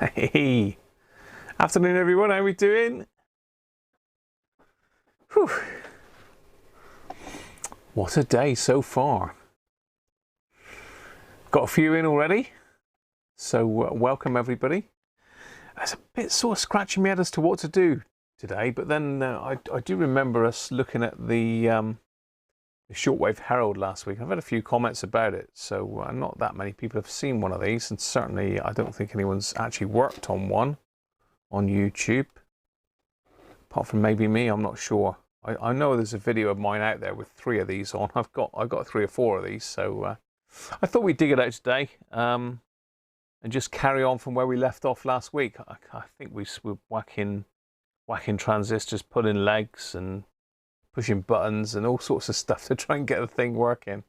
Hey, afternoon everyone, how are we doing? Whew. What a day so far. Got a few in already, so welcome everybody. It's a bit sort of scratching my head as to what to do today, but then I do remember us looking at the Shortwave Herald last week. I've had a few comments about it, so not that many people have seen one of these, and certainly I don't think anyone's actually worked on one on YouTube. Apart from maybe me, I'm not sure. I know there's a video of mine out there with 3 of these on. I've got 3 or 4 of these, so I thought we'd dig it out today and just carry on from where we left off last week. I think we were whacking transistors, pulling legs and pushing buttons and all sorts of stuff to try and get the thing working.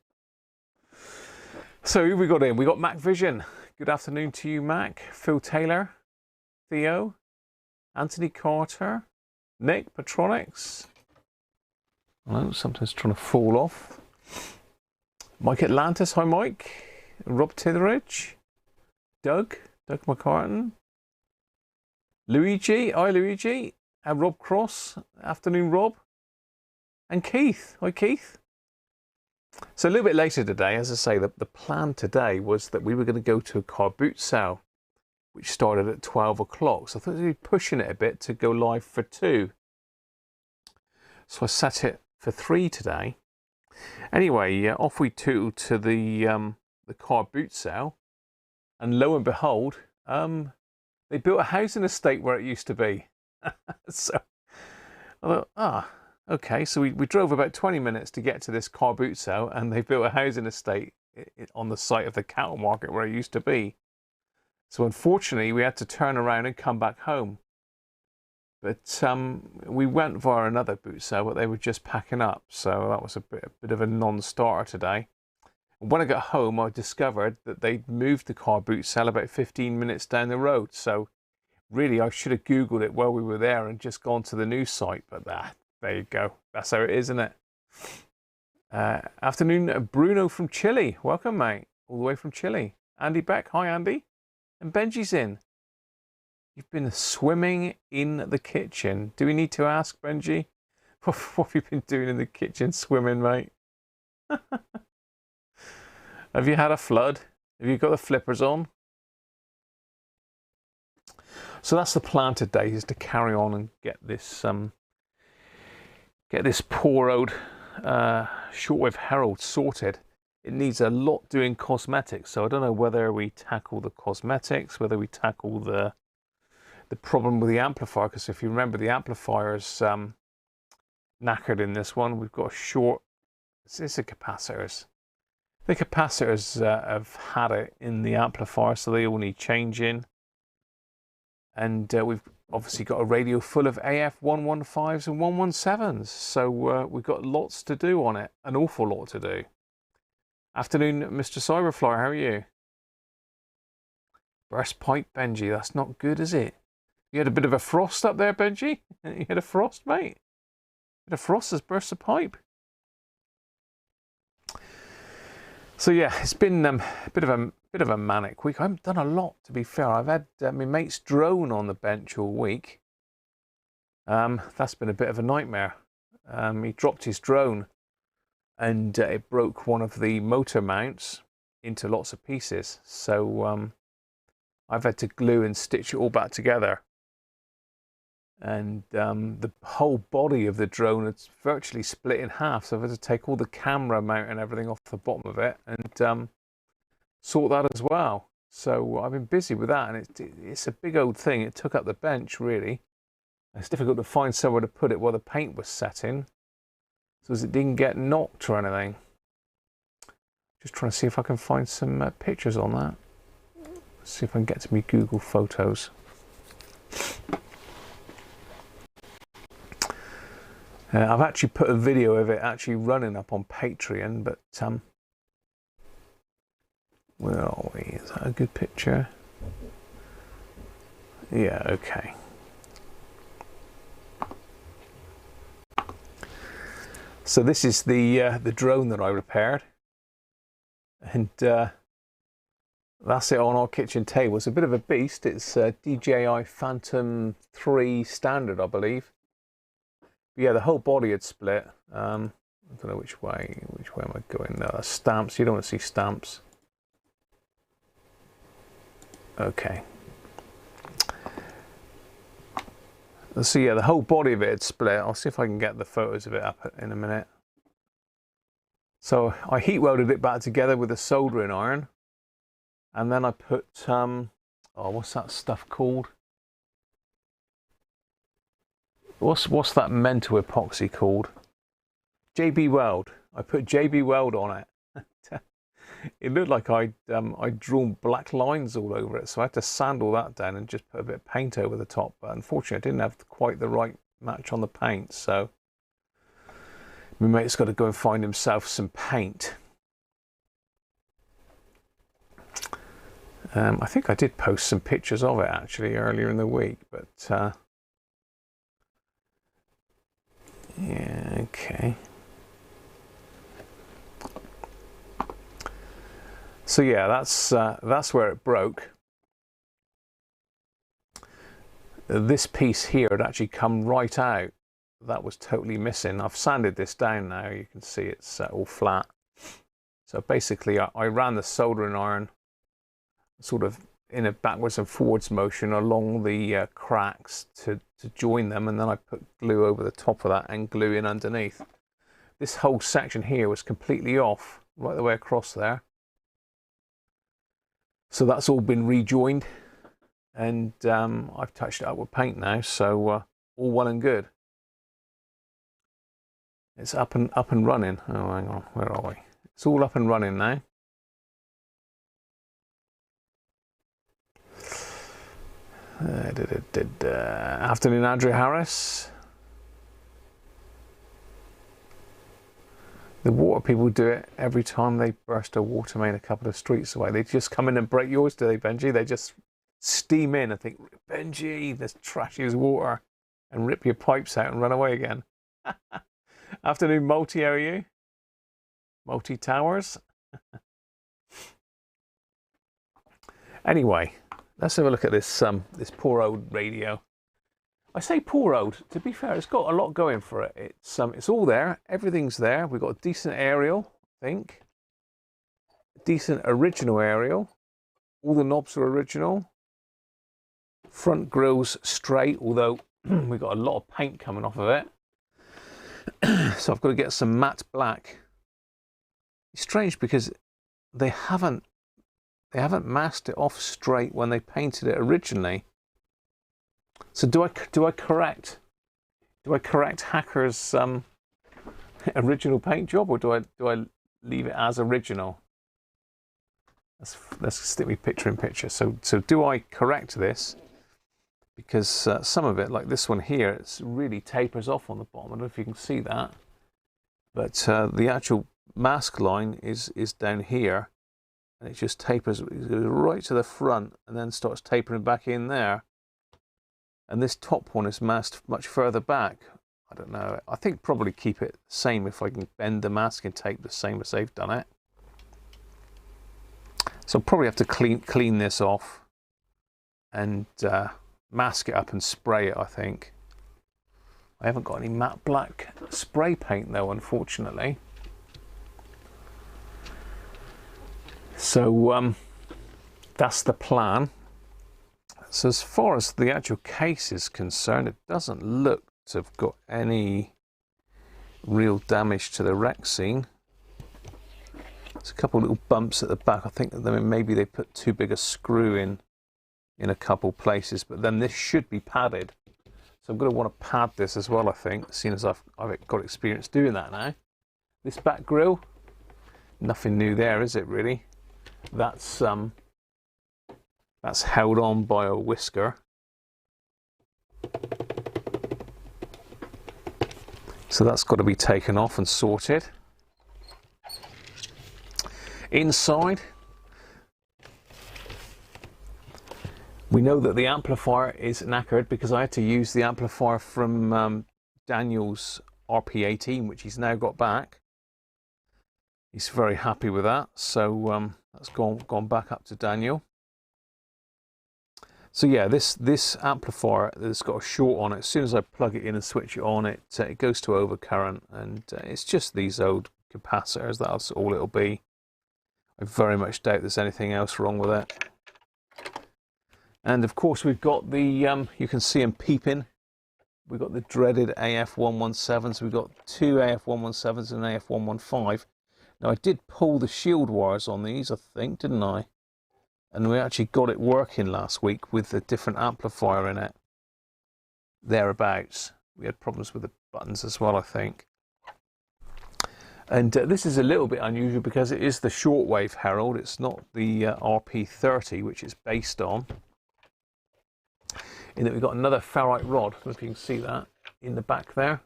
So who we got in? We got Mac Vision. Good afternoon to you, Mac. Phil Taylor, Theo, Anthony Carter, Nick Patronics. Oh, something's trying to fall off. Mike Atlantis, hi Mike. Rob Titheridge, Doug McCartan, Luigi, hi Luigi, and Rob Cross, afternoon Rob, and Keith, hi Keith. So a little bit later today, as I say, the plan today was that we were going to go to a car boot sale, which started at 12 o'clock. So I thought we'd be pushing it a bit to go live for 2. So I set it for 3 today. Anyway, off we tootled to the car boot sale, and lo and behold, they built a housing estate where it used to be. So I thought, okay. So we drove about 20 minutes to get to this car boot sale, and they built a housing estate on the site of the cattle market where it used to be. So unfortunately, we had to turn around and come back home. But we went via another boot sale, but they were just packing up. So that was a bit of a non-starter today. When I got home, I discovered that they'd moved the car boot sale about 15 minutes down the road. So really, I should have Googled it while we were there and just gone to the news site. But there you go. That's how it is, isn't it? Afternoon, Bruno from Chile. Welcome, mate. All the way from Chile. Andy Beck. Hi, Andy. And Benji's in. You've been swimming in the kitchen. Do we need to ask, Benji? What have you been doing in the kitchen swimming, mate? Have you had a flood? Have you got the flippers on? So that's the plan today, is to carry on and get this poor old Shortwave Herald sorted. It needs a lot doing cosmetics, so I don't know whether we tackle the cosmetics, whether we tackle the problem with the amplifier, because if you remember, the amplifier's knackered in this one. We've got a short, it's the capacitors. The capacitors have had it in the amplifier, so they all need changing. And we've obviously got a radio full of AF 115s and 117s, so we've got lots to do on it, an awful lot to do. Afternoon, Mr. Cyberflyer, how are you? Burst pipe, Benji, that's not good, is it? You had a bit of a frost up there, Benji? You had a frost, mate? You had a frost has burst the pipe. So yeah, it's been a bit of a manic week. I haven't done a lot, to be fair. I've had my mate's drone on the bench all week. That's been a bit of a nightmare. He dropped his drone, and it broke one of the motor mounts into lots of pieces. So I've had to glue and stitch it all back together. And the whole body of the drone is virtually split in half. So I've had to take all the camera mount and everything off the bottom of it and sort that as well. So I've been busy with that, and it's a big old thing. It took up the bench, really. It's difficult to find somewhere to put it while the paint was setting, so as it didn't get knocked or anything. Just trying to see if I can find some pictures on that. Let's see if I can get to me Google Photos. I've actually put a video of it actually running up on Patreon, but where are we? Is that a good picture? Yeah, okay. So this is the drone that I repaired, and that's it on our kitchen table. It's a bit of a beast. It's DJI Phantom 3 standard, I believe. But yeah, the whole body had split. I don't know which way am I going now? Stamps, you don't want to see stamps. Okay. So yeah, the whole body of it had split. I'll see if I can get the photos of it up in a minute. So I heat welded it back together with a soldering iron. And then I put, oh, what's that stuff called? What's that mental epoxy called? JB Weld. I put JB Weld on it. It looked like I'd drawn black lines all over it, so I had to sand all that down and just put a bit of paint over the top. But unfortunately, I didn't have quite the right match on the paint, so my mate's got to go and find himself some paint. I think I did post some pictures of it actually earlier in the week, but yeah, okay. So yeah, that's where it broke. This piece here had actually come right out. That was totally missing. I've sanded this down now. You can see it's all flat. So basically, I ran the soldering iron sort of in a backwards and forwards motion along the cracks to join them, and then I put glue over the top of that and glue in underneath. This whole section here was completely off right the way across there. So that's all been rejoined, and I've touched it up with paint now, so all well and good. It's up and running. Oh, hang on, where are we? It's all up and running now. Afternoon, Andrew Harris. The water people do it every time they burst a water main a couple of streets away. They just come in and break yours, do they, Benji? They just steam in and think, Benji, this trashy as water, and rip your pipes out and run away again. Afternoon, Multi, how are you? Multi Towers. Anyway, let's have a look at this this poor old radio. I say poor old, to be fair, it's got a lot going for it. It's all there, everything's there. We've got a decent aerial, I think. Decent original aerial. All the knobs are original. Front grill's straight, although we've got a lot of paint coming off of it. So I've got to get some matte black. It's strange because they haven't masked it off straight when they painted it originally. So do I correct Hacker's original paint job, or do I leave it as original? Let's stick me picture in picture. So do I correct this? Because some of it, like this one here, it really tapers off on the bottom. I don't know if you can see that, but the actual mask line is down here, and it just tapers, it goes right to the front and then starts tapering back in there. And this top one is masked much further back. I don't know. I think probably keep it the same if I can bend the masking tape the same as they've done it. So I'll probably have to clean this off and mask it up and spray it, I think. I haven't got any matte black spray paint though, unfortunately. So that's the plan. So as far as the actual case is concerned, it doesn't look to have got any real damage to the wreck scene. There's a couple of little bumps at the back. I think that maybe they put too big a screw in a couple places, but then this should be padded. So I'm going to want to pad this as well, I think, seeing as I've got experience doing that now. This back grille, nothing new there, is it really? That's held on by a whisker. So that's got to be taken off and sorted. Inside, we know that the amplifier is knackered because I had to use the amplifier from Daniel's RP18, which he's now got back. He's very happy with that. So that's gone back up to Daniel. So yeah, this amplifier that's got a short on it, as soon as I plug it in and switch it on, it goes to overcurrent, and it's just these old capacitors. That's all it'll be. I very much doubt there's anything else wrong with it. And of course we've got the, you can see them peeping. We've got the dreaded AF117s. We've got two AF117s and an AF115. Now I did pull the shield wires on these, I think, didn't I? And we actually got it working last week with a different amplifier in it. Thereabouts. We had problems with the buttons as well, I think. And this is a little bit unusual because it is the Shortwave Herald. It's not the RP30, which it's based on. In that we've got another ferrite rod. I don't know if you can see that in the back there.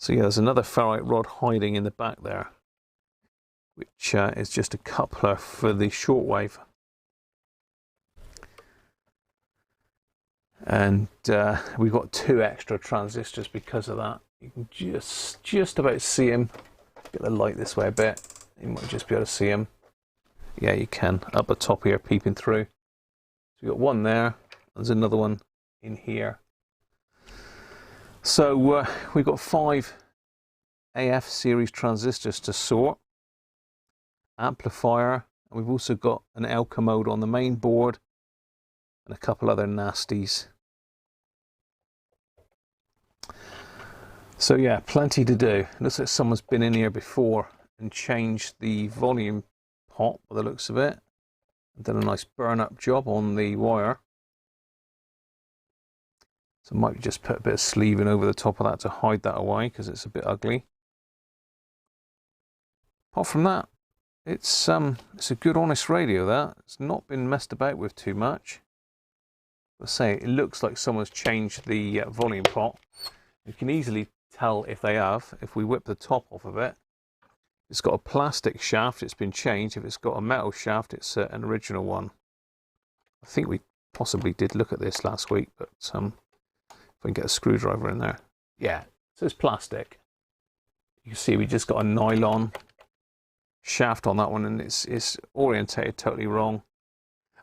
So yeah, there's another ferrite rod hiding in the back there, which is just a coupler for the Shortwave. And we've got two extra transistors because of that. You can just about see them. Get the light this way a bit. You might just be able to see them. Yeah, you can. Up the top here, peeping through. So we've got one there. There's another one in here. So we've got 5 AF series transistors to sort. Amplifier. And we've also got an L commode on the main board. And a couple other nasties. So yeah, plenty to do. It looks like someone's been in here before and changed the volume pot by the looks of it. And done a nice burn up job on the wire. So I might just put a bit of sleeving over the top of that to hide that away because it's a bit ugly. Apart from that, it's a good honest radio that. It's not been messed about with too much. Let's say it looks like someone's changed the volume pot. You can easily tell if they have. If we whip the top off of it, it's got a plastic shaft, it's been changed. If it's got a metal shaft, it's an original one. I think we possibly did look at this last week, but if I can get a screwdriver in there. Yeah, so it's plastic. You can see we just got a nylon shaft on that one, and it's orientated totally wrong.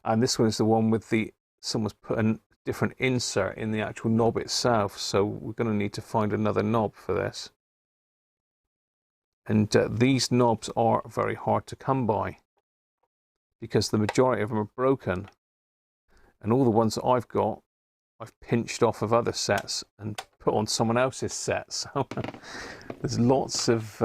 And this one is the one with someone's put a different insert in the actual knob itself, so we're going to need to find another knob for this. And these knobs are very hard to come by because the majority of them are broken, and all the ones that I've got I've pinched off of other sets and put on someone else's set. So there's lots of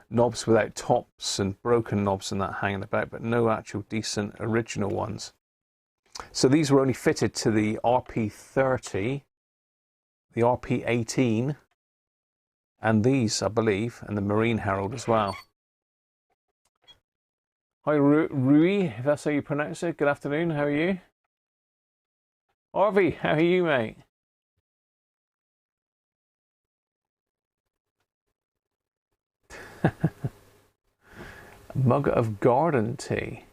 knobs without tops and broken knobs and that hanging about, but no actual decent original ones. So these were only fitted to the RP30, the RP18, and these, I believe, and the Marine Herald as well. Hi Rui, if that's how you pronounce it. Good afternoon, how are you? Harvey, how are you, mate? A mug of garden tea.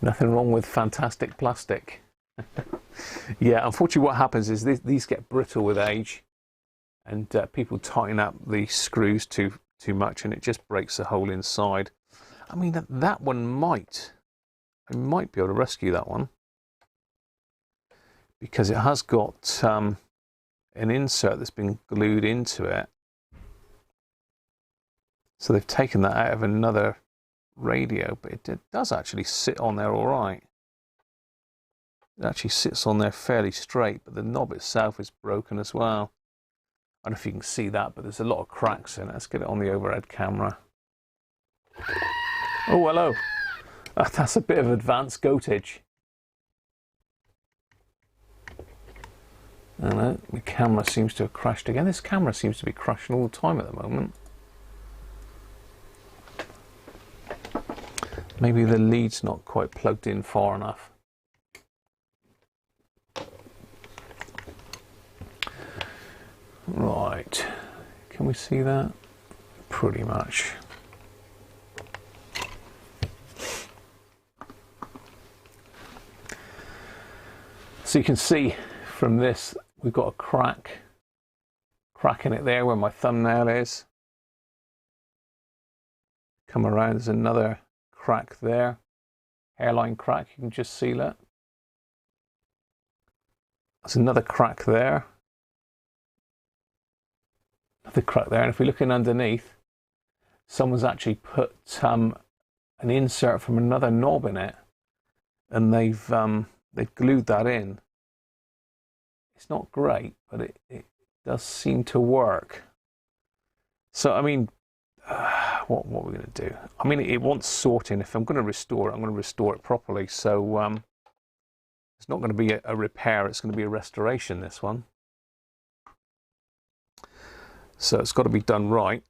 Nothing wrong with fantastic plastic. Yeah, unfortunately what happens is these get brittle with age, and people tighten up the screws too much, and it just breaks the hole inside. I mean, that one I might be able to rescue that one, because it has got an insert that's been glued into it. So they've taken that out of another radio, but it does actually sit on there all right. It actually sits on there fairly straight, but the knob itself is broken as well. I don't know if you can see that, but there's a lot of cracks in it. Let's get it on the overhead camera. Oh, hello. That's a bit of advanced goatage. I know, the camera seems to have crashed again. This camera seems to be crashing all the time at the moment. Maybe the lead's not quite plugged in far enough. Right, can we see that? Pretty much. So you can see from this we've got a crack in it there where my thumbnail is. Come around, there's another crack there, hairline crack, you can just see that. There's another crack there. Another crack there, and if we look in underneath, someone's actually put an insert from another knob in it, and they've glued that in. It's not great, but it does seem to work. So I mean, what are we going to do? I mean, it wants sorting. If I'm going to restore it, I'm going to restore it properly. So it's not going to be a repair, it's going to be a restoration, this one. So it's got to be done right.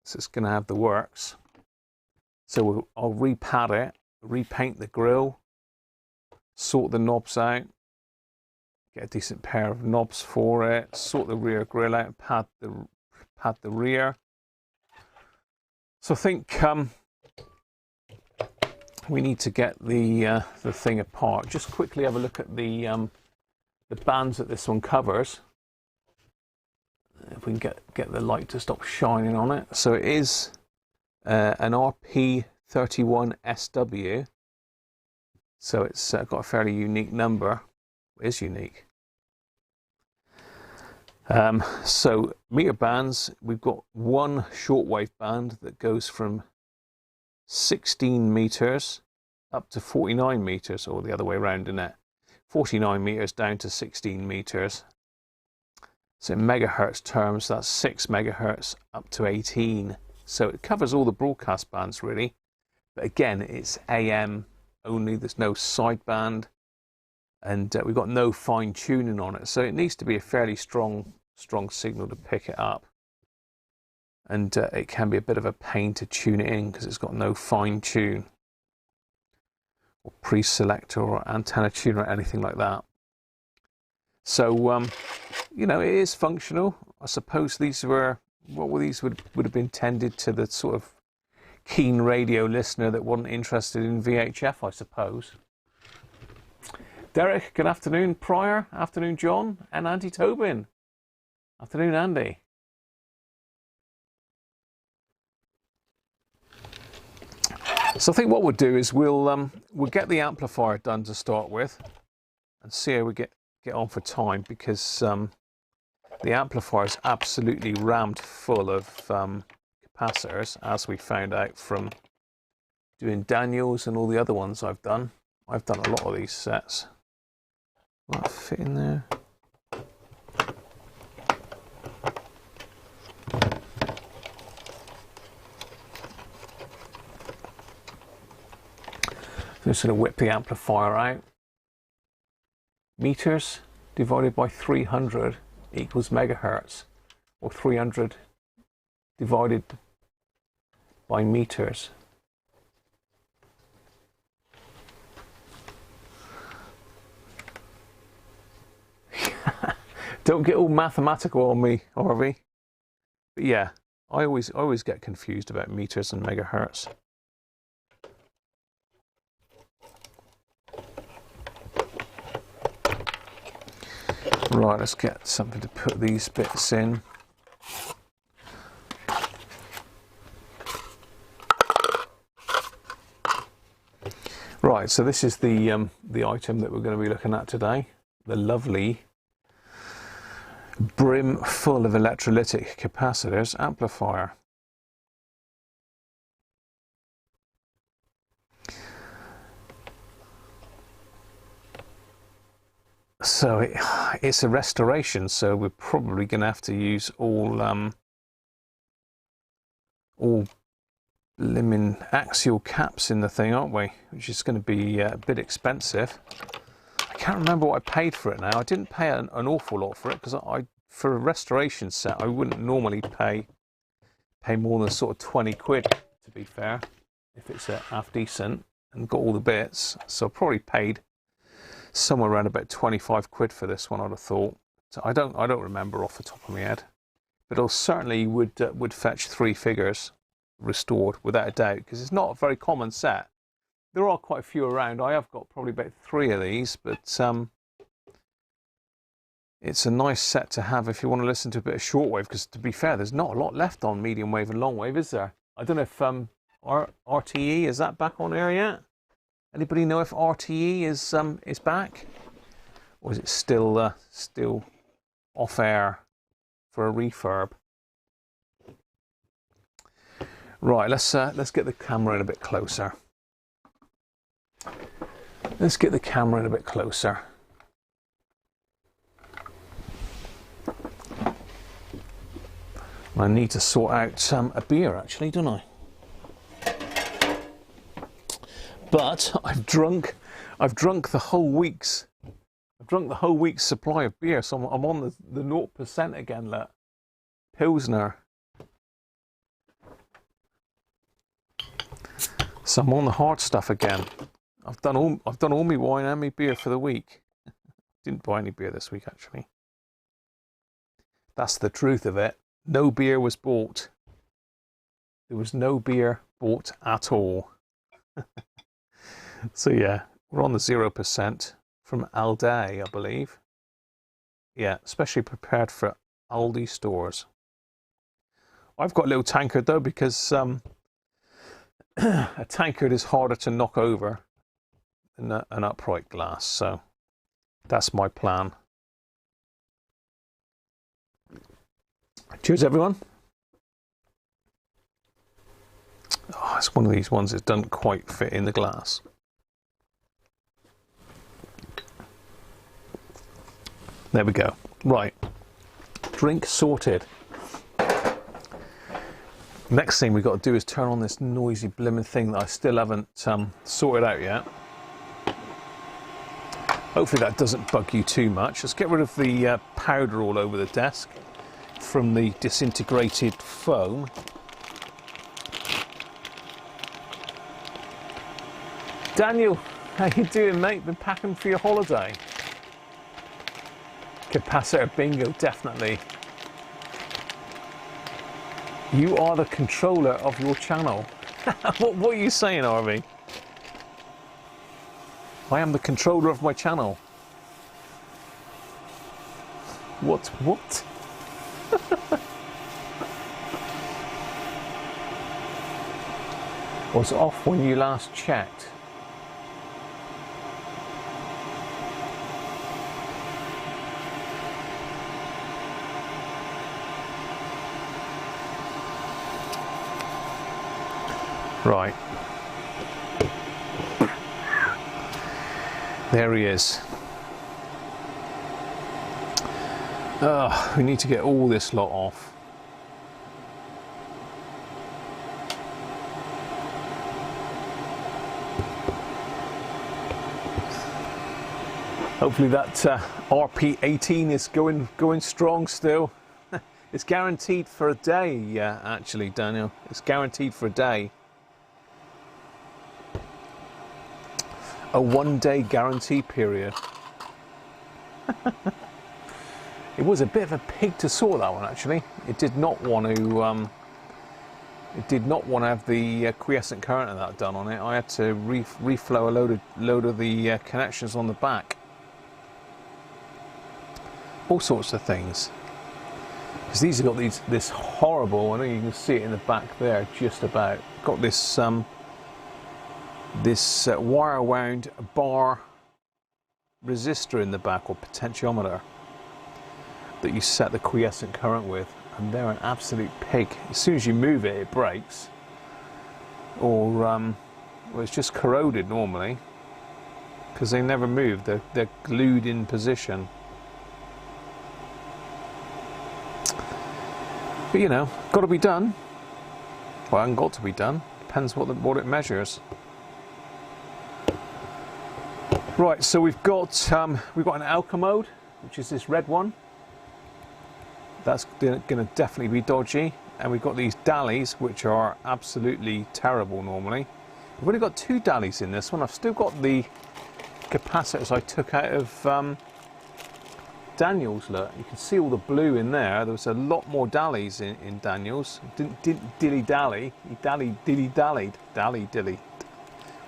So it's going to have the works. So I'll repad it, repaint the grille, sort the knobs out, get a decent pair of knobs for it, sort the rear grille out, pad the rear. So I think we need to get the thing apart. Just quickly have a look at the bands that this one covers. If we can get the light to stop shining on it. So it is an RP31sw. So it's got a fairly unique number. It is unique. So meter bands, we've got one shortwave band that goes from 16 meters up to 49 meters, or the other way around, isn't it? 49 meters down to 16 meters. So in megahertz terms, that's 6 megahertz up to 18. So it covers all the broadcast bands really. But again, it's AM only, there's no sideband, and we've got no fine tuning on it. So it needs to be a fairly strong signal to pick it up. And it can be a bit of a pain to tune it in because it's got no fine tune or pre-selector or antenna tuner or anything like that. So, you know, it is functional. I suppose these were, these would have been tended to the sort of keen radio listener that wasn't interested in VHF, I suppose. Derek, good afternoon. Pryor, afternoon, John, and Andy Tobin. Afternoon, Andy. So I think what we'll do is we'll get the amplifier done to start with, and see how we get on for time, because the amplifier is absolutely rammed full of capacitors, as we found out from doing Daniels and all the other ones I've done. I've done a lot of these sets. Will that fit in there? So I'm just going to whip the amplifier out. Meters divided by 300 equals megahertz, or 300 divided by meters. Don't get all mathematical on me, Harvey. But yeah, I always get confused about meters and megahertz. Right, let's get something to put these bits in. Right, so this is the item that we're going to be looking at today. The lovely brim full of electrolytic capacitors amplifier. So it's a restoration, so we're probably going to have to use all blimmin' axial caps in the thing, aren't we? Which is going to be a bit expensive. I can't remember what I paid for it now. I didn't pay an awful lot for it, because for a restoration set I wouldn't normally pay more than sort of 20 quid, to be fair, if it's half decent and got all the bits. So I probably paid somewhere around about 25 quid for this one, I'd have thought. So I don't remember off the top of my head, but it certainly would fetch 3 figures restored without a doubt, because it's not a very common set. There are quite a few around. I have got probably about 3 of these, but it's a nice set to have if you want to listen to a bit of shortwave, because to be fair, there's not a lot left on medium wave and long wave, is there? I don't know if RTE, is that back on air yet? Anybody know if RTE is back? Or is it still still off air for a refurb? Right, let's get the camera in a bit closer. Let's get the camera in a bit closer. I need to sort out a beer, actually, don't I? But I've drunk the whole week's supply of beer, so I'm on the 0% again. Look, Pilsner. So I'm on the hard stuff again. I've done all my wine and my beer for the week. Didn't buy any beer this week, actually. That's the truth of it. No beer was bought. There was no beer bought at all. So yeah, we're on the 0% from Alday, I believe. Yeah, especially prepared for Aldi stores. I've got a little tankard though, because a tankard is harder to knock over than an upright glass. So that's my plan. Cheers, everyone. Oh, it's one of these ones that doesn't quite fit in the glass. There we go. Right. Drink sorted. Next thing we've got to do is turn on this noisy blimmin' thing that I still haven't sorted out yet. Hopefully that doesn't bug you too much. Let's get rid of the powder all over the desk from the disintegrated foam. Daniel, how you doing, mate? Been packing for your holiday? Capacitor bingo, definitely. You are the controller of your channel. What are you saying, Harvey? I am the controller of my channel. What? Was off when you last checked. Right. There he is. We need to get all this lot off. Hopefully that RP18 is going strong still. It's guaranteed for a day, actually, Daniel. It's guaranteed for a day. A 1-day guarantee period. It was a bit of a pig to sort, that one, actually. It did not want to. It did not want to have the quiescent current of that done on it. I had to reflow a load of the connections on the back. All sorts of things. Because these have got this horrible. I think you can see it in the back there, just about. Got this wire wound bar resistor in the back, or potentiometer, that you set the quiescent current with, and they're an absolute pig. As soon as you move it, it breaks, or well, it's just corroded normally, because they never move. They're glued in position. But you know, got to be done. Well, it hasn't got to be done. Depends what it measures. Right, so we've got an alka mode, which is this red one. That's going to definitely be dodgy. And we've got these dallies, which are absolutely terrible normally. We've only got 2 dallies in this one. I've still got the capacitors I took out of Daniel's. Look, you can see all the blue in there. There was a lot more dallies in Daniel's. Didn't dilly-dally. He dilly-dallied. Dally-dilly.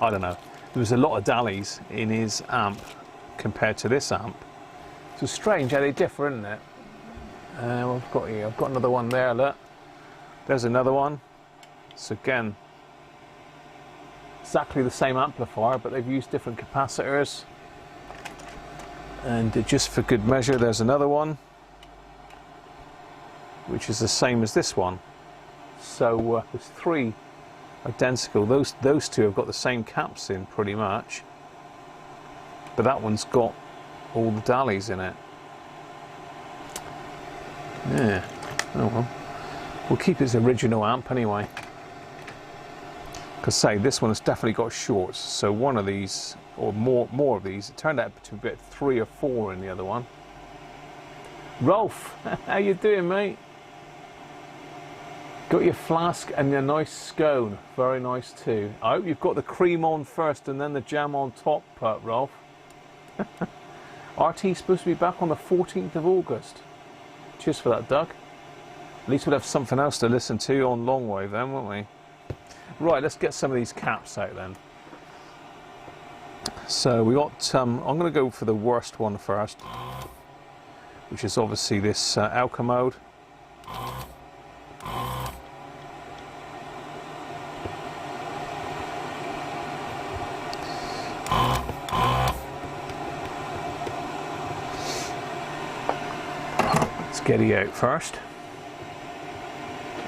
I don't know. There was a lot of dallies in his amp compared to this amp. So strange how they differ, isn't it? I've got another one there, look. There's another one. So again, exactly the same amplifier, but they've used different capacitors. And just for good measure, there's another one, which is the same as this one. So there's three identical. Those two have got the same caps in pretty much, but that one's got all the dallies in it. Yeah, oh well. We'll keep its original amp anyway. Because say, this one has definitely got shorts, so one of these, or more of these, it turned out to be 3 or 4 in the other one. Rolf, how you doing, mate? Got your flask and your nice scone, very nice too. I hope you've got the cream on first and then the jam on top, Rolf. RT's supposed to be back on the 14th of August. Cheers for that, Doug. At least we'll have something else to listen to on Longwave then, won't we? Right, let's get some of these caps out then. So we got, I'm going to go for the worst one first, which is obviously this Alka mode. Let's get it out first.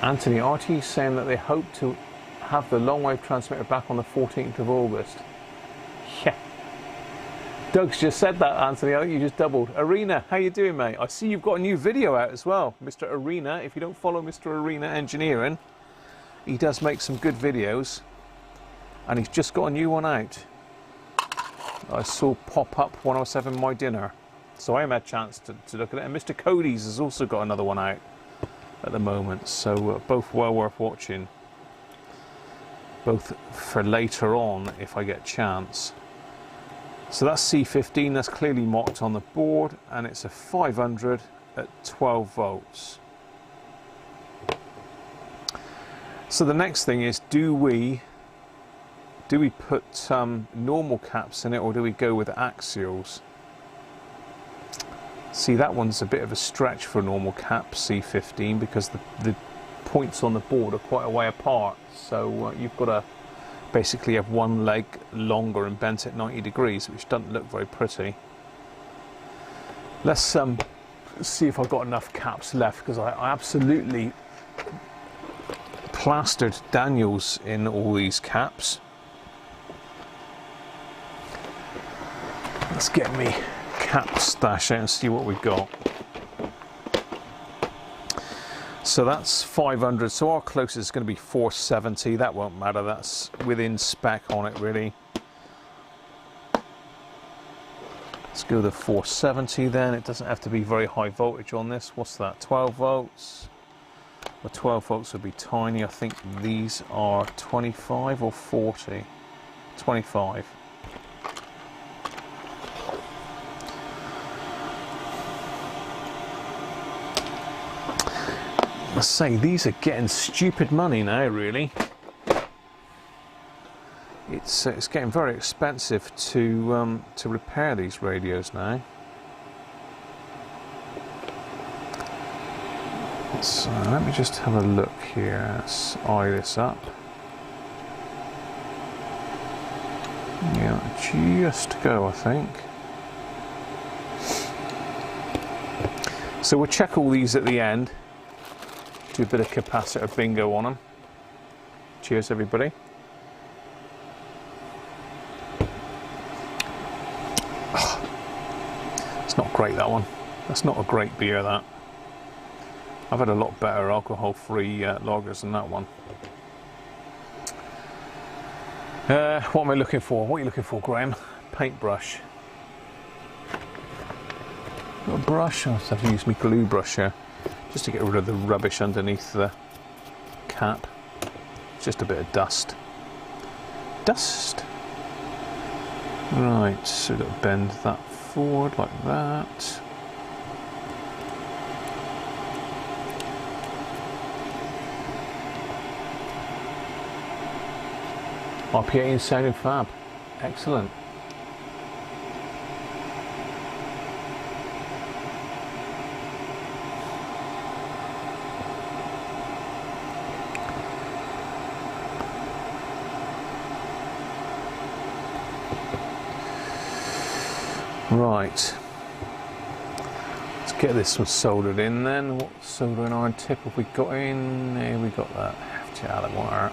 Anthony, RT saying that they hope to have the long wave transmitter back on the 14th of August. Yeah. Doug's just said that, Anthony. I think you just doubled. Arena, how you doing, mate? I see you've got a new video out as well, Mr. Arena. If you don't follow Mr. Arena Engineering, he does make some good videos, and he's just got a new one out. I saw pop up when I was having my dinner, so I haven't had a chance to look at it. And Mr. Cody's has also got another one out at the moment, so both well worth watching. Both for later on if I get a chance. So that's C15, that's clearly mocked on the board, and it's a 500 at 12 volts. So the next thing is, do we put normal caps in it, or do we go with axials? See, that one's a bit of a stretch for a normal cap, C15, because the points on the board are quite a way apart, so you've got to basically have one leg longer and bent at 90 degrees, which doesn't look very pretty. Let's see if I've got enough caps left, because I absolutely plastered Daniels in all these caps. Let's get me cap stash out and see what we've got. So that's 500, so our closest is going to be 470. That won't matter, that's within spec on it really. Let's go to 470 then. It doesn't have to be very high voltage on this. What's that, 12 volts? The 12 volts would be tiny. I think these are 25 or 40. 25. Let's say these are getting stupid money now, really. It's getting very expensive to repair these radios now. So let me just have a look here. Let's eye this up. Yeah, just go, I think. So we'll check all these at the end. Do a bit of capacitor bingo on them. Cheers, everybody. Oh, it's not great, that one. That's not a great beer, that. I've had a lot better alcohol-free lagers than that one. What am I looking for? What are you looking for, Graham? Paintbrush. Got a brush? I'll have to use my glue brush here, just to get rid of the rubbish underneath the cap. Just a bit of dust. Dust! Right, so we've got to bend that forward like that. RP18 sounding fab. Excellent. Right. Let's get this one soldered in then. What soldering iron tip have we got in? Here we got that hefty Allen wire.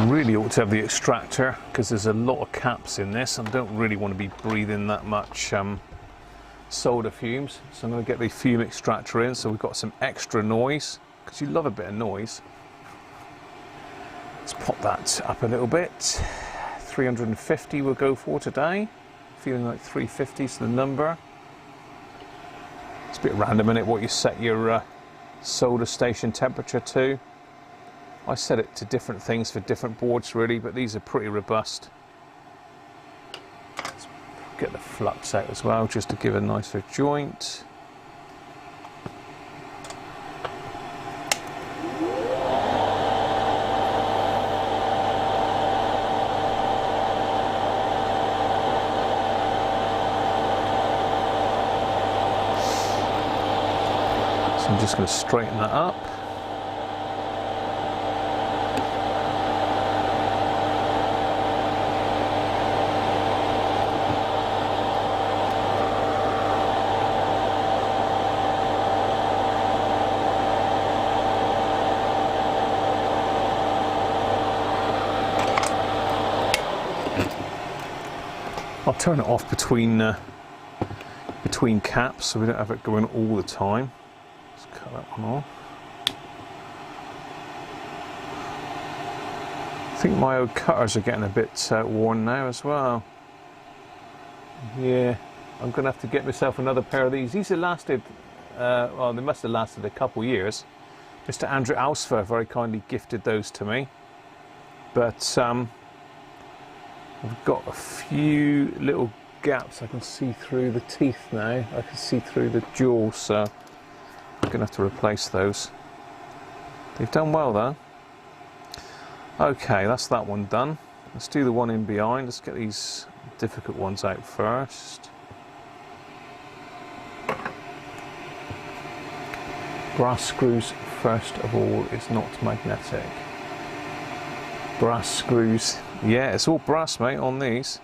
Really ought to have the extractor because there's a lot of caps in this. I don't really want to be breathing that much solder fumes. So I'm going to get the fume extractor in so we've got some extra noise because you love a bit of noise. Let's pop that up a little bit. 350 we'll go for today. Feeling like 350 is the number. It's a bit random, isn't it, what you set your solder station temperature to. I set it to different things for different boards really, but these are pretty robust. Let's get the flux out as well, just to give a nicer joint. So I'm just going to straighten that up. I'll turn it off between caps so we don't have it going all the time. Let's cut that one off. I think my old cutters are getting a bit worn now as well. Yeah, I'm going to have to get myself another pair of these. These have lasted, well, they must have lasted a couple years. Mr. Andrew Ausfer very kindly gifted those to me. But I've got a few little gaps. I can see through the teeth now. I can see through the jaws, so I'm going to have to replace those. They've done well though. Okay, that's that one done. Let's do the one in behind. Let's get these difficult ones out first. Brass screws, first of all, is not magnetic. Brass screws. Yeah, it's all brass, mate, on these.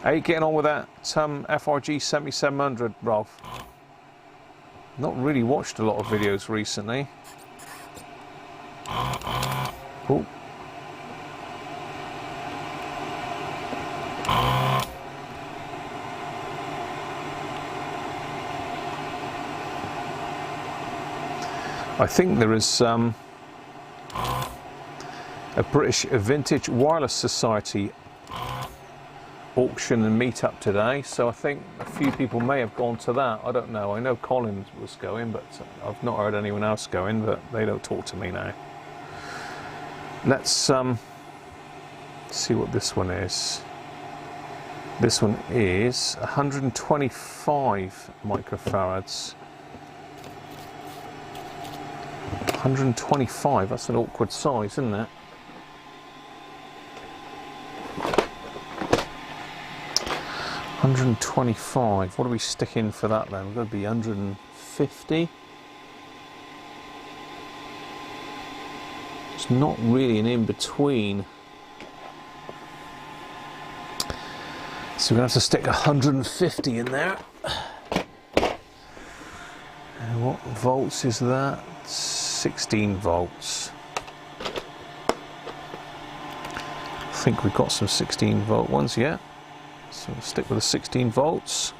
How you getting on with that FRG 7700, Ralph? Not really watched a lot of videos recently. Oh. I think there is a British Vintage Wireless Society auction and meet-up today, so I think a few people may have gone to that. I don't know. I know Colin was going, but I've not heard anyone else going, but they don't talk to me now. Let's see what this one is. This one is 125 microfarads. 125, that's an awkward size, isn't it? 125. What are we sticking for that then? We're going to be 150. It's not really an in-between. So we're going to have to stick 150 in there. And what volts is that? 16 volts. I think we've got some 16 volt ones, yeah. So we'll stick with the 16 volts.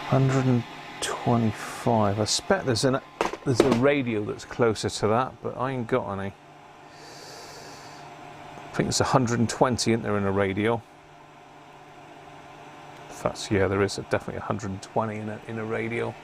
125. I expect there's a radio that's closer to that, but I ain't got any. I think there's 120, isn't there, in a radio? In fact, yeah, there is definitely 120 in a radio.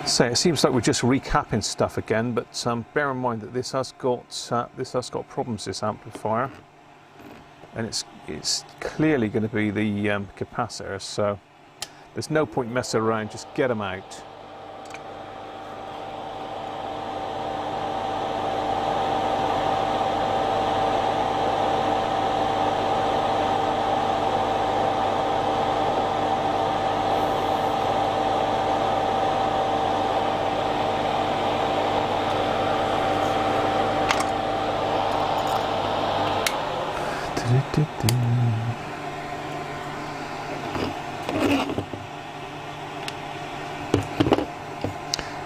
So it seems like we're just recapping stuff again, but bear in mind that this has got problems, this amplifier, and it's clearly going to be the capacitor. So there's no point messing around. Just get them out.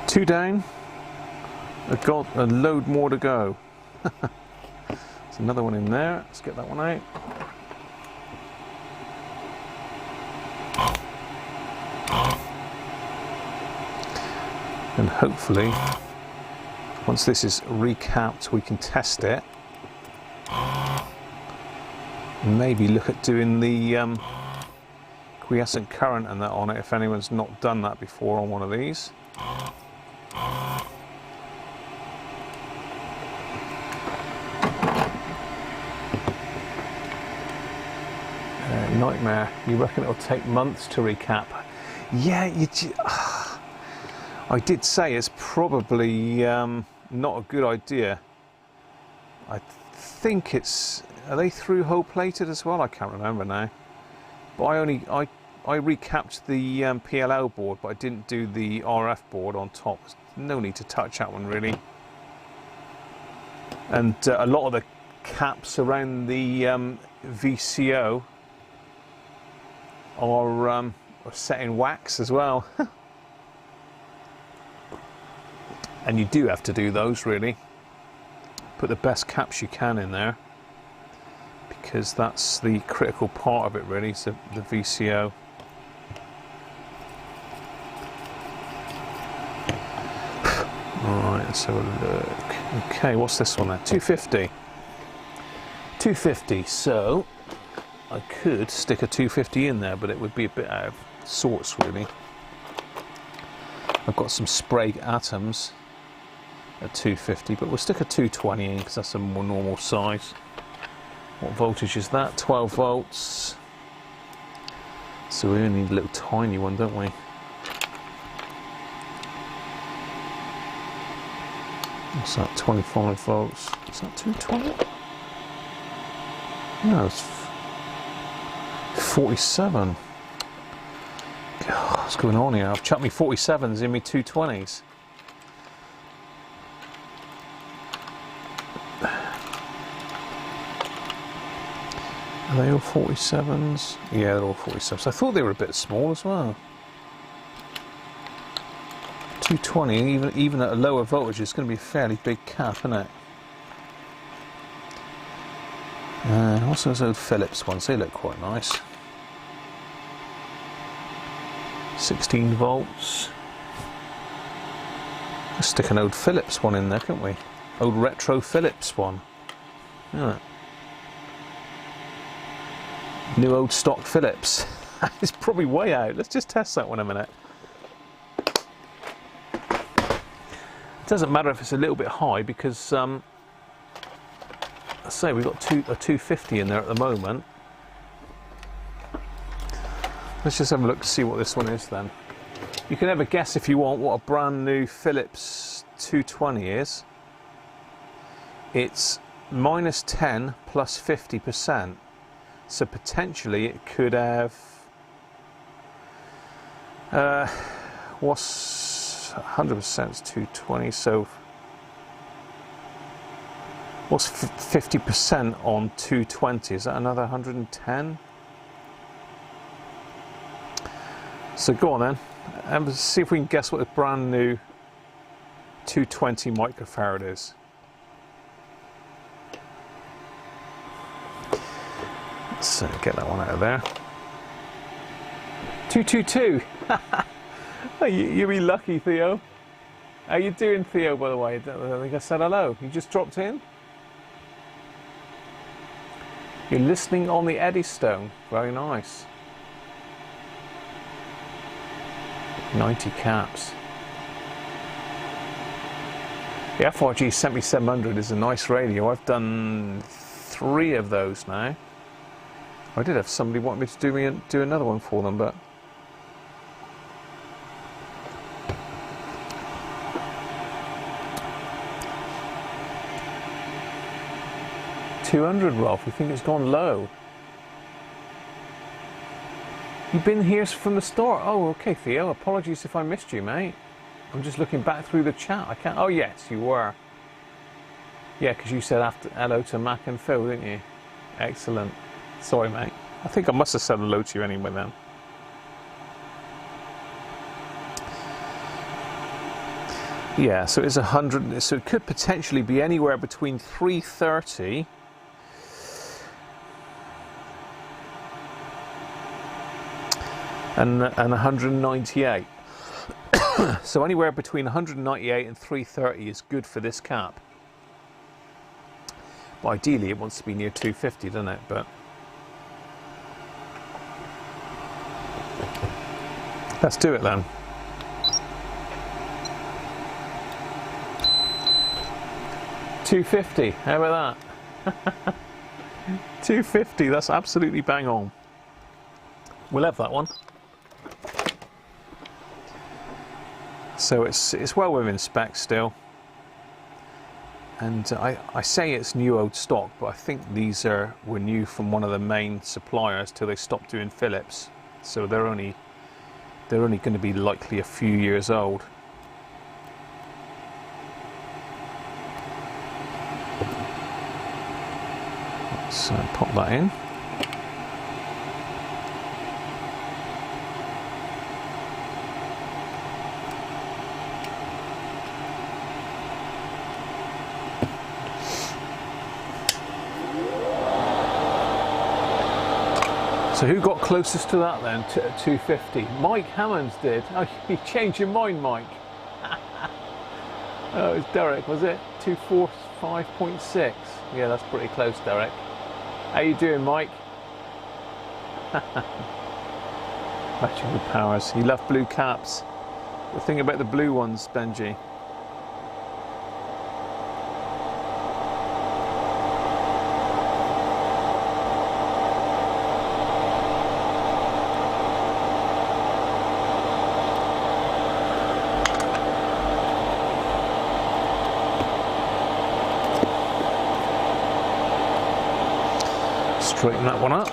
Two down. I've got a load more to go. There's another one in there. Let's get that one out. And hopefully, once this is recapped, we can test it. Maybe look at doing the quiescent current and that on it if anyone's not done that before on one of these. Nightmare. You reckon it'll take months to recap? Yeah, I did say it's probably not a good idea. I think it's... Are they through hole plated as well? I can't remember now. But I recapped the PLL board, but I didn't do the RF board on top. There's no need to touch that one really. And a lot of the caps around the VCO are set in wax as well. And you do have to do those really. Put the best caps you can in there, because that's the critical part of it really, so the VCO. Alright, let's have a look. Okay, what's this one there? 250. 250, so I could stick a 250 in there, but it would be a bit out of sorts really. I've got some sprayed atoms at 250, but we'll stick a 220 in because that's a more normal size. What voltage is that? 12 volts. So we only need a little tiny one, don't we? What's that? 25 volts. Is that 220? No, it's 47. God, what's going on here? I've chucked me 47s in me 220s. Are they all 47s? Yeah, they're all 47s. I thought they were a bit small as well. 220, even at a lower voltage, it's going to be a fairly big cap, isn't it? Also those old Philips ones, they look quite nice. 16 volts. Let's stick an old Philips one in there, can't we? Old retro Philips one. Yeah. New old stock Philips. It's probably way out. Let's just test that one a minute. It doesn't matter if it's a little bit high because let's say we've got a 250 in there at the moment. Let's just have a look to see what this one is then. You can never guess if you want what a brand new Philips 220 is. It's -10 plus 50%. So potentially it could have, what's 100% is 220, so what's 50% on 220? Is that another 110? So go on then, and see if we can guess what the brand new 220 microfarad is. Let's get that one out of there. 222. You'll be lucky, Theo. How you doing, Theo, by the way? I think I said hello. You just dropped in? You're listening on the Eddystone. Very nice. 90 caps. The FRG 7700 is a nice radio. I've done 3 of those now. I did have somebody want me to do another one for them, but $200, Rolf. You think it's gone low? You've been here from the start. Oh, okay, Theo. Apologies if I missed you, mate. I'm just looking back through the chat. I can't. Oh, yes, you were. Yeah, because you said after hello to Mac and Phil, didn't you? Excellent. Sorry, mate. I think I must have said hello to you anyway then. Yeah, so it's 100, so it could potentially be anywhere between 330 and 198. So anywhere between 198 and 330 is good for this cap. But ideally it wants to be near 250, doesn't it? But let's do it then. $250, how about that? $250, that's absolutely bang on. We'll have that one. So it's well within spec still. And I say it's new old stock, but I think these were new from one of the main suppliers till they stopped doing Philips. So they're only going to be likely a few years old. Let's pop that in. So who got closest to that then, 250? Mike Hammonds did. Oh, you changed your mind, Mike. Oh, it was Derek, was it? 245.6. Yeah, that's pretty close, Derek. How you doing, Mike? Magical powers. You love blue caps. The thing about the blue ones, Benji. Straighten that one up.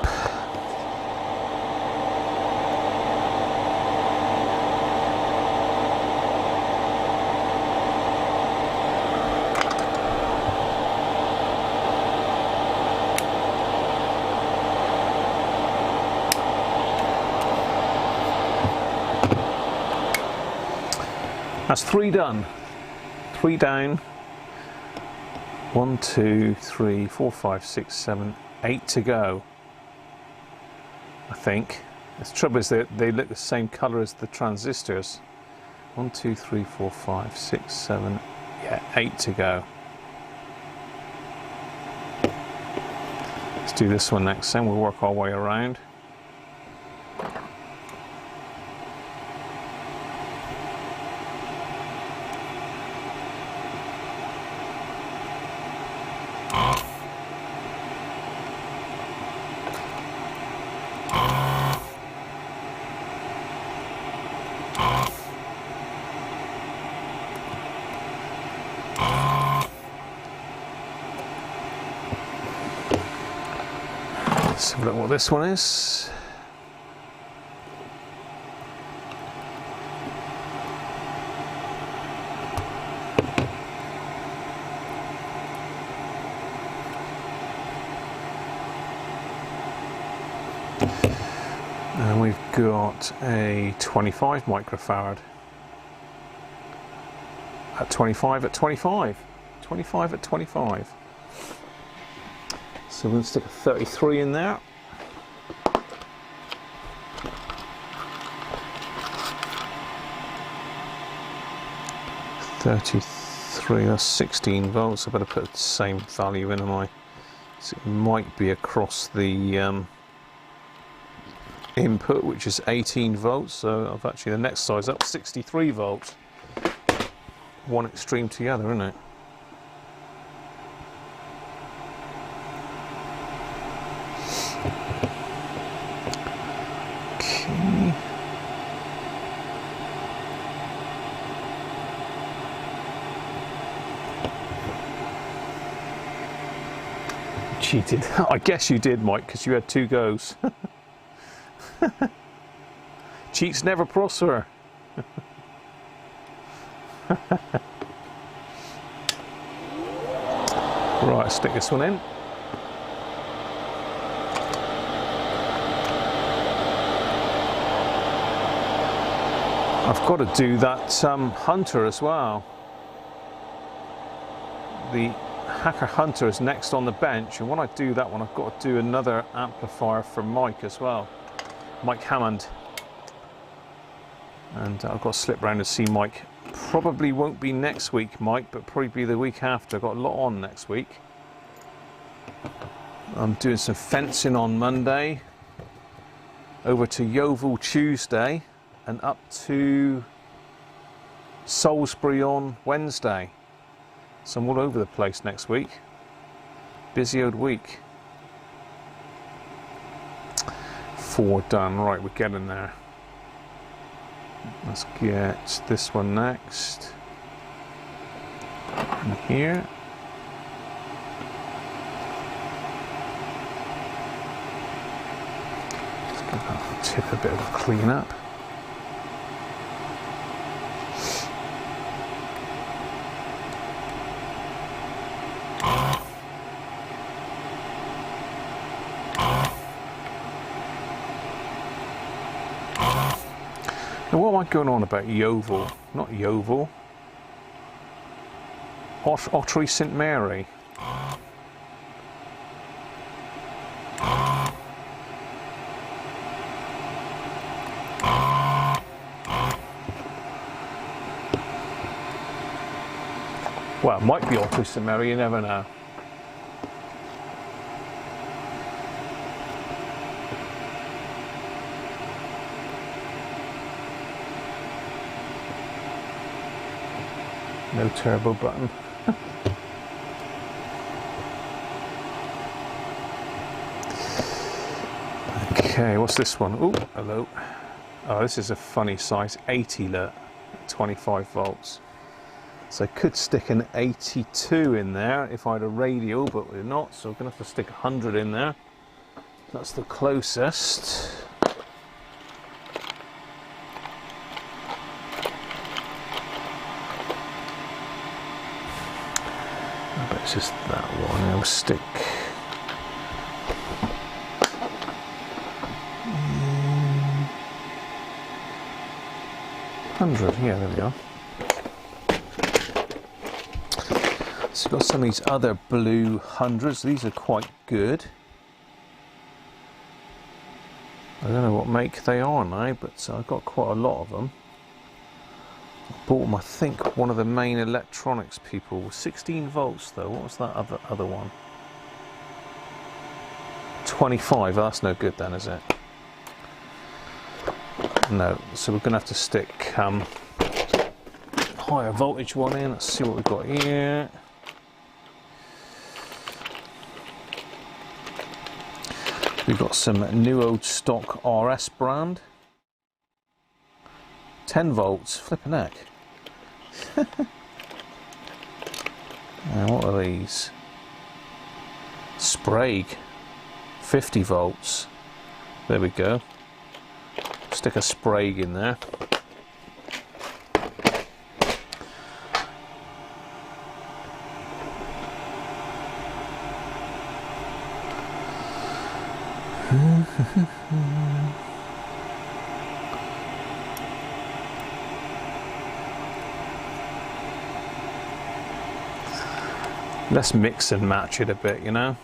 That's 3 done. 3 down. 1, 2, 3, 4, 5, 6, 7, 8 to go, I think. The trouble is that they look the same colour as the transistors. 1, 2, 3, 4, 5, 6, 7, yeah, 8 to go. Let's do this one next, then we'll work our way around. Let's have a look what this one is. And we've got a 25 microfarad. At 25 at 25. 25 at 25. So we're going to stick a 33 in there. $33, that's 16 volts. I better put the same value in, am I? So it might be across the input, which is 18 volts. So I've actually the next size up, 63 volts. One extreme to the other, isn't it? Cheated. I guess you did, Mike, because you had 2 goes. Cheats never prosper. Right, stick this one in. I've got to do that Hunter as well. The Hacker Hunter is next on the bench, and when I do that one, I've got to do another amplifier for Mike as well, Mike Hammond. And I've got to slip round and see Mike. Probably won't be next week, Mike, but probably be the week after. I've got a lot on next week. I'm doing some fencing on Monday, over to Yeovil Tuesday, and up to Salisbury on Wednesday. So I'm all over the place next week. Busy old week. 4 done. Right, we're getting there. Let's get this one next. And here. Let's give that tip a bit of a clean up. Now, what am I going on about Yeovil? Not Yeovil. Ottery St Mary. Well, it might be Ottery St Mary, you never know. No turbo button. Okay, what's this one? Oh, hello. Oh, this is a funny size, 80 lut, 25 volts. So I could stick an 82 in there if I had a radio, but we're not, so I'm going to have to stick 100 in there. That's the closest. It's just that one. I'll stick 100. Yeah, there we are. So we've got some of these other blue 100s. These are quite good. I don't know what make they are now, but I've got quite a lot of them. Bought them, I think, one of the main electronics people. 16 volts though. What was that other one? 25. That's no good then, is it? No. So we're going to have to stick higher voltage one in. Let's see what we've got here. We've got some new old stock RS brand. 10 volts. Flipping heck. Now what are these? Sprague. 50 volts. There we go. Stick a Sprague in there. Let's mix and match it a bit, you know.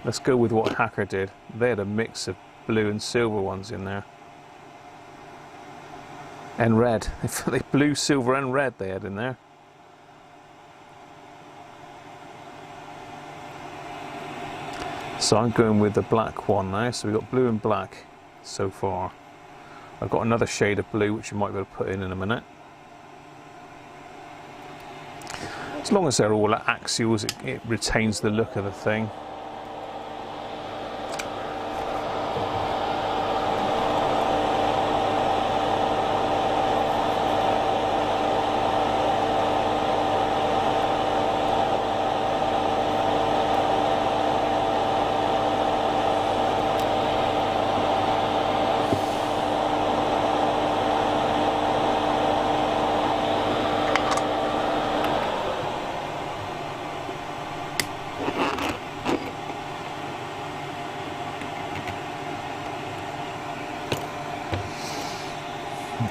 Let's go with what Hacker did. They had a mix of blue and silver ones in there. And red. They blue, silver and red they had in there. So I'm going with the black one now. So we've got blue and black so far. I've got another shade of blue which you might be able to put in a minute. As long as they're all axials, it retains the look of the thing.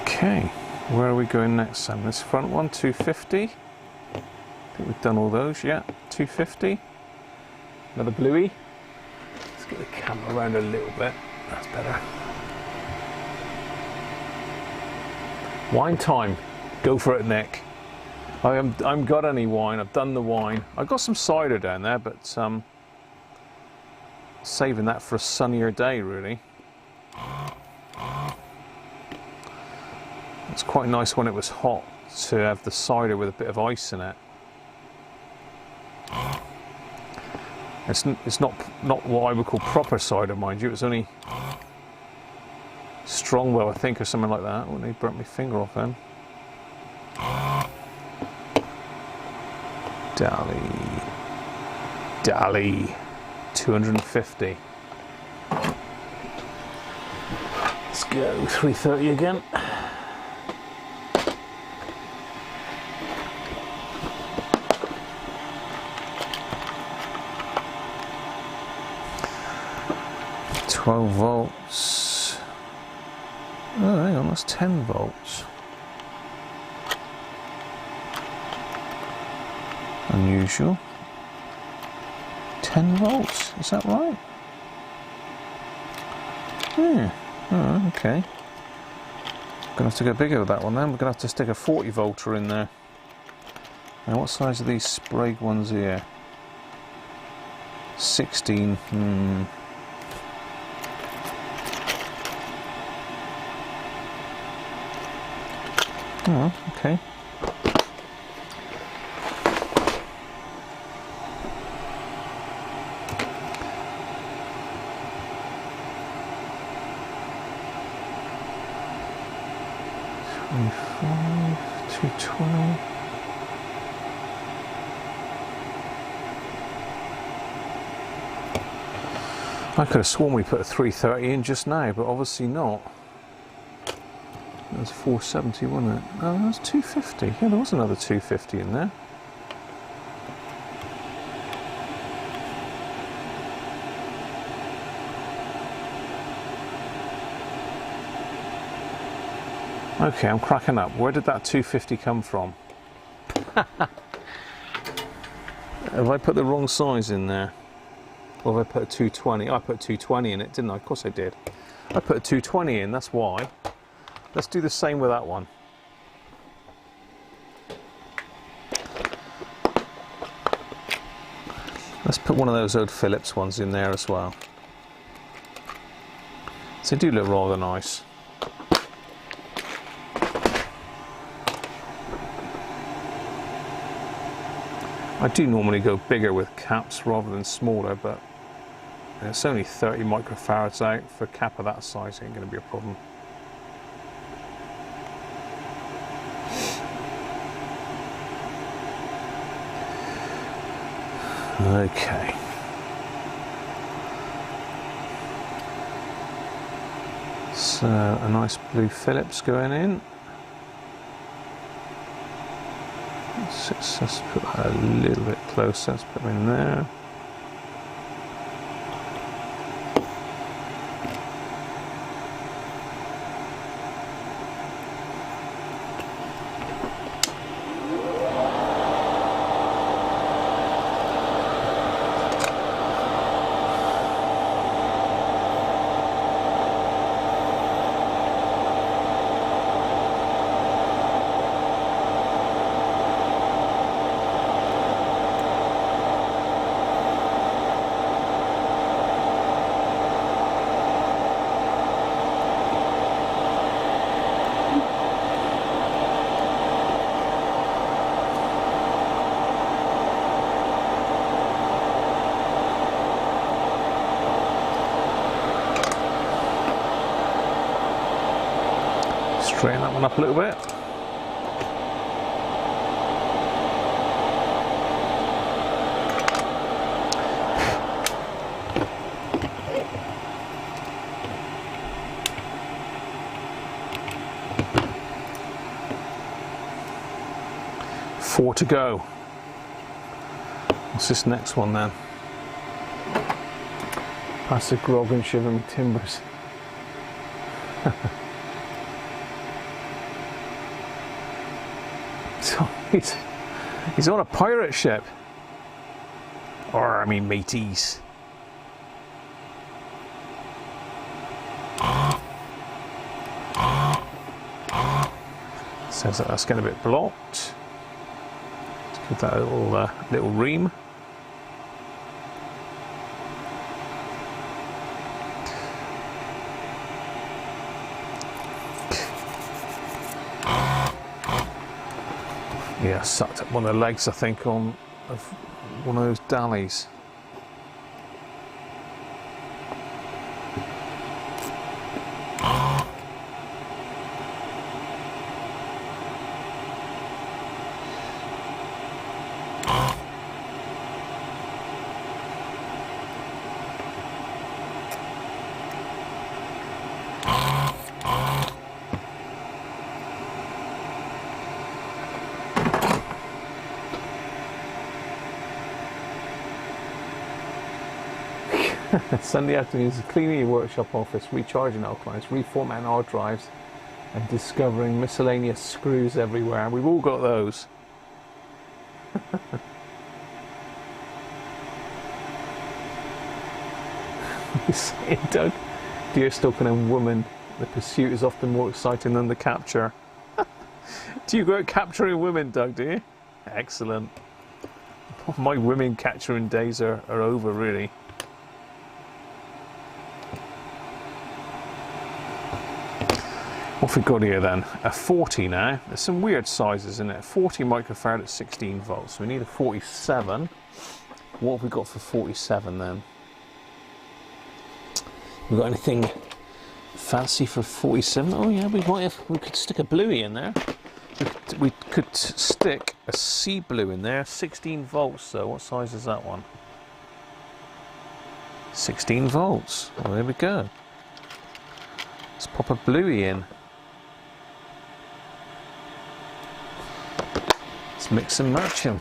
Okay. Where are we going next, Sam? This front one, 250. I think we've done all those, yeah. 250. Another bluey. Let's get the camera around a little bit. That's better. Wine time. Go for it, Nick. I haven't got any wine. I've done the wine. I've got some cider down there, but saving that for a sunnier day, really. It's quite nice when it was hot to have the cider with a bit of ice in it. It's not what I would call proper cider, mind you. It's only Strongwell, I think, or something like that. Oh, they burnt my finger off then. Dally, 250. Let's go 330 again. $12 volts. Oh, hang on, that's 10 volts. Unusual. 10 volts, is that right? Yeah, oh, okay. Gonna have to go bigger with that one then. We're gonna have to stick a 40 volter in there. Now, what size are these Sprague ones here? 16. Oh, okay. $25, $220. I could have sworn we put a 330 in just now, but obviously not. That was 470, wasn't it? Oh, that was 250. Yeah, there was another 250 in there. Okay, I'm cracking up. Where did that 250 come from? Have I put the wrong size in there? Or have I put a 220? I put 220 in it, didn't I? Of course I did. I put a 220 in, that's why. Let's do the same with that one. Let's put one of those old Phillips ones in there as well. So they do look rather nice. I do normally go bigger with caps rather than smaller, but it's only 30 microfarads out. For a cap of that size, ain't going to be a problem. Okay. So a nice blue Phillips going in. Let's put that a little bit closer. Let's put them in there. Straighten that one up a little bit. Four to go. What's this next one then? Pass the grog and shiver me timbers. So he's on a pirate ship. Or, I mean, mateys. Says that that's getting a bit blocked. Let's give that a little ream. Yeah, sucked up one of the legs, I think, of one of those dallies. Sunday afternoons, cleaning your workshop office, recharging alkalines, reformatting hard drives, and discovering miscellaneous screws everywhere. We've all got those. Doug, deer stalking and woman, the pursuit is often more exciting than the capture. Do you go out capturing women, Doug, do you? Excellent. My women capturing days are over, really. What have we got here then? A 40 now. There's some weird sizes in it. 40 microfarad at 16 volts. So we need a 47. What have we got for 47 then? We got anything fancy for 47? Oh yeah, we could stick a bluey in there. We could stick a sea blue in there. 16 volts. So what size is that one? 16 volts. Well, there we go. Let's pop a bluey in. Let's mix and match him.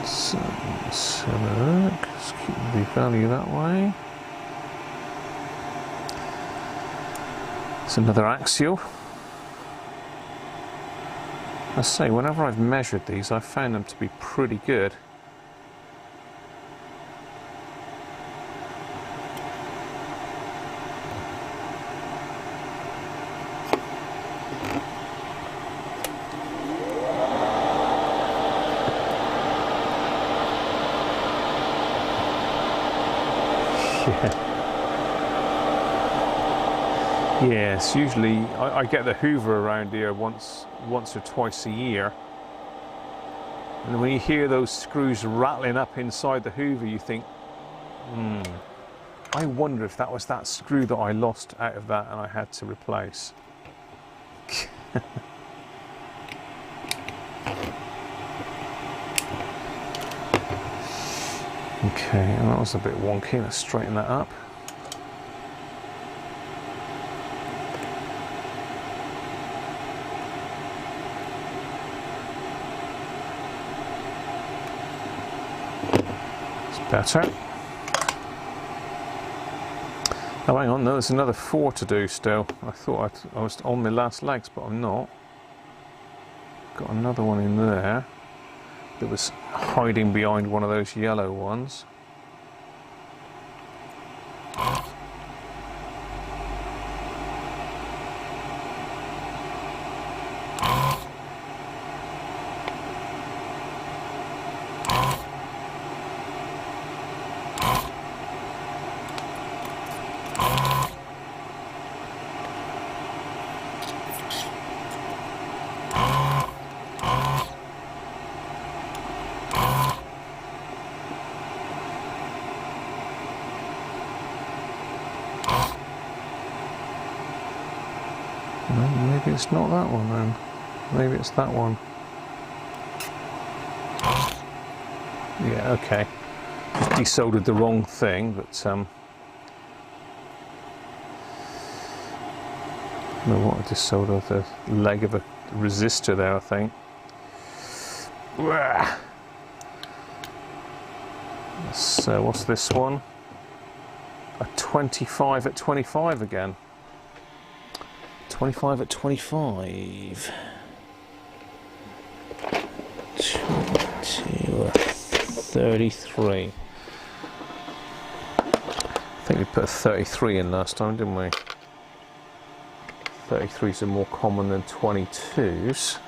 So let's have a look. Let's keep the value that way. It's another axial. I say, whenever I've measured these, I've found them to be pretty good. Yes, usually I get the Hoover around here once or twice a year, and when you hear those screws rattling up inside the Hoover, you think, I wonder if that was that screw that I lost out of that and I had to replace. Okay, and that was a bit wonky. Let's straighten that up. Better. Oh, hang on, no, there's another 4 to do still. I thought I was on my last legs, but I'm not. Got another one in there that was hiding behind one of those yellow ones. Maybe it's not that one then. Maybe it's that one. Yeah, okay. Just desoldered the wrong thing, but no, what I just soldered the leg of a resistor there, I think. So what's this one? a 25 at 25 again. 25 at 25. 33. I think we put a 33 in last time, didn't we? 33s are more common than 22s.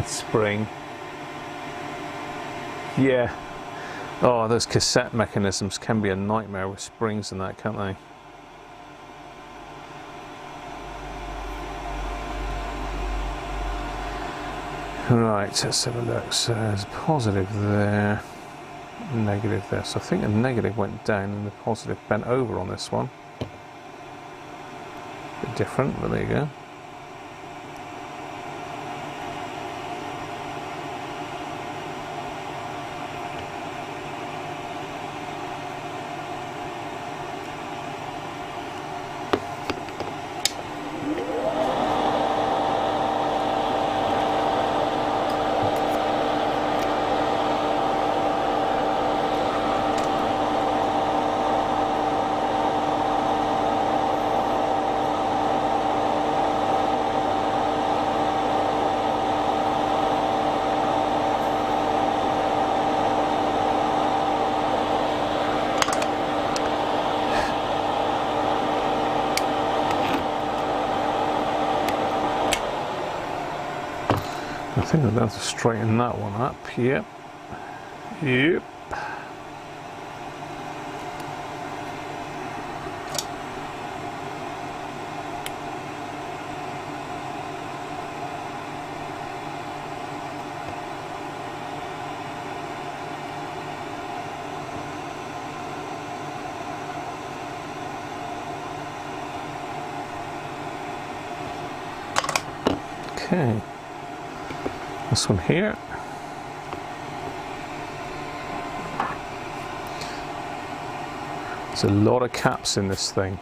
Spring. Yeah. Oh, those cassette mechanisms can be a nightmare with springs and that, can't they? Right, let's have a look. So there's positive there, negative there. So I think the negative went down and the positive bent over on this one. A bit different, but there you go. I think I'm going to straighten that one up. Yep. Yep. Okay. This one here. There's a lot of caps in this thing.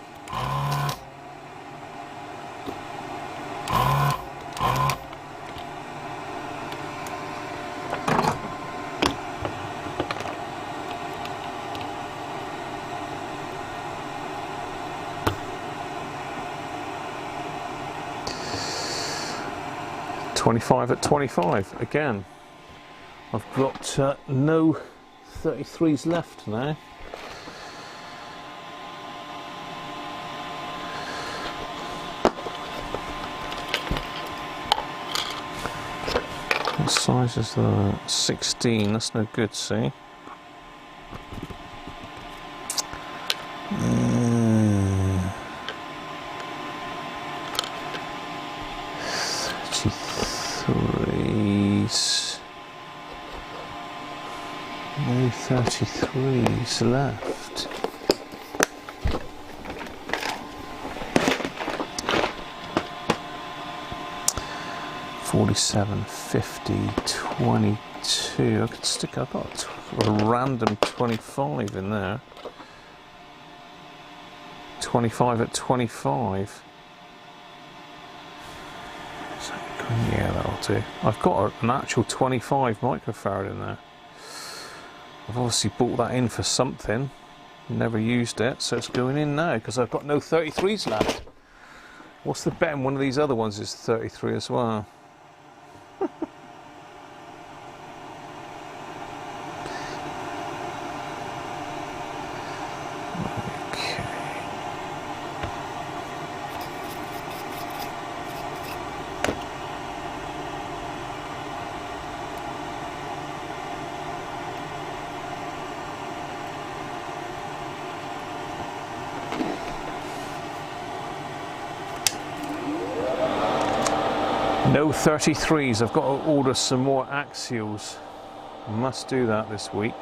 $25 at 25 again. I've got no 33s left now. What size is the 16? That's no good, see? No 33s left. $47, $50, $22. I could stick. I've got a random 25 in there. 25 at 25. Yeah, that'll do. I've got an actual 25 microfarad in there. I've obviously bought that in for something. Never used it, so it's going in now because I've got no 33s left. What's the bet on one of these other ones is 33 as well? No 33s. I've got to order some more axials. Must do that this week.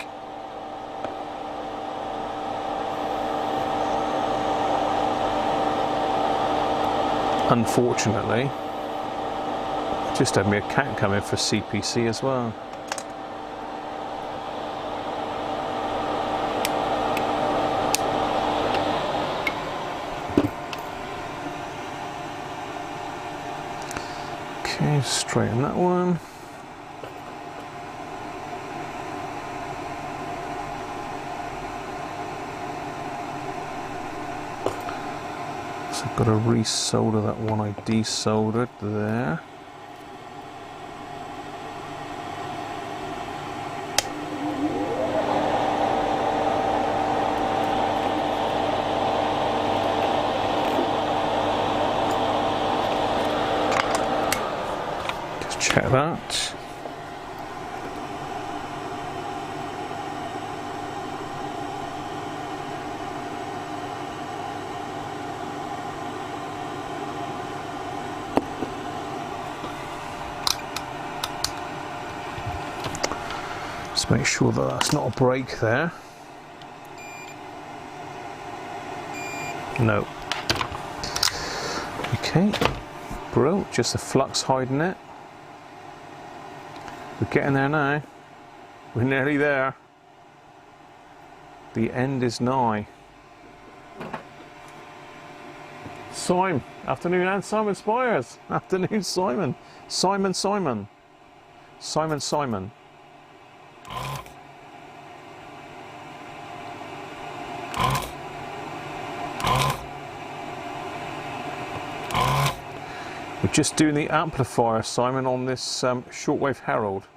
Unfortunately, I just had my account come in for CPC as well. Okay, straighten that one. So I've got to re-solder that one I desoldered there. Check that. Just make sure that that's not a break there. No. Okay, bro, just a flux hiding it. We're getting there now. We're nearly there. The end is nigh. Simon, afternoon, and Simon Spires. Afternoon, Simon. Simon. We're just doing the amplifier, Simon, on this Shortwave Herald.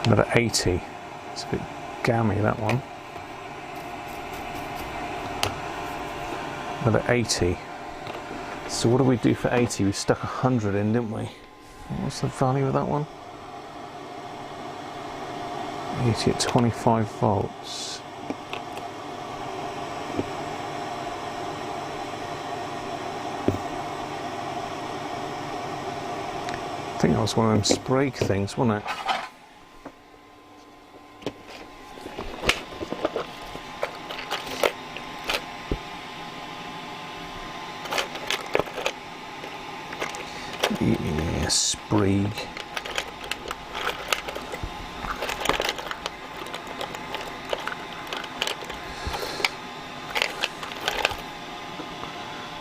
Another 80. It's a bit gammy, that one. Another 80. So what do we do for 80? We stuck 100 in, didn't we? What's the value of that one? 80 at 25 volts. I think that was one of them Sprague things, wasn't it? Yeah, Sprague.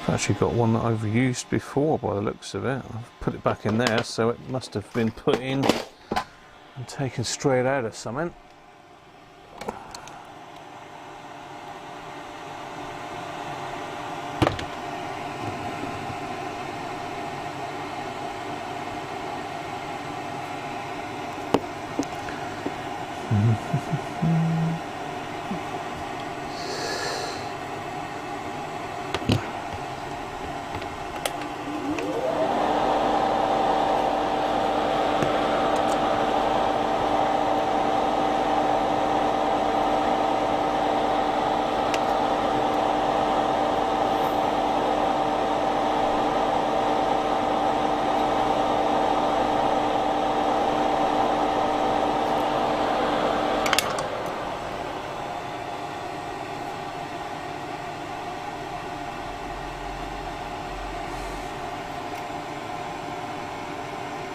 I've actually got one that I've used before by the looks of it. I've put it back in there, so it must have been put in and taken straight out of something.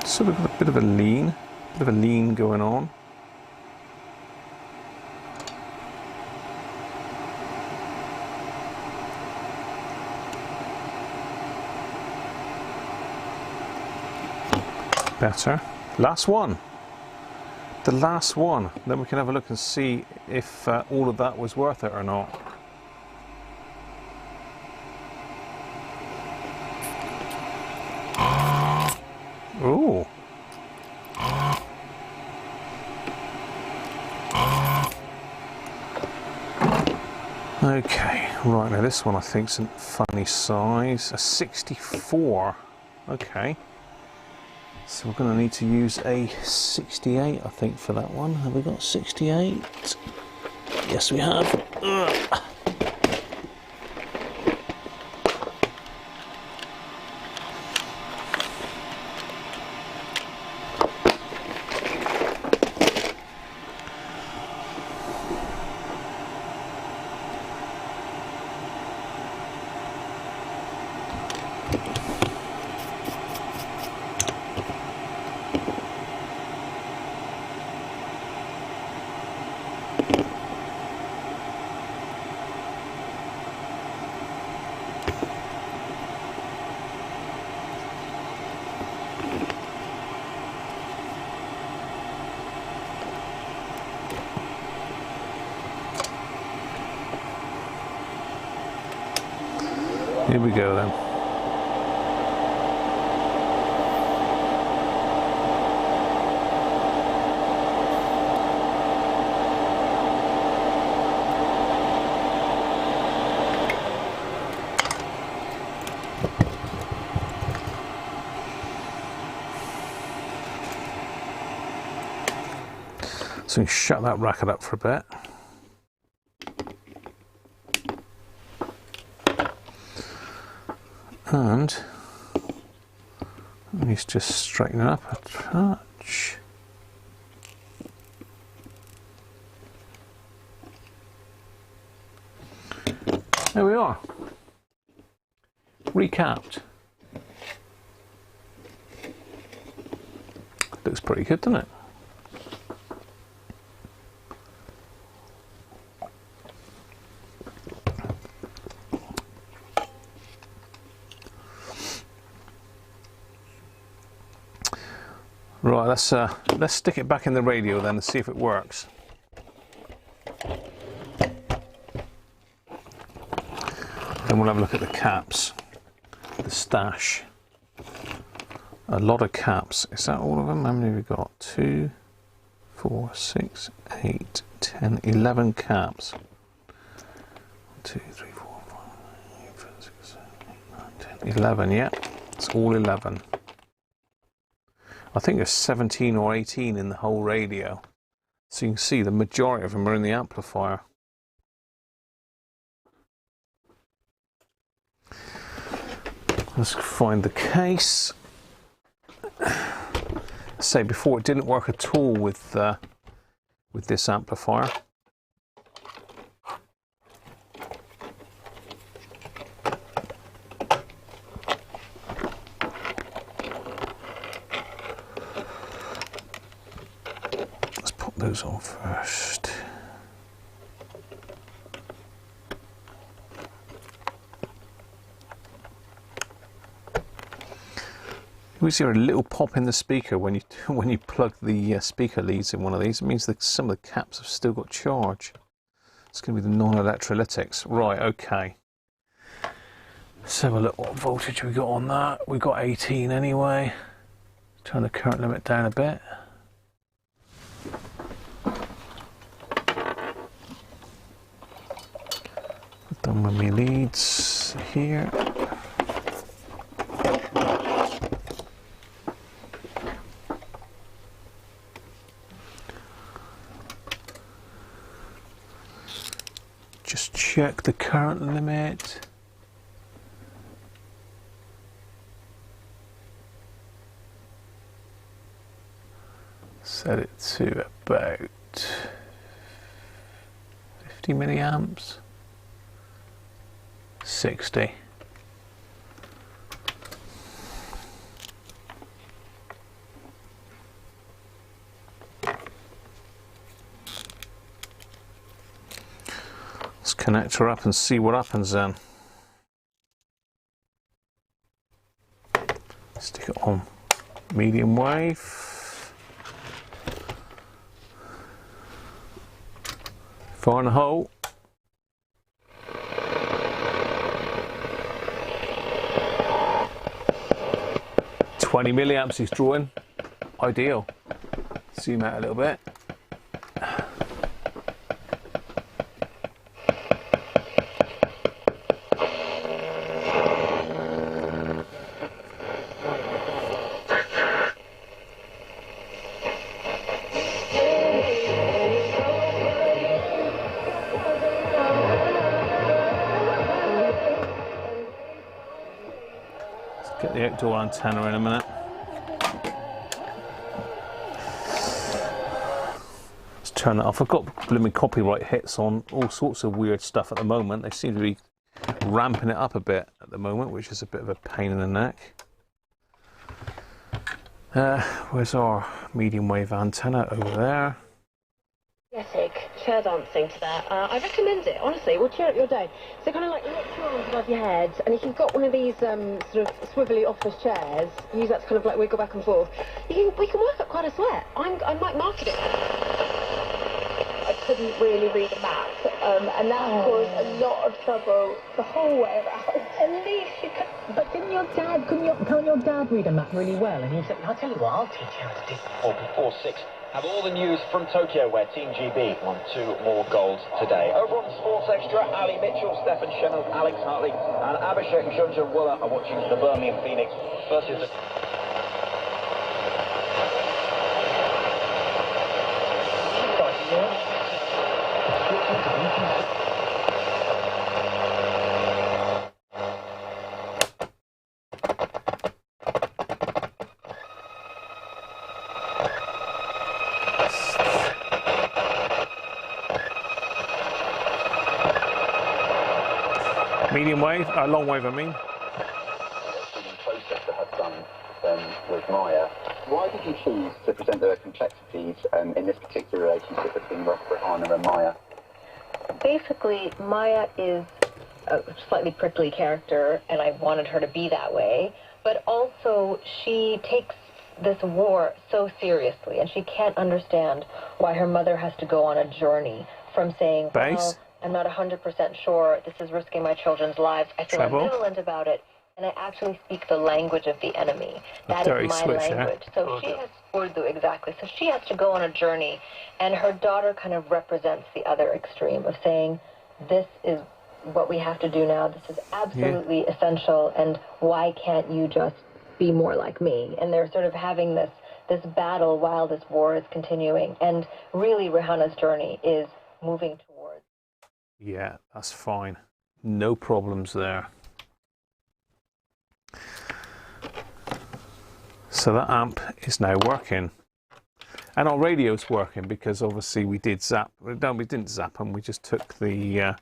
Sort of a bit of a lean going on. Better. Last one. The last one. Then we can have a look and see if all of that was worth it or not. Ooh. Okay, right, now this one I think's a funny size, a 64. Okay, so we're going to need to use a 68, I think, for that one. Have we got 68? Yes, we have. Ugh. Here we go then. So you shut that racket up for a bit. And let's just straighten it up a touch. There we are. Recapped. Looks pretty good, doesn't it? Right, let's stick it back in the radio then and see if it works. Then we'll have a look at the caps, the stash. A lot of caps. Is that all of them? How many have we got? 2, 4, 6, 8, 10, 11 caps. 1, 2, 3, 4, 5, 6, 7, 8, 9, 10, 11. Yeah, it's all 11. I think there's 17 or 18 in the whole radio. So you can see the majority of them are in the amplifier. Let's find the case. Say before it didn't work at all with this amplifier. Those on first. You always hear a little pop in the speaker when you plug the speaker leads in one of these. It means that some of the caps have still got charge. It's going to be the non-electrolytics. Right, okay. Let's have a look what voltage we got on that. We got 18 anyway. Turn the current limit down a bit. Done with my leads here. Just check the current limit. Set it to about 50 milliamps. 60. Let's connect her up and see what happens then. Stick it on medium wave. Fire in the hole. 20 milliamps he's drawing. Ideal. Zoom out a little bit. Get the outdoor antenna in a minute. Let's turn that off. I've got blooming copyright hits on all sorts of weird stuff at the moment. They seem to be ramping it up a bit the moment, which is a bit of a pain in the neck. Where's our medium wave antenna? Over there. Chair dancing to that. I recommend it, honestly. It will cheer up your day. So kind of like lift your arms above your head, and if you've got one of these sort of swivelly office chairs, use that to kind of like wiggle back and forth. We can work up quite a sweat. I might market it. I couldn't really read a map, and that caused a lot of trouble the whole way around. At least you could. But can't your dad read a map really well? And he said, I'll tell you what, I'll teach you how to do it. Before 6. Have all the news from Tokyo, where Team GB won 2 more golds today. Over on Sports Extra, Ali Mitchell, Stefan Schemmel, Alex Hartley, and Abhishek Junjawala are watching the Birmingham Phoenix versus the... Medium wave, long wave I mean. Closer to her son with Maya. Why did you choose to present the complexities in this particular relationship between Rohana and Maya? Basically, Maya is a slightly prickly character, and I wanted her to be that way. But also, she takes this war so seriously, and she can't understand why her mother has to go on a journey from saying, well, I'm not 100% sure this is risking my children's lives. I feel ambivalent about it, and I actually speak the language of the enemy. That is my language. So she has Urdu, exactly. So she has to go on a journey, and her daughter kind of represents the other extreme of saying, this is what we have to do now. This is absolutely essential, and why can't you just be more like me? And they're sort of having this battle while this war is continuing. And really, Rihanna's journey is moving towards. Yeah, that's fine. No problems there. So that amp is now working. And our radio's working because obviously we did zap. No, we didn't zap them. We just took the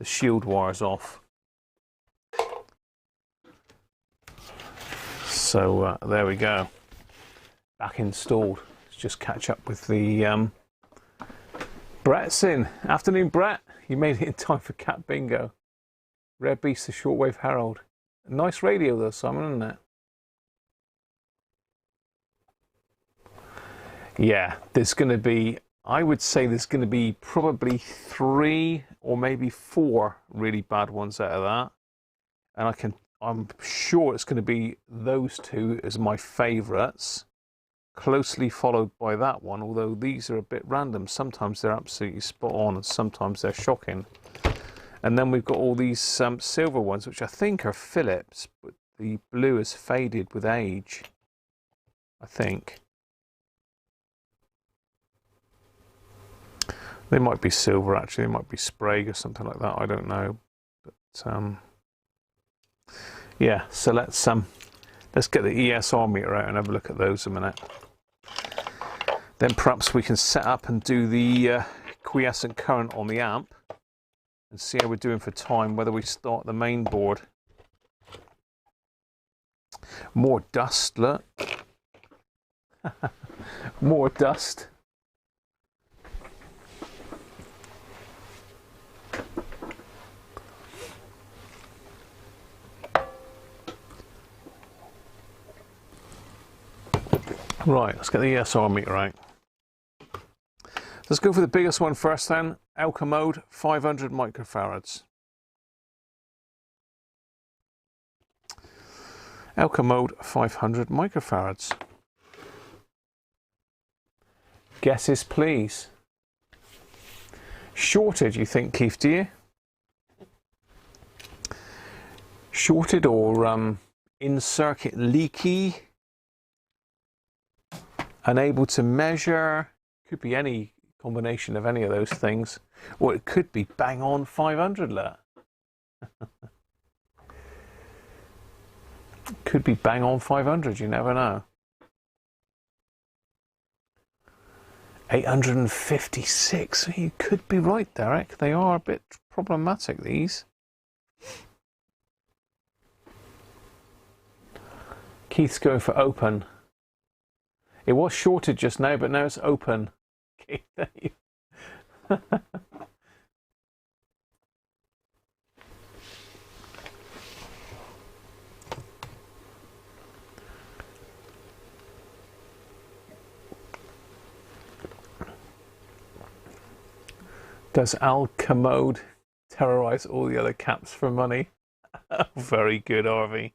shield wires off. So there we go. Back installed. Let's just catch up with the... Brett's in. Afternoon, Brett. You made it in time for Cat Bingo. Rare Beast, the Shortwave Herald. A nice radio though, Simon, isn't it? Yeah, there's going to be, I would say there's going to be probably 3 or maybe 4 really bad ones out of that. And I'm sure it's going to be those 2 as my favourites. Closely followed by that one, although these are a bit random. Sometimes they're absolutely spot on and sometimes they're shocking. And then we've got all these silver ones, which I think are Philips, but the blue has faded with age, I think. They might be silver actually, they might be Sprague or something like that, I don't know. But yeah, so let's get the ESR meter out and have a look at those a minute. Then perhaps we can set up and do the quiescent current on the amp and see how we're doing for time, whether we start the main board. More dust, look. More dust. Right, let's get the ESR meter out. Let's go for the biggest one first then. Alka mode, 500 microfarads. Alka mode, 500 microfarads. Guesses, please. Shorted, you think, Keith, do you? Shorted or in-circuit leaky? Unable to measure? Could be any combination of any of those things. Or it could be bang on 500 lat. Could be bang on 500, you never know. 856, you could be right, Derek. They are a bit problematic, these. Keith's going for open. It was shorted just now, but now it's open. Keith, there you. Does Al Commode terrorize all the other caps for money? Very good, Harvey.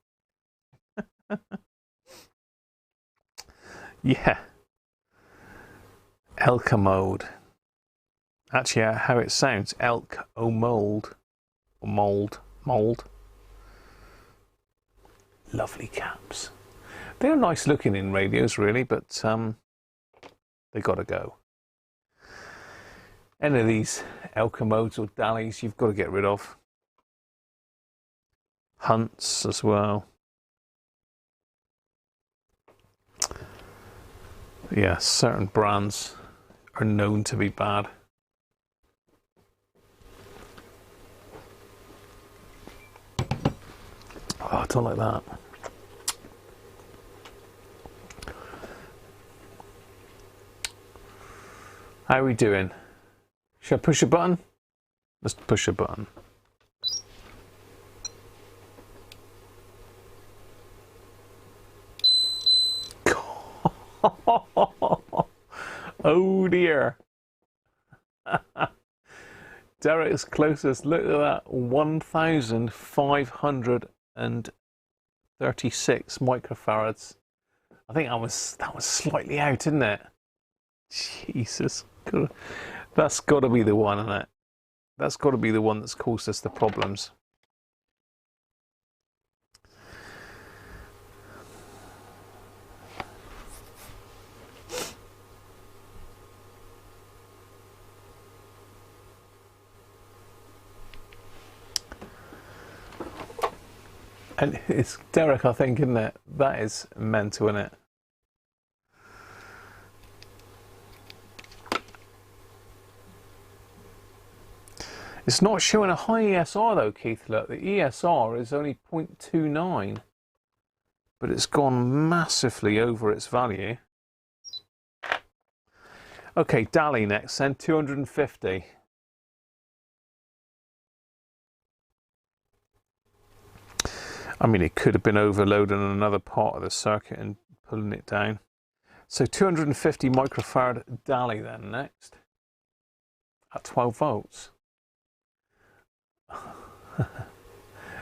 Yeah. Elka mode. Actually, how it sounds, elk o mold. Or mold. Lovely caps. They're nice looking in radios, really, but they gotta go. Any of these Elka modes or Dallies you've got to get rid of. Hunts as well. Yeah, certain brands are known to be bad. Oh, I don't like that. How are we doing? Should I push a button? Let's push a button. Oh dear. Derek's closest. Look at that. 1,536 microfarads. I think that was slightly out, isn't it? Jesus. That's got to be the one, isn't it? That's got to be the one that's caused us the problems. And it's Derek, I think, isn't it? That is mental, isn't it? It's not showing a high ESR though, Keith. Look, the ESR is only 0.29, but it's gone massively over its value. Okay, Dali next, then 250. I mean, it could have been overloaded on another part of the circuit and pulling it down. So 250 microfarad Dali then next at 12 volts.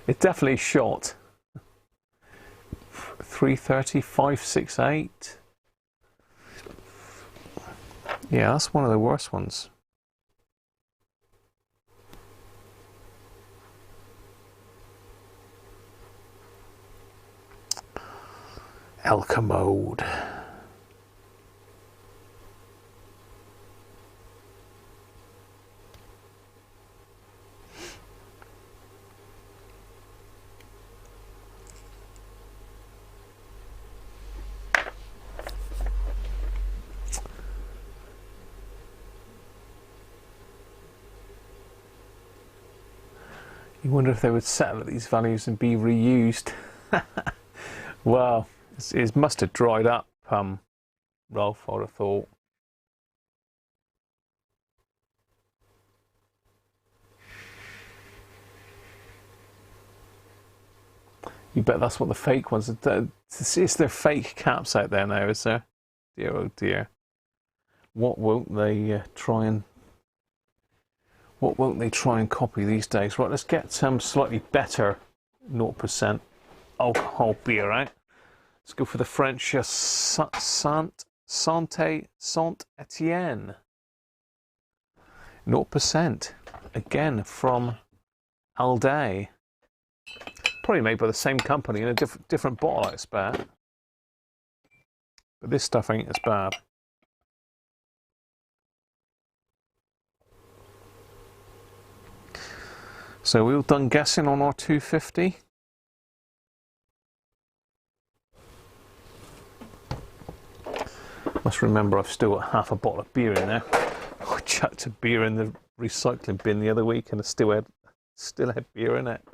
It definitely shot. 330, 568. Yeah, that's one of the worst ones. Elka mode. You wonder if they would settle at these values and be reused. Well, it must have dried up, Ralph, I would have thought. You bet that's what the fake ones are. Is there fake caps out there now, is there? Dear, oh dear. What won't they try and copy these days? Right, let's get some slightly better 0% alcohol beer out. Let's go for the French Saint Etienne. 0%. Again from Alday. Probably made by the same company in a different bottle, I expect. But this stuff ain't as bad. So we all done guessing on our 250. Must remember I've still got half a bottle of beer in there. I chucked a beer in the recycling bin the other week and I still had beer in it.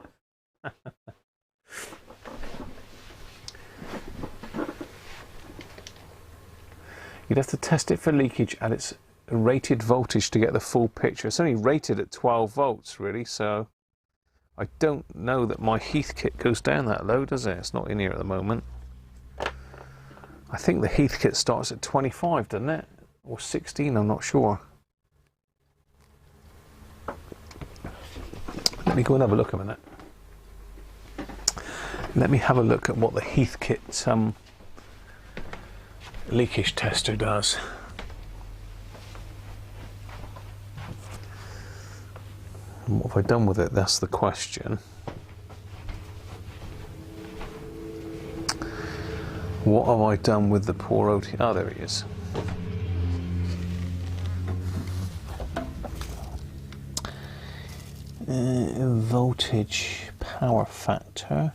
You'd have to test it for leakage at its rated voltage to get the full picture. It's only rated at 12 volts really, so I don't know that my Heath kit goes down that low, does it? It's not in here at the moment. I think the Heath kit starts at 25, doesn't it? Or 16, I'm not sure. Let me go and have a look a minute. Let me have a look at what the Heath kit leakage tester does. And what have I done with it? That's the question. What have I done with the poor old... Oh, there he is. Voltage power factor.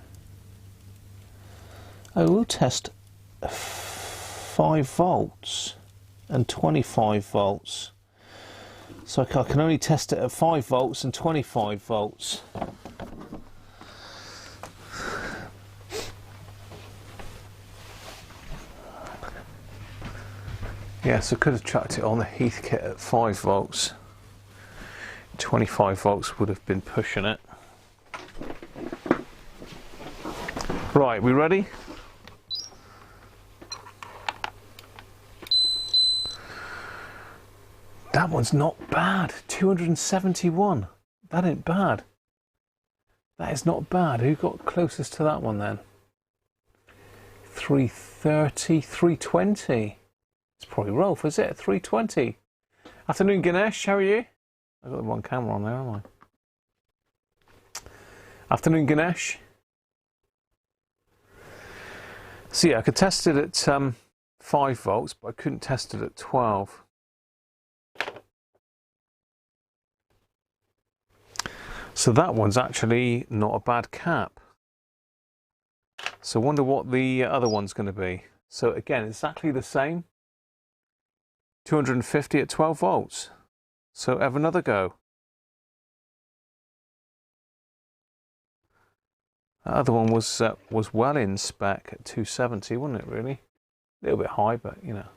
I will test 5 volts and 25 volts. So I can only test it at 5 volts and 25 volts. Yes, I could have chucked it on the Heath kit at 5 volts. 25 volts would have been pushing it. Right, we ready? That one's not bad. 271. That ain't bad. That is not bad. Who got closest to that one then? 330, 320. It's probably Rolf, is it? 320. Afternoon, Ganesh. How are you? I've got the wrong camera on there, haven't I? Afternoon, Ganesh. So yeah, I could test it at 5 volts, but I couldn't test it at 12. So that one's actually not a bad cap. So I wonder what the other one's going to be. So again, exactly the same. 250 at 12 volts. So have another go. That other one was well in spec at 270, wasn't it really? A little bit high, but you know.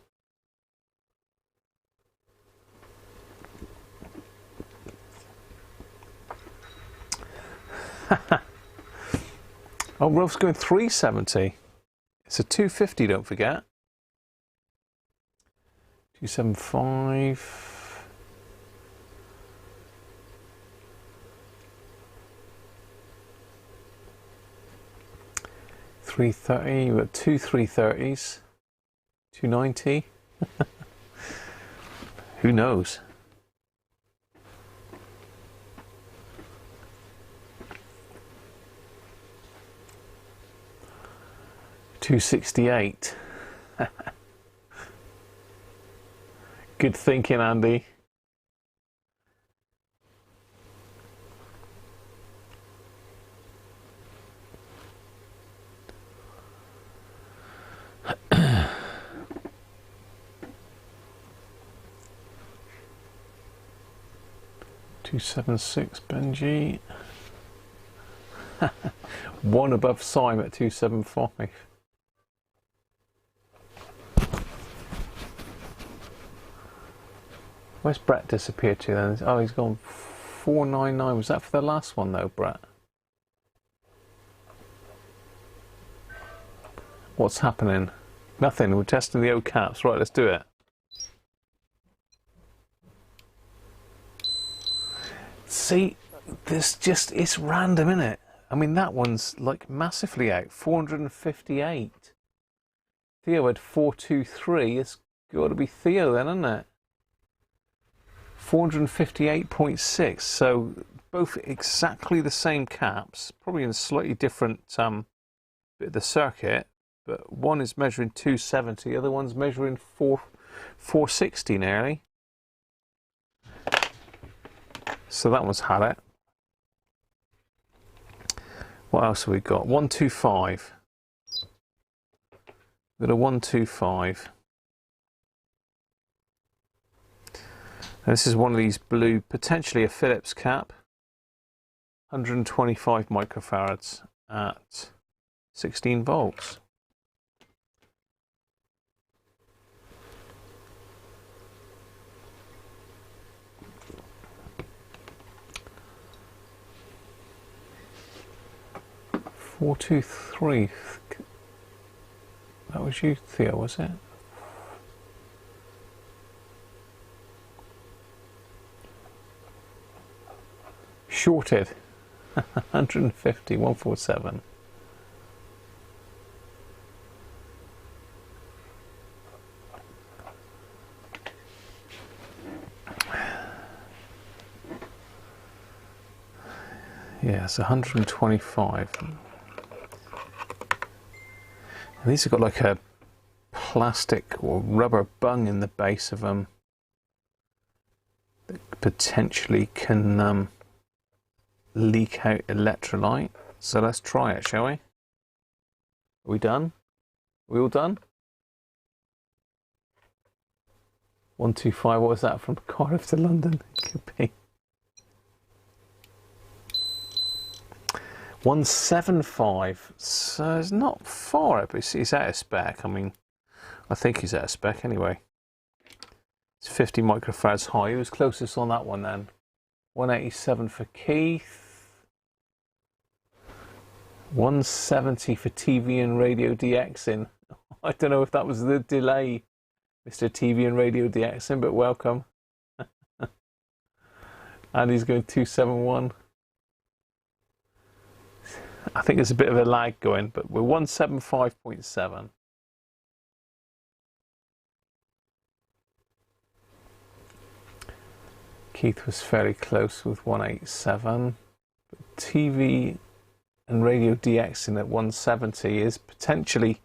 Oh, Rolf's going 370. It's a 250, don't forget. 275. 330, we've got 2 330s, 290. Who knows? $268. Good thinking, Andy. $276, Benji. One above Sim at 275. Where's Brett disappeared to then? Oh, he's gone 499. Was that for the last one though, Brett? What's happening? Nothing. We're testing the old caps. Right, let's do it. See, this just, it's random, isn't it? I mean, that one's like massively out. 458. Theo had 423. It's got to be Theo then, isn't it? 458.6. So both exactly the same caps, probably in a slightly different bit of the circuit. But one is measuring 270, the other one's measuring 460 nearly. So that one's had it. What else have we got? 125. We've got a 125. Now this is one of these blue, potentially a Phillips cap. 125 microfarads at 16 volts. 423. That was you, Theo, was it? Shorted. 150, 147. Yeah, it's 125. And these have got like a plastic or rubber bung in the base of them that potentially can leak out electrolyte. So let's try it, shall we? Are we done? Are we all done? 125, what was that from Cardiff to London? Could be. 175, so it's not far up. It's out of spec. I mean, I think he's out of spec anyway. It's 50 microfarads high. He was closest on that one then. 187 for Keith. 170 for TV and radio DXing. I don't know if that was the delay, Mr. TV and radio DXing, but welcome. And he's going 271. I think there's a bit of a lag going, but we're 175.7. Keith was fairly close with 187. But TV and radio DXing at 170 is potentially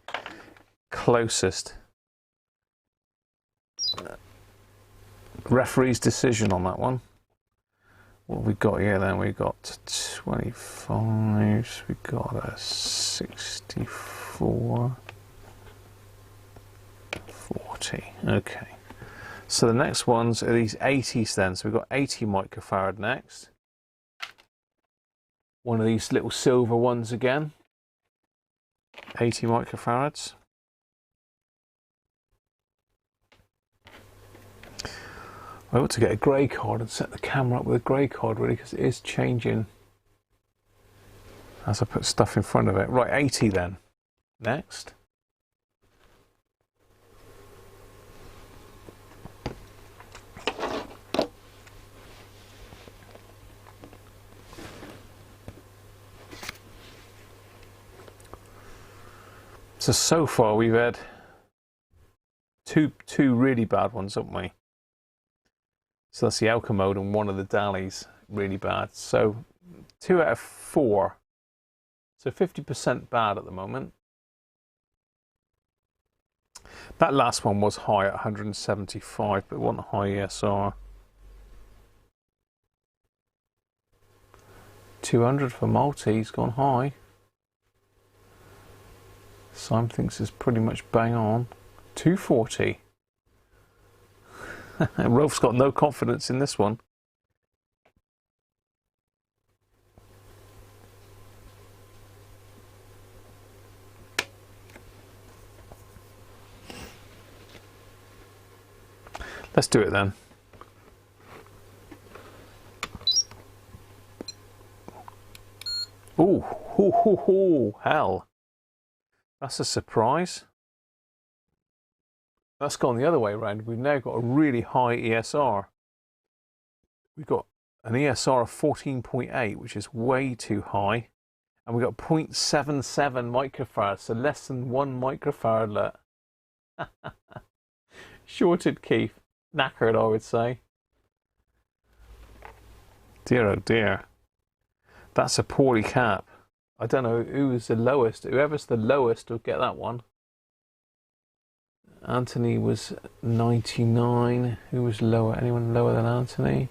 closest. Referee's decision on that one. What have we got here then? We got 25s, we got a 64, 40. Okay. So the next ones are these 80s then. So we've got 80 microfarad next. One of these little silver ones again. 80 microfarads. I ought to get a grey card and set the camera up with a grey card really, because it is changing as I put stuff in front of it. Right, 80 then. Next. So far we've had two really bad ones, haven't we? So that's the Elka mode and one of the Dallies, really bad. So 2 out of 4. So 50% bad at the moment. That last one was high at 175, but it wasn't high ESR. 200 for multi, he's gone high. Simon thinks it's pretty much bang on. 240. Rolf's got no confidence in this one. Let's do it then. Ooh, hoo, hoo, hoo, hell. That's a surprise. That's gone the other way around. We've now got a really high ESR. We've got an ESR of 14.8, which is way too high. And we've got 0.77 microfarads, so less than 1 microfarad. Look. Shorted Keith. Knackered, I would say. Dear oh dear. That's a poorly cap. I don't know who was the lowest. Whoever's the lowest will get that one. Anthony was 99. Who was lower? Anyone lower than Anthony?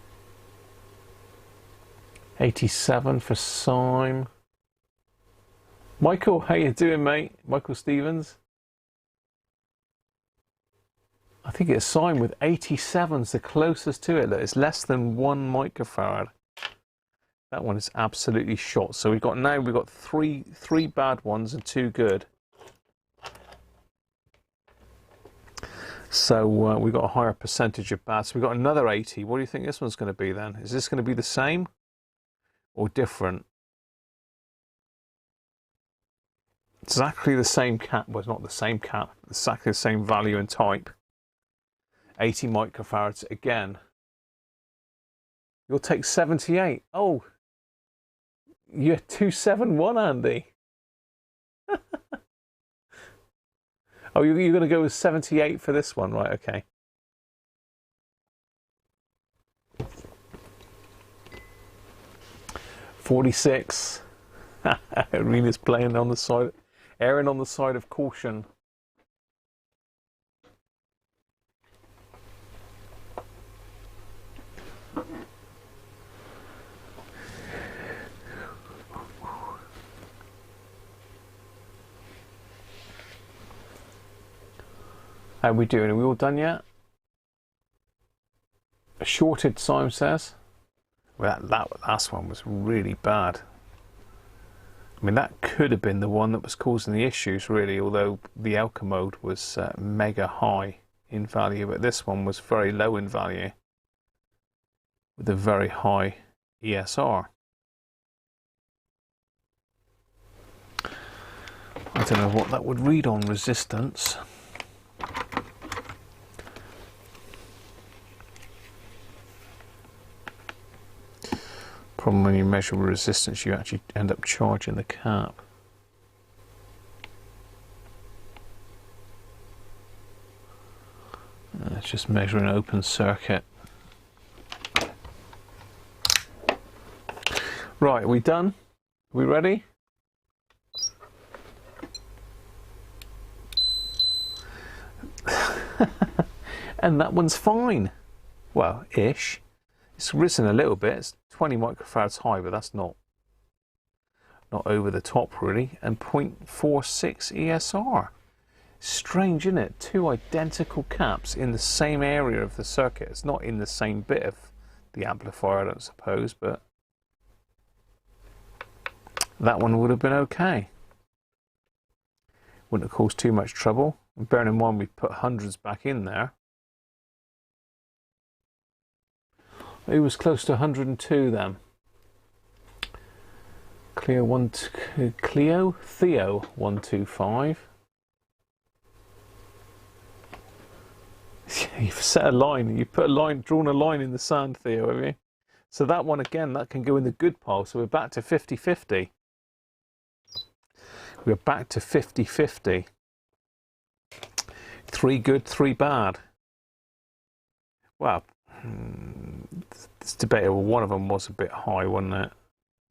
87 for Syme. Michael, how you doing, mate? Michael Stevens. I think it's Syme with 87's the closest to it. Look, it's less than 1 microfarad. That one is absolutely shot. So we've got three bad ones and 2 good. So we've got a higher percentage of bad. So we've got another 80. What do you think this one's going to be then? Is this going to be the same or different? exactly the same cap, well, it's not the same cap, exactly the same value and type, 80 microfarads again. You'll take 78. Oh, you're 271, Andy. Oh, you're going to go with 78 for this one, right? Okay. $46. Arena's playing on the side, erring on the side of caution. How are we doing? Are we all done yet? A shorted, Simon says. Well, that last one was really bad. I mean, that could have been the one that was causing the issues, really, although the alka mode was mega high in value, but this one was very low in value with a very high ESR. I don't know what that would read on resistance. Problem when you measure resistance, you actually end up charging the cap. It's just measuring open circuit. Right, are we done? Are we ready? And that one's fine. Well, ish. It's risen a little bit. It's 20 microfarads high, but that's not over the top really. And 0.46 ESR. Strange, isn't it? Two identical caps in the same area of the circuit. It's not in the same bit of the amplifier, I don't suppose, but that one would have been okay. Wouldn't have caused too much trouble. And bearing in mind we put hundreds back in there. It was close to 102 then. Theo 125. You've set a line. You put a line, drawn a line in the sand, Theo, have you? So that one again, that can go in the good pile. So we're back to 50-50. We're back to 50-50. 3 good, 3 bad. Well, it's debatable. One of them was a bit high, wasn't it?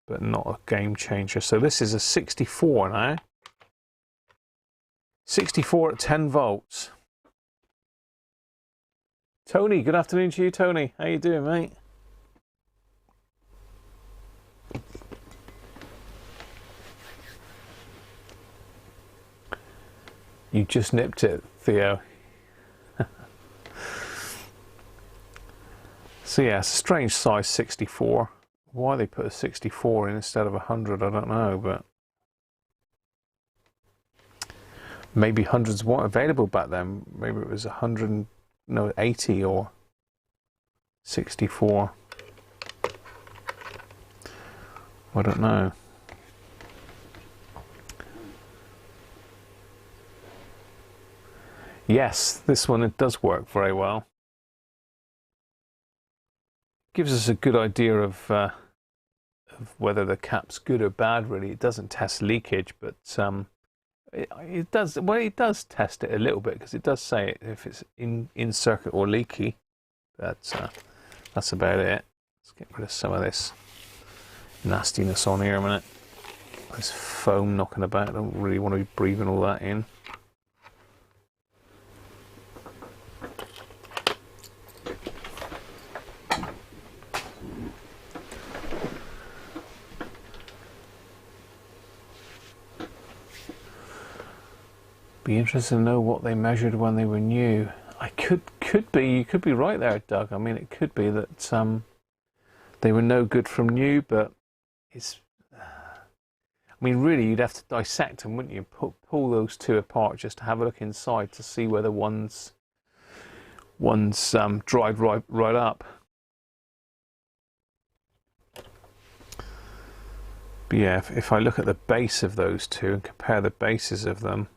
But not a game changer. So this is a 64 now. 64 at 10 volts. Tony, good afternoon to you, Tony. How you doing, mate? You just nipped it, Theo. So yeah, it's a strange size 64. Why they put a 64 in instead of 100, I don't know, but maybe hundreds weren't available back then. Maybe it was 100, no, 80 or 64. I don't know. Yes, this one, it does work very well. Gives us a good idea of whether the cap's good or bad. Really, it doesn't test leakage, but it does. Well, it does test it a little bit because it does say if it's in circuit or leaky. But that's about it. Let's get rid of some of this nastiness on here a minute. There's foam knocking about. I don't really want to be breathing all that in. Be interested to know what they measured when they were new. I could be, you could be right there, Doug. I mean, it could be that they were no good from new, but it's. I mean, really, you'd have to dissect them, wouldn't you? Pull those two apart just to have a look inside to see whether one's dried right up. But yeah, if I look at the base of those two and compare the bases of them,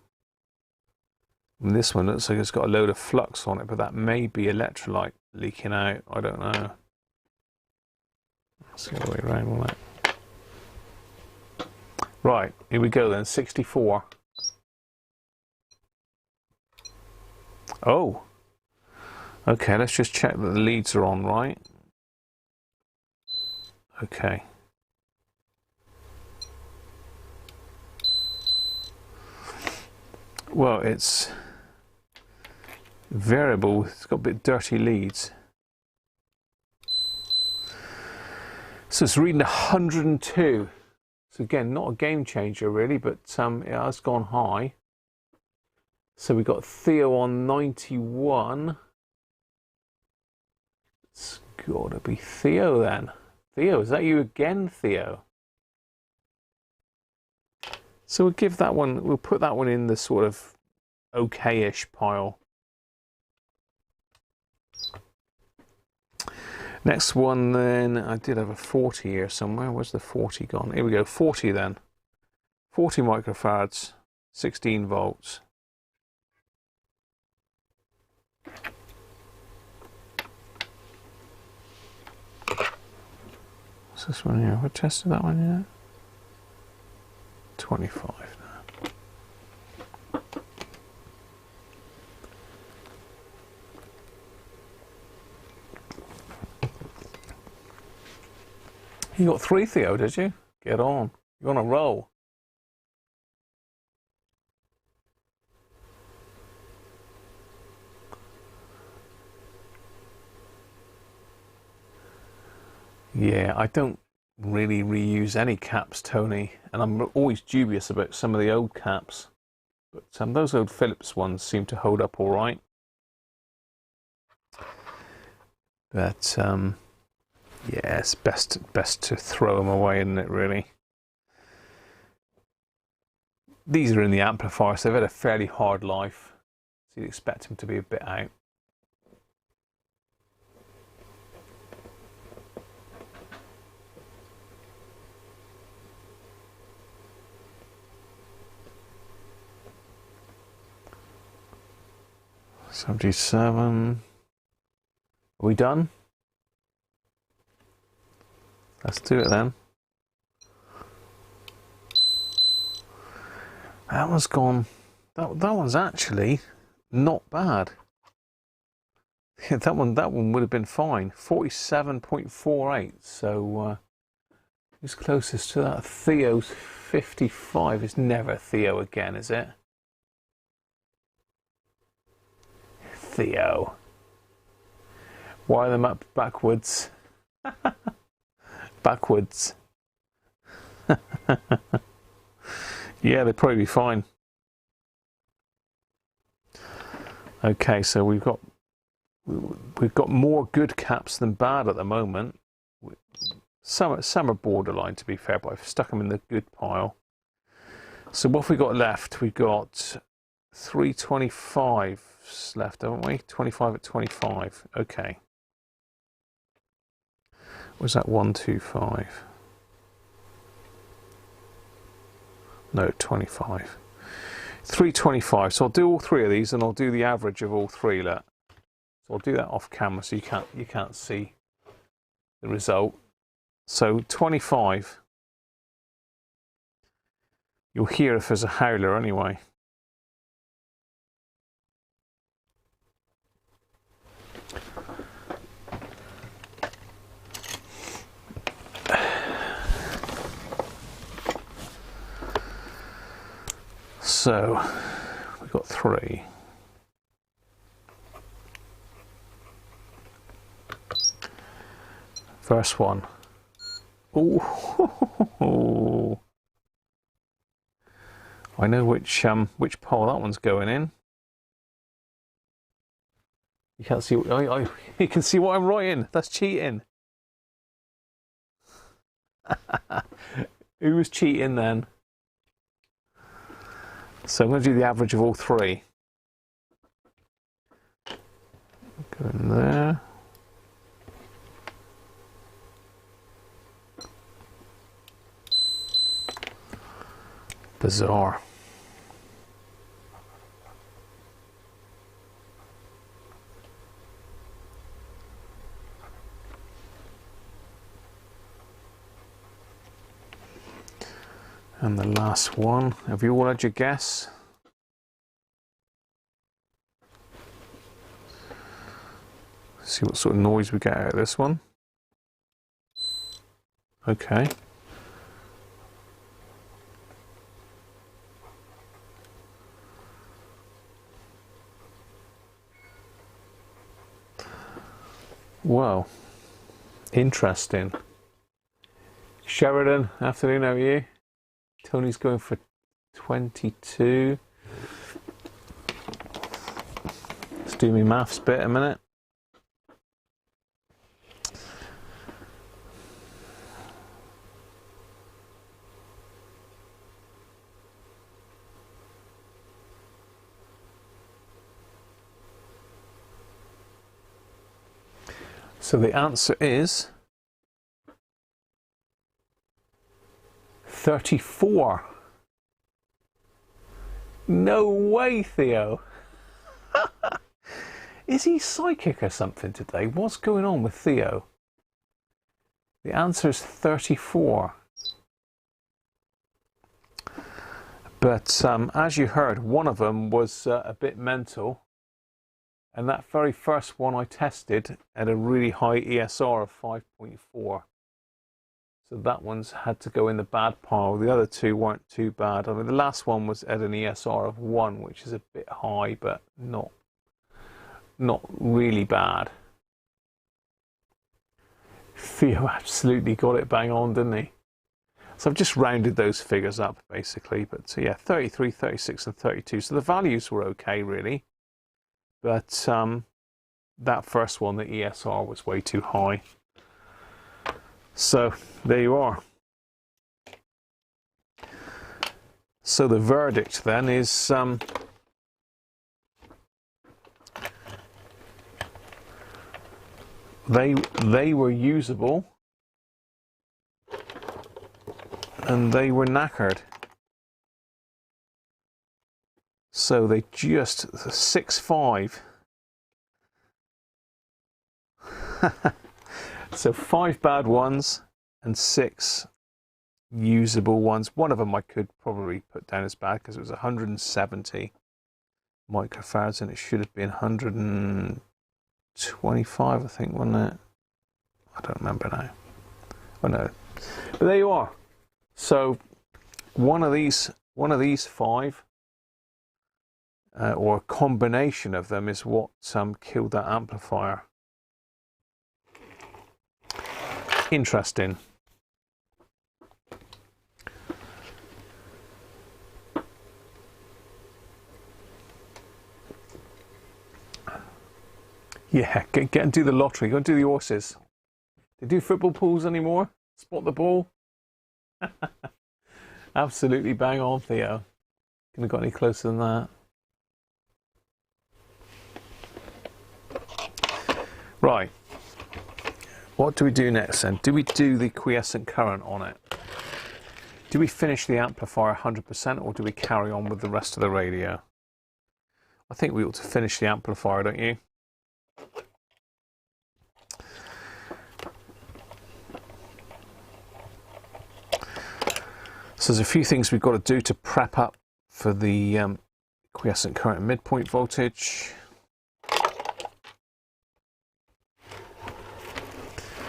and this one looks like it's got a load of flux on it, but that may be electrolyte leaking out. I don't know. Let's go all the way around all that. Right, here we go then, 64. Oh, okay, let's just check that the leads are on right. Okay. Well, it's variable, it's got a bit dirty leads. So it's reading 102. So again, not a game changer really, but it has gone high. So we got Theo on 91. It's got to be Theo then. Theo, is that you again, Theo? So we'll give that one, we'll put that one in the sort of okay-ish pile. Next one then, I did have a 40 here somewhere. Where's the 40 gone? Here we go, 40 then. 40 microfarads, 16 volts. What's this one here? We tested that one yet? 25 now. You got 3, Theo, did you? Get on. You're on a roll. Yeah, I don't really reuse any caps, Tony, and I'm always dubious about some of the old caps. But those old Philips ones seem to hold up all right. But yeah, it's best to throw them away, isn't it, really? These are in the amplifier, so they've had a fairly hard life, so you'd expect them to be a bit out. $77. Are we done? Let's do it then. That one's gone. That one's actually not bad. that one would have been fine. 47.48. So who's closest to that? Theo's 55. It's never Theo again, is it? Theo. Wire them up backwards. Backwards. Yeah, they'd probably be fine. Okay, so we've got more good caps than bad at the moment. Some are borderline, to be fair, but I've stuck them in the good pile. So what have we got left? We've got 325s left, haven't we? 25 at 25. Okay. Was that 125? No, 25. 325. So I'll do all 3 of these, and I'll do the average of all 3. Look. So I'll do that off camera, so you can't see the result. So 25. You'll hear if there's a howler anyway. So we've got 3. First one. Ooh. I know which pole that one's going in. You can't see. You can see what I'm writing. That's cheating. Who was cheating then? So I'm going to do the average of all 3. Go in there. Bizarre. And the last one, have you all had your guess? See what sort of noise we get out of this one. Okay. Well, interesting. Sheridan, afternoon, how are you? Tony's going for 22. Let's do me maths bit a minute. So the answer is 34. No way, Theo. Is he psychic or something today? What's going on with Theo? The answer is 34. But as you heard, one of them was a bit mental. And that very first one I tested had a really high ESR of 5.4. So that one's had to go in the bad pile. The other two weren't too bad. I mean, the last one was at an ESR of 1, which is a bit high, but not really bad. Theo absolutely got it bang on, didn't he? So I've just rounded those figures up, basically. But so yeah, 33, 36, and 32. So the values were okay, really. But that first one, the ESR was way too high. So there you are. So the verdict then is they were usable and they were knackered. So they just 6.5. So 5 bad ones and 6 usable ones. One of them I could probably put down as bad because it was 170 microfarads and it should have been 125, I think, wasn't it? I don't remember now. Oh no. But there you are. So one of these 5 or a combination of them is what killed that amplifier. Interesting. Yeah, get and do the lottery. Go and do the horses. They do football pools anymore? Spot the ball? Absolutely bang on, Theo. Couldn't have got any closer than that. Right. What do we do next then? Do we do the quiescent current on it? Do we finish the amplifier 100% or do we carry on with the rest of the radio? I think we ought to finish the amplifier, don't you? So there's a few things we've got to do to prep up for the quiescent current midpoint voltage.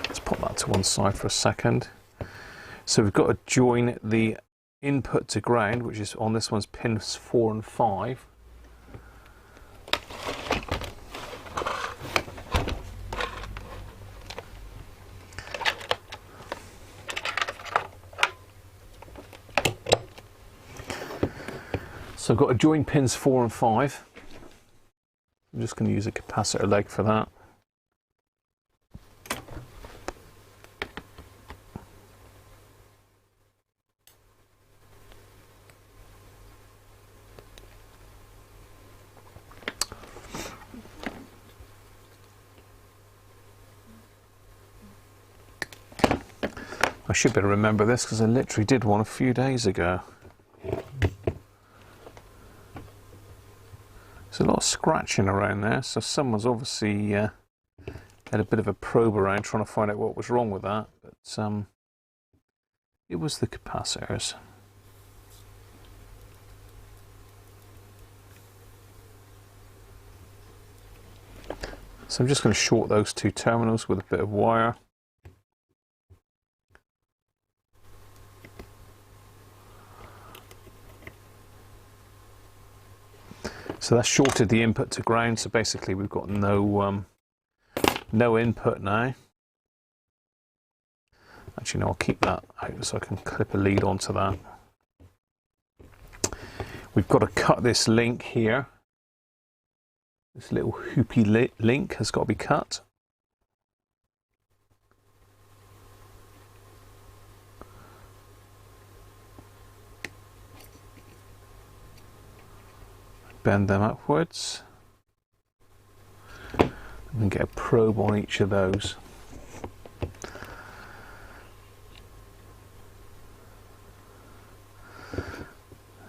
Let's put that to one side for a second. So we've got to join the input to ground, which is on this one's pins 4 and 5. So I've got to join pins 4 and 5. I'm just going to use a capacitor leg for that. I should better remember this because I literally did one a few days ago. There's a lot of scratching around there, so someone's obviously had a bit of a probe around trying to find out what was wrong with that, but it was the capacitors. So I'm just going to short those two terminals with a bit of wire. So that's shorted the input to ground, so basically we've got no input now. Actually, no, I'll keep that out so I can clip a lead onto that. We've got to cut this link here. This little hoopy link has got to be cut. Bend them upwards. And then get a probe on each of those.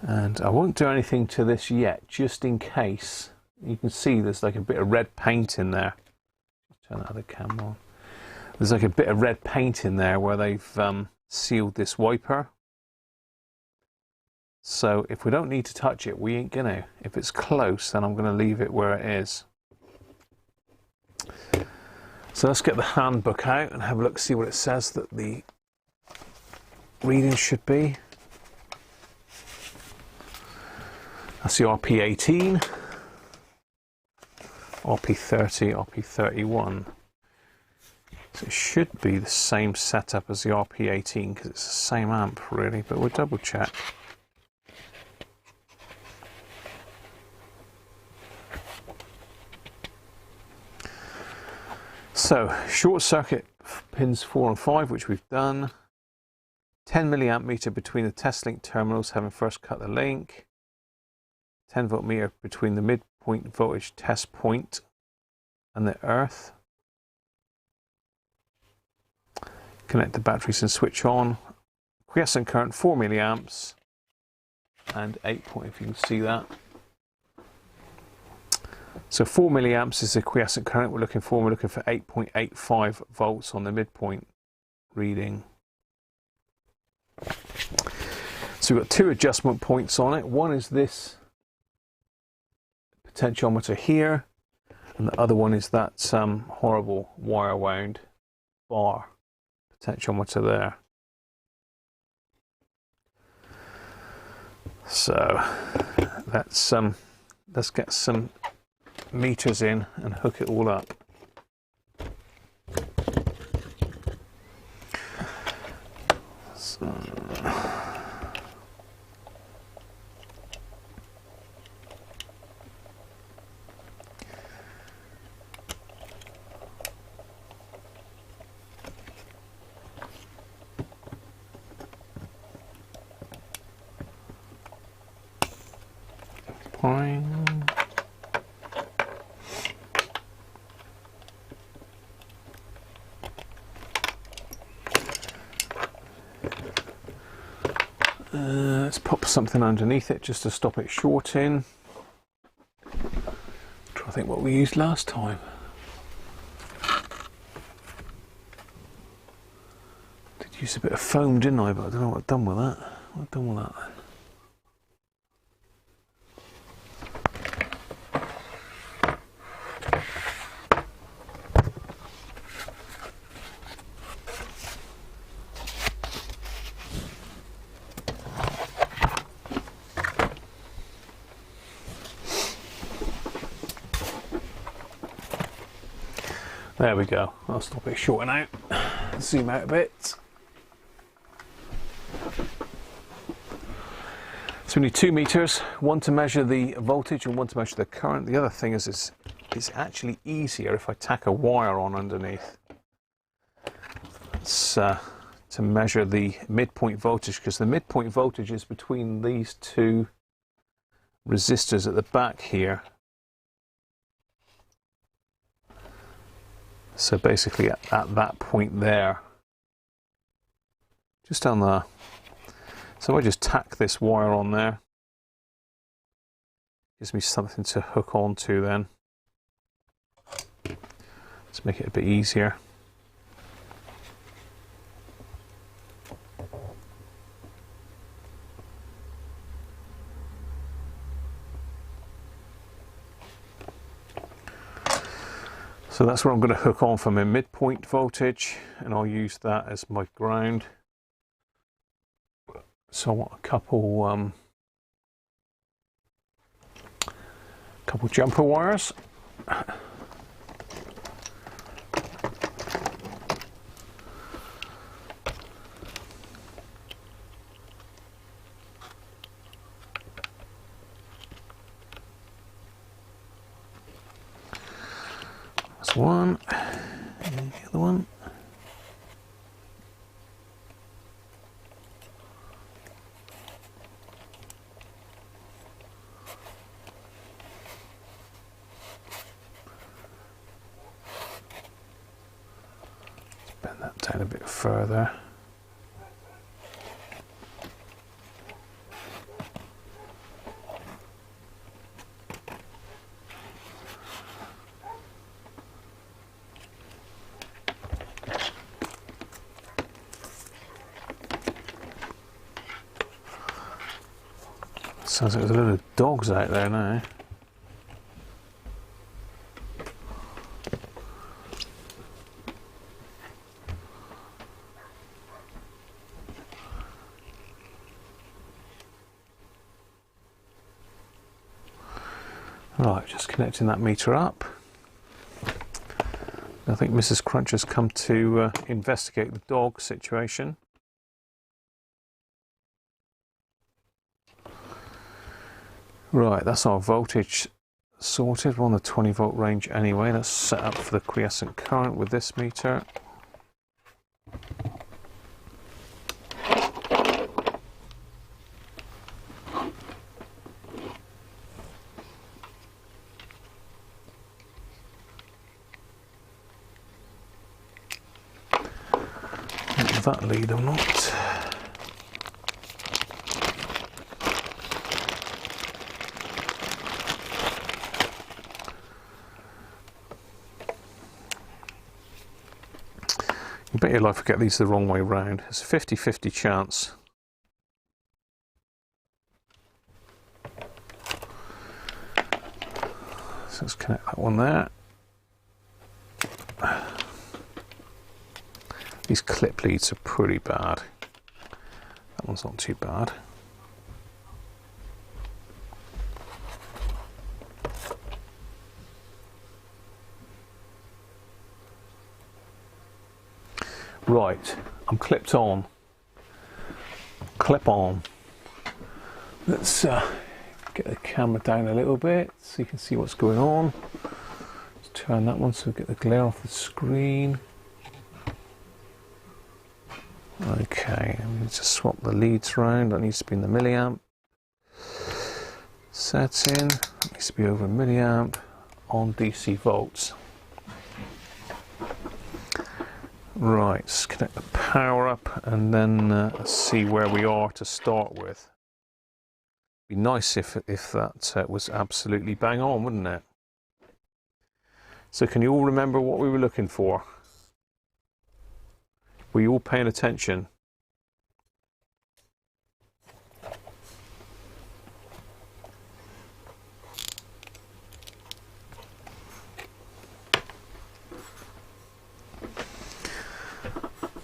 And I won't do anything to this yet, just in case. You can see there's like a bit of red paint in there. Turn that other camera on. There's like a bit of red paint in there where they've sealed this wiper. So if we don't need to touch it, we ain't gonna. If it's close, then I'm gonna leave it where it is. So let's get the handbook out and have a look, see what it says that the reading should be. That's the RP18. RP30, RP31. So it should be the same setup as the RP18 because it's the same amp really, but we'll double check. So short circuit pins 4 and 5, which we've done. 10 milliamp meter between the test link terminals, having first cut the link. 10 volt meter between the midpoint voltage test point and the earth. Connect the batteries and switch on. Quiescent current 4 milliamps and 8 point, if you can see that. So 4 milliamps is the quiescent current we're looking for. We're looking for 8.85 volts on the midpoint reading. So we've got two adjustment points on it. One is this potentiometer here, and the other one is that horrible wire wound bar potentiometer there. So let's get some meters in and hook it all up. So fine. Let's pop something underneath it just to stop it shorting. Try to think what we used last time. Did use a bit of foam, didn't I? But I don't know what I've done with that. What I've done with that then? There we go. I'll stop it shorting out. Zoom out a bit. So we need 2 meters, one to measure the voltage and one to measure the current. The other thing is it's actually easier if I tack a wire on underneath. It's to measure the midpoint voltage, because the midpoint voltage is between these two resistors at the back here. So basically at that point there, just down there. So I just tack this wire on there. Gives me something to hook onto then. Let's make it a bit easier. So that's where I'm going to hook on for my midpoint voltage, and I'll use that as my ground. So I want a couple jumper wires. That's one, and the other one. Bend that down a bit further. Sounds like there's a lot of dogs out there now. Right, just connecting that meter up. I think Mrs. Cruncher's come to investigate the dog situation. Right, that's our voltage sorted. We're on the 20 volt range anyway. Let's set up for the quiescent current with this meter. That lead or not. You bet your life I get these the wrong way round. It's a 50-50 chance. So let's connect that one there. These clip leads are pretty bad. That one's not too bad. Right, I'm clipped on. Clip on. Let's get the camera down a little bit so you can see what's going on. Let's turn that one so we get the glare off the screen. Okay, I'm going to swap the leads around. That needs to be in the milliamp. Setting, that needs to be over a milliamp on DC volts. Right, let's connect the power up and then let's see where we are to start with. Be nice if that was absolutely bang on, wouldn't it? So can you all remember what we were looking for? Were you all paying attention?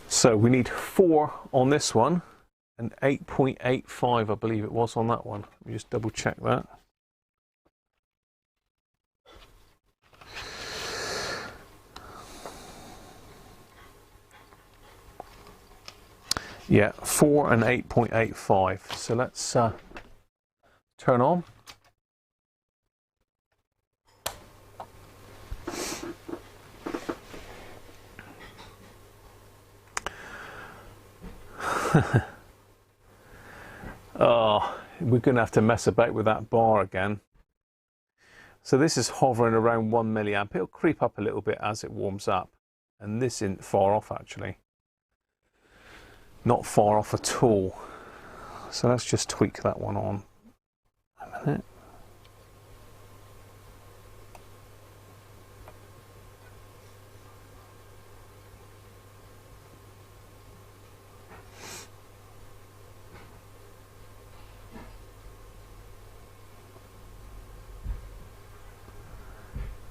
So we need 4 on this one and 8.85 I believe it was on that one. Let me just double check that. Yeah, 4 and 8.85. So let's turn on. Oh, we're going to have to mess about with that bar again. So this is hovering around 1 milliamp. It'll creep up a little bit as it warms up. And this isn't far off actually. Not far off at all. So let's just tweak that one on a minute.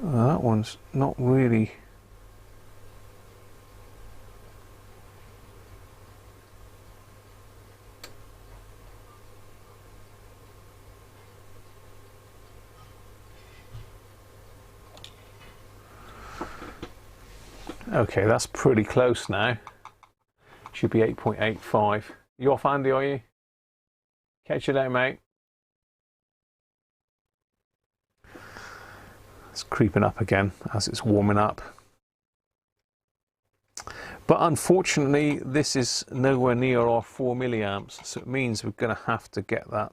That one's not really. Okay, that's pretty close now. Should be 8.85. You off, Andy, are you? Catch you later, mate. It's creeping up again as it's warming up. But unfortunately, this is nowhere near our 4 milliamps, so it means we're going to have to get that.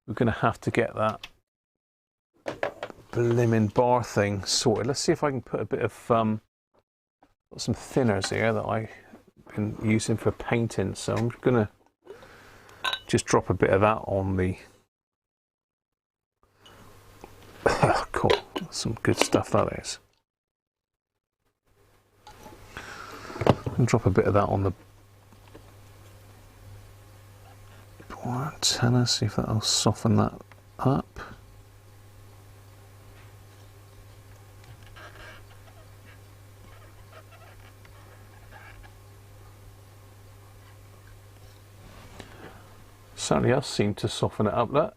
We're going to have to get that blimmin' bar thing sorted. Let's see if I can put a bit of got some thinners here that I've been using for painting, so I'm going to just drop a bit of that on the cool, some good stuff that is. And drop a bit of that on the bar antenna, see if that'll soften that up. Certainly does seem to soften it up, that.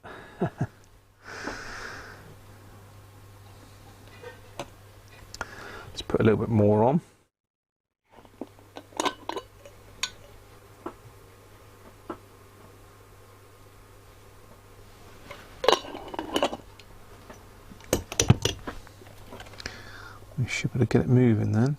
Let's put a little bit more on. We should be able to get it moving then.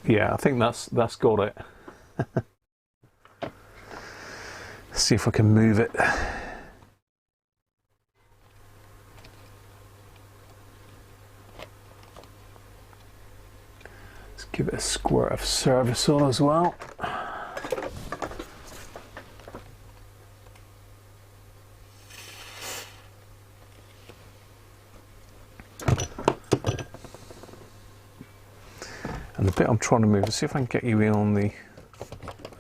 Yeah, I think that's got it. See if I can move it. Let's give it a squirt of Serviceol as well. And the bit I'm trying to move, let's see if I can get you in on the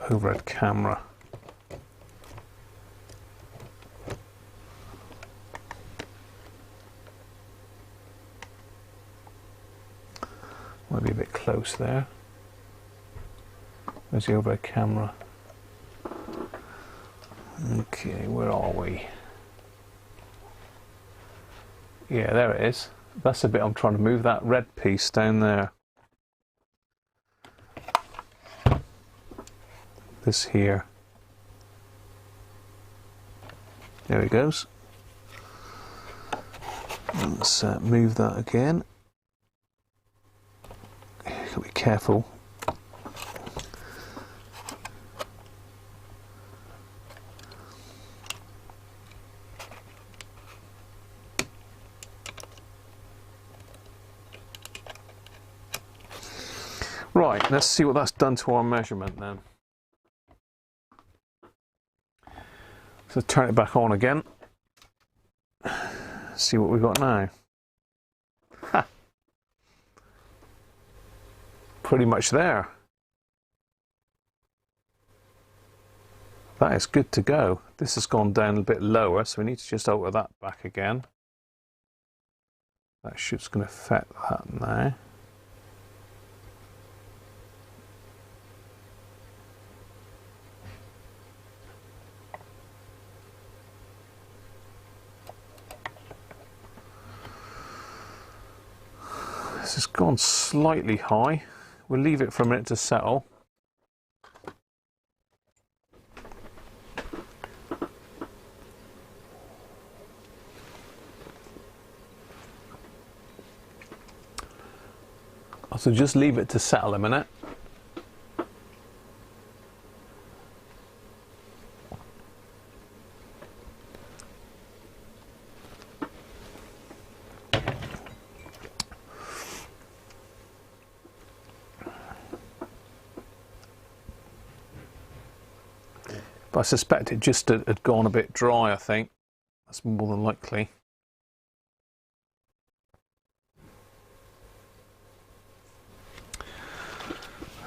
overhead camera. Might be a bit close there. There's the overhead camera. Okay, where are we? Yeah, there it is. That's the bit I'm trying to move, that red piece down there. This here. There it goes. Let's move that again. Gotta be careful. Right, let's see what that's done to our measurement then. So turn it back on again. See what we've got now. Ha! Pretty much there. That is good to go. This has gone down a bit lower, so we need to just alter that back again. That shoot's going to affect that now. This has gone slightly high. We'll leave it for a minute to settle. So just leave it to settle a minute. But I suspect it just had gone a bit dry, I think. That's more than likely.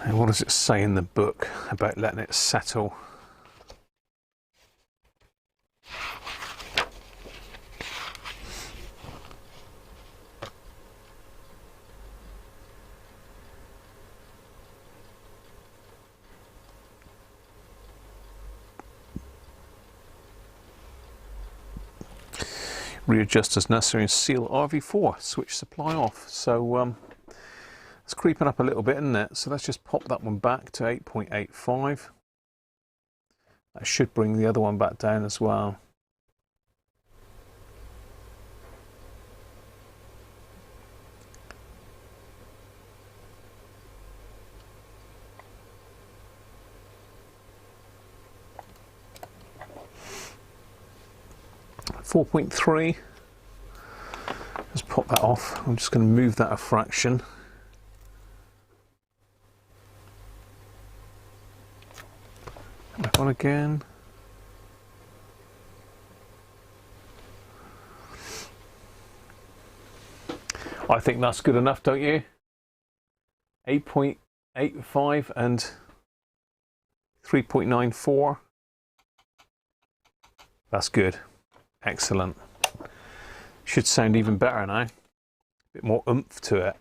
And what does it say in the book about letting it settle? Readjust as necessary and seal RV4, switch supply off. So it's creeping up a little bit, isn't it? So let's just pop that one back to 8.85. That should bring the other one back down as well. .3. Let's pop that off. I'm just going to move that a fraction. Back on again. I think that's good enough, don't you? 8.85 and 3.94. That's good. Excellent. Should sound even better now. A bit more oomph to it.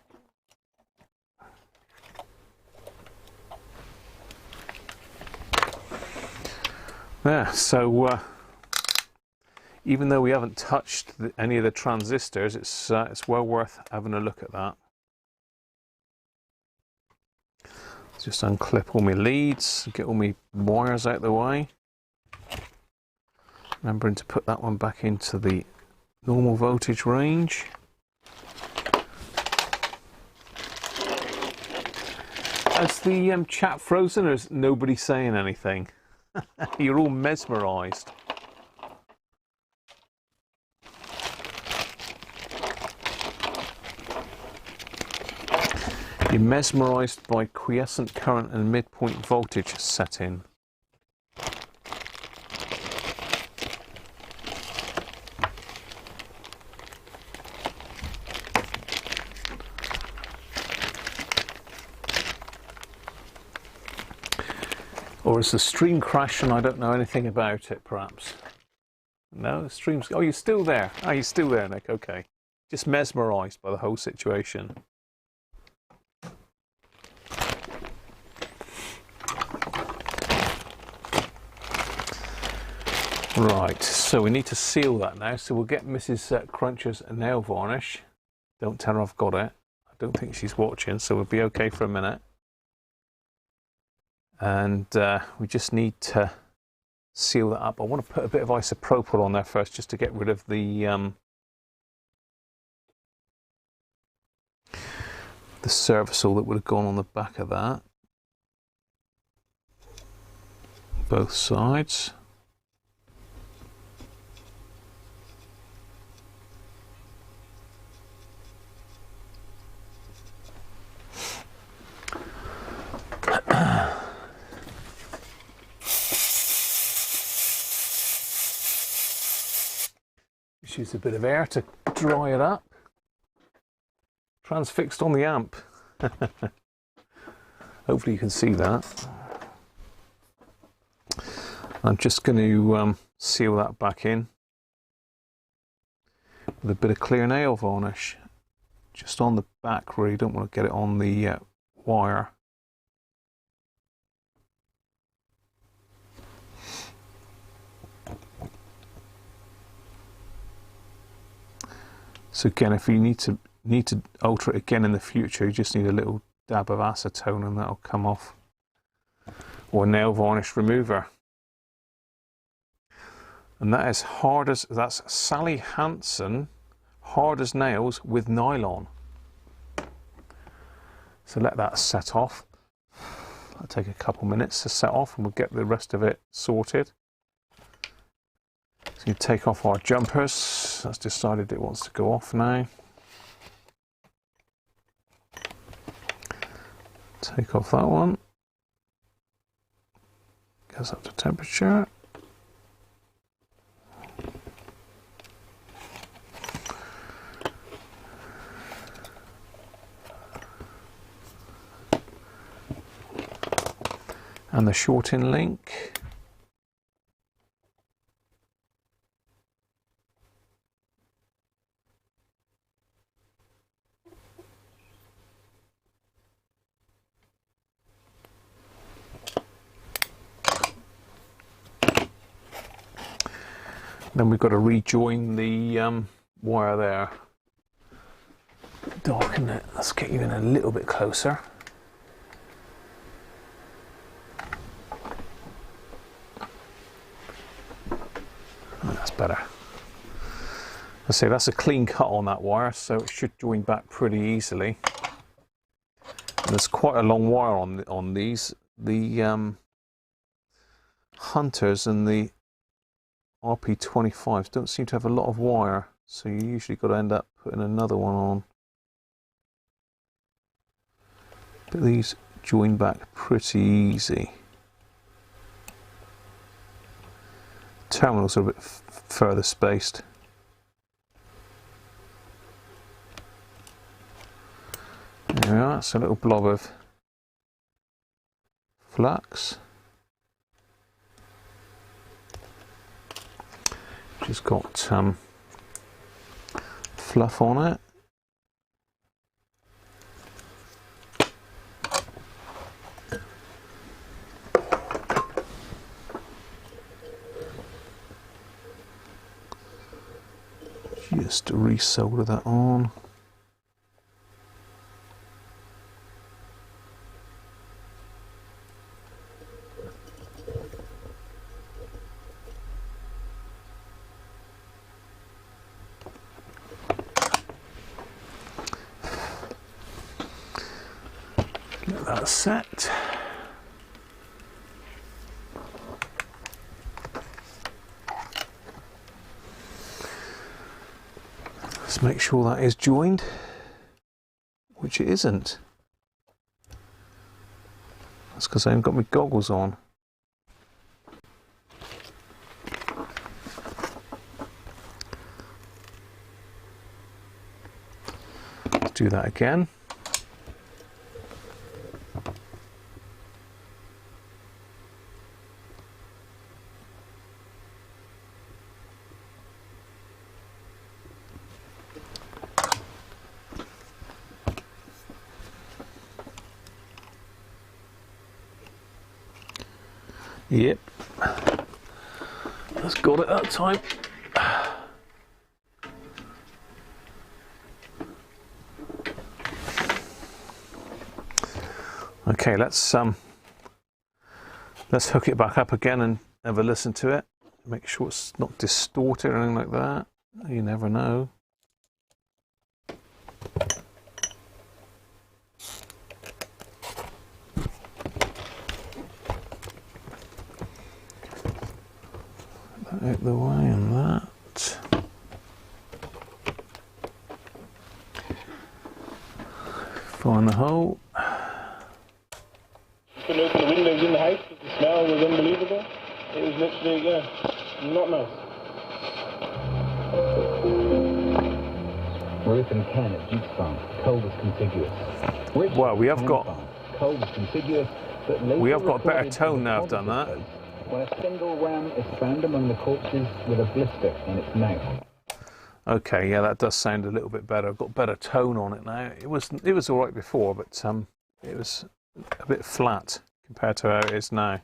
Yeah, so even though we haven't touched any of the transistors, it's well worth having a look at that. Just unclip all my leads, get all my wires out of the way. Remembering to put that one back into the normal voltage range. Has the chat frozen, or is nobody saying anything? You're all mesmerised. You're mesmerised by quiescent current and midpoint voltage setting. Or is the stream crashing? I don't know anything about it, perhaps. No, the stream's... Oh, you're still there. Oh, you're still there, Nick. Okay. Just mesmerised by the whole situation. Right, so we need to seal that now. So we'll get Mrs. Cruncher's nail varnish. Don't tell her I've got it. I don't think she's watching, so we'll be okay for a minute. And we just need to seal that up. I want to put a bit of isopropyl on there first, just to get rid of the surfacel that would have gone on the back of that. Both sides. Just use a bit of air to dry it up. Transfixed on the amp. Hopefully you can see that. I'm just going to seal that back in with a bit of clear nail varnish, just on the back where you don't want to get it on the wire. So again, if you need to alter it again in the future, you just need a little dab of acetone and that'll come off, or nail varnish remover. And that is that's Sally Hansen, hard as nails with nylon. So let that set off. That'll take a couple minutes to set off, and we'll get the rest of it sorted. So you take off our jumpers. That's decided it wants to go off now. Take off that one. Goes up to temperature. And the short-in link. Then we've got to rejoin the wire there. Darken it. Let's get you in a little bit closer. That's better. I say that's a clean cut on that wire, so it should join back pretty easily. And there's quite a long wire on these. The Hunters and the RP25s don't seem to have a lot of wire, so you usually got to end up putting another one on. But these join back pretty easy. Terminals are a bit further spaced. There we are, it's a little blob of flux. Just got fluff on it. Just to resolder that on. Get that set. Let's make sure that is joined, which it isn't. That's because I haven't got my goggles on. Let's do that again. Yep, that's got it that time. Okay, let's hook it back up again and have a listen to it. Make sure it's not distorted or anything like that. You never know. Out the way and that. Find the hole. You could open the windows in the house, but the smell was unbelievable. It was literally, yeah, not nice. Ruth and Ken at Duke's Farm. Coal was contiguous. Rich Well, we have got coal was contiguous, but we have got better tone now. I've done that. When a single ram is found among the corpses with a blister in its mouth. Okay, yeah, that does sound a little bit better. I've got better tone on it now. It was all right before, but it was a bit flat compared to how it is now.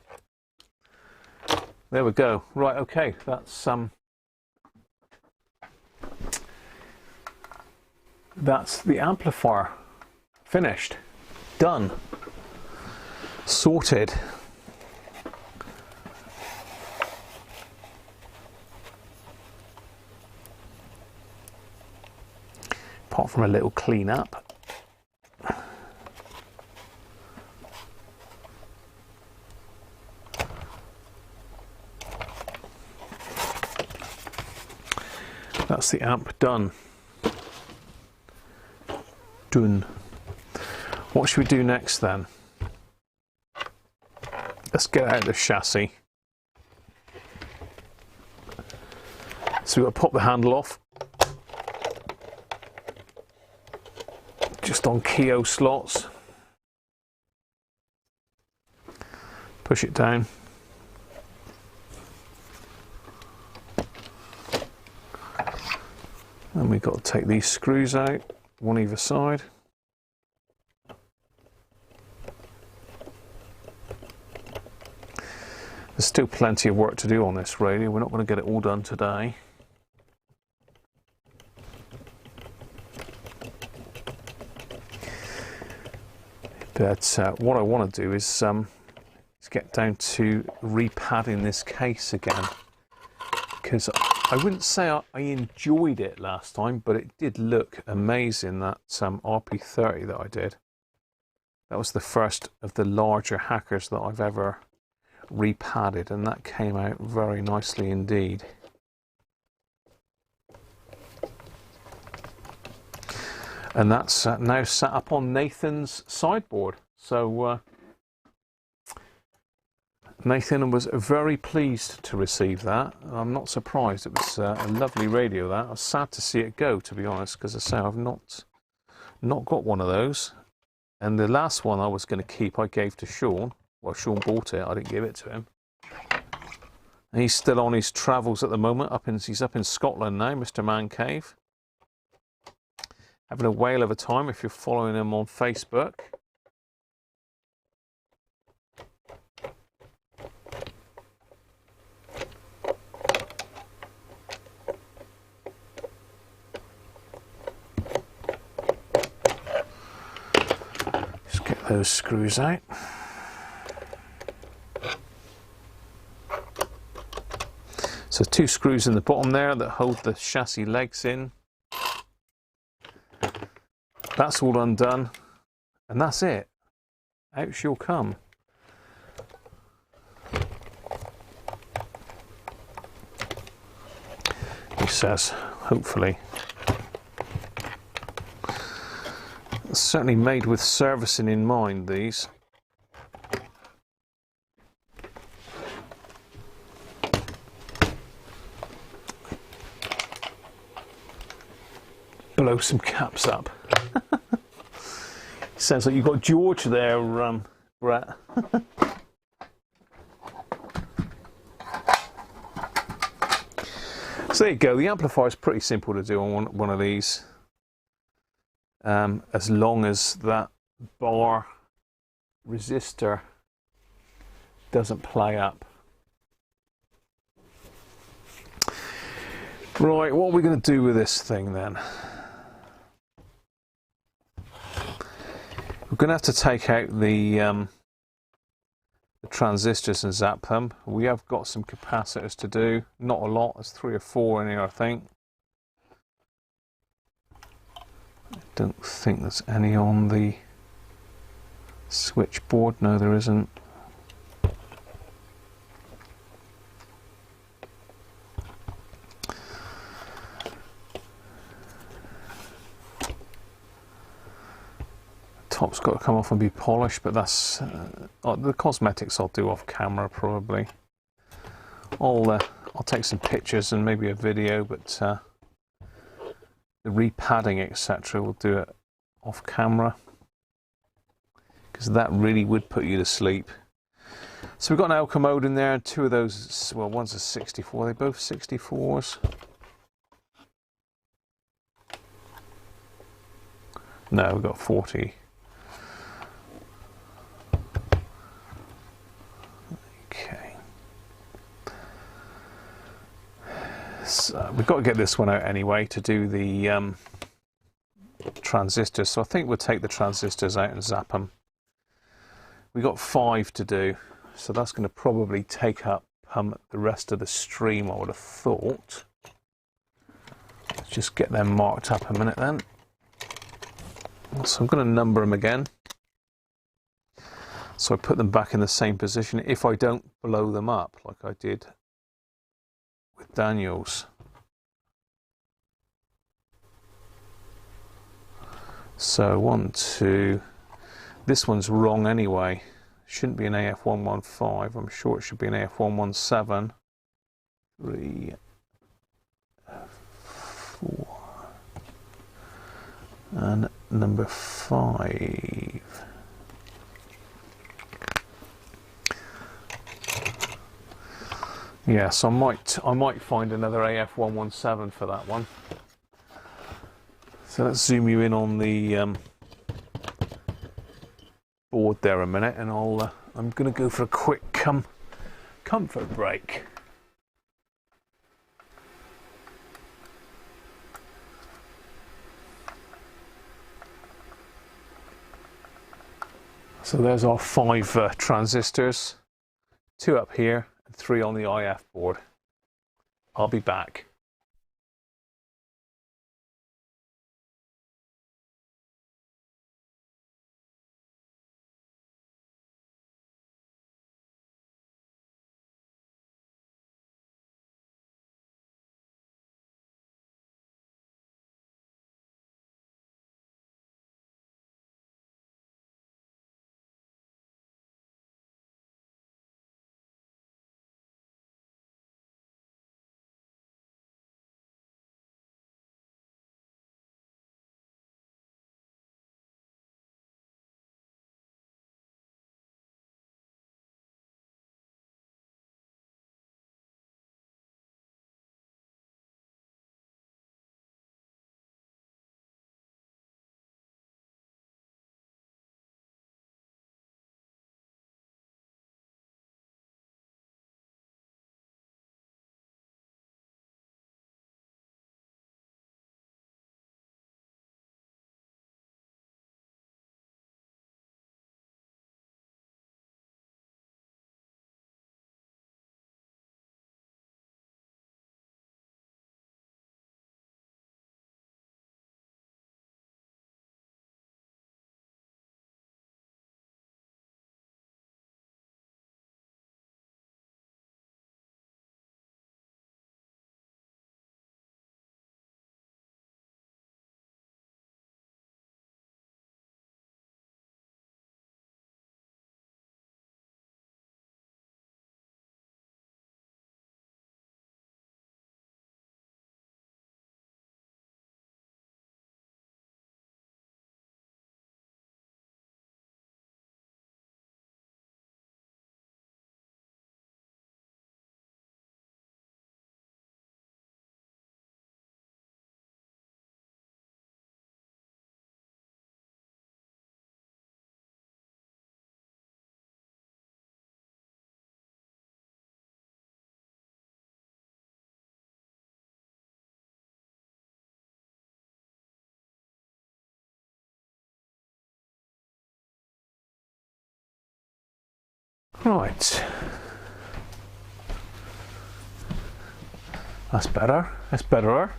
There we go. Right, okay, that's the amplifier finished, done, sorted. Apart from a little clean up. That's the amp done. Done. What should we do next then? Let's get out the chassis. So we've got to pop the handle off. Just on Keo slots. Push it down. And we've got to take these screws out, one either side. There's still plenty of work to do on this radio. We're not going to get it all done today. But what I want to do is get down to repadding this case again, because I wouldn't say I enjoyed it last time, but it did look amazing, that RP30 that I did. That was the first of the larger hackers that I've ever repadded, and that came out very nicely indeed. And that's now sat up on Nathan's sideboard. So Nathan was very pleased to receive that. I'm not surprised. It was a lovely radio, that. I was sad to see it go, to be honest, because I say I've not got one of those. And the last one I was going to keep, I gave to Sean. Well, Sean bought it. I didn't give it to him. And he's still on his travels at the moment. He's up in Scotland now, Mr. Man Cave. Having a whale of a time if you're following him on Facebook. Just get those screws out. So 2 screws in the bottom there that hold the chassis legs in. That's all undone, and that's it. Out she'll come. He says, hopefully. It's certainly made with servicing in mind, these. Blow some caps up. Sounds like you've got George there, Brett. So there you go. The amplifier is pretty simple to do on one of these, as long as that bar resistor doesn't play up. Right, what are we going to do with this thing then? We're going to have to take out the transistors and zap them. We have got some capacitors to do. Not a lot. There's 3 or 4 in here, I think. I don't think there's any on the switchboard. No, there isn't. Top's got to come off and be polished, but that's the cosmetics I'll do off camera probably. I'll take some pictures and maybe a video, but the repadding etc. we'll do it off camera, because that really would put you to sleep. So we've got an L commode in there, and 2 of those, well, one's a 64, they're both 64s. No, we've got 40. So we've got to get this one out anyway to do the transistors. So I think we'll take the transistors out and zap them. We've got 5 to do, so that's going to probably take up the rest of the stream, I would have thought. Let's just get them marked up a minute then. So I'm going to number them again. So I put them back in the same position if I don't blow them up like I did with Daniel's. So 1, 2. This one's wrong anyway. Shouldn't be an AF115. I'm sure it should be an AF117. 3, 4, and number 5. Yeah, so I might find another AF117 for that one. So let's zoom you in on the board there a minute, and I'm going to go for a quick comfort break. So there's our 5 transistors, 2 up here and 3 on the IF board. I'll be back. Right. That's better. That's better.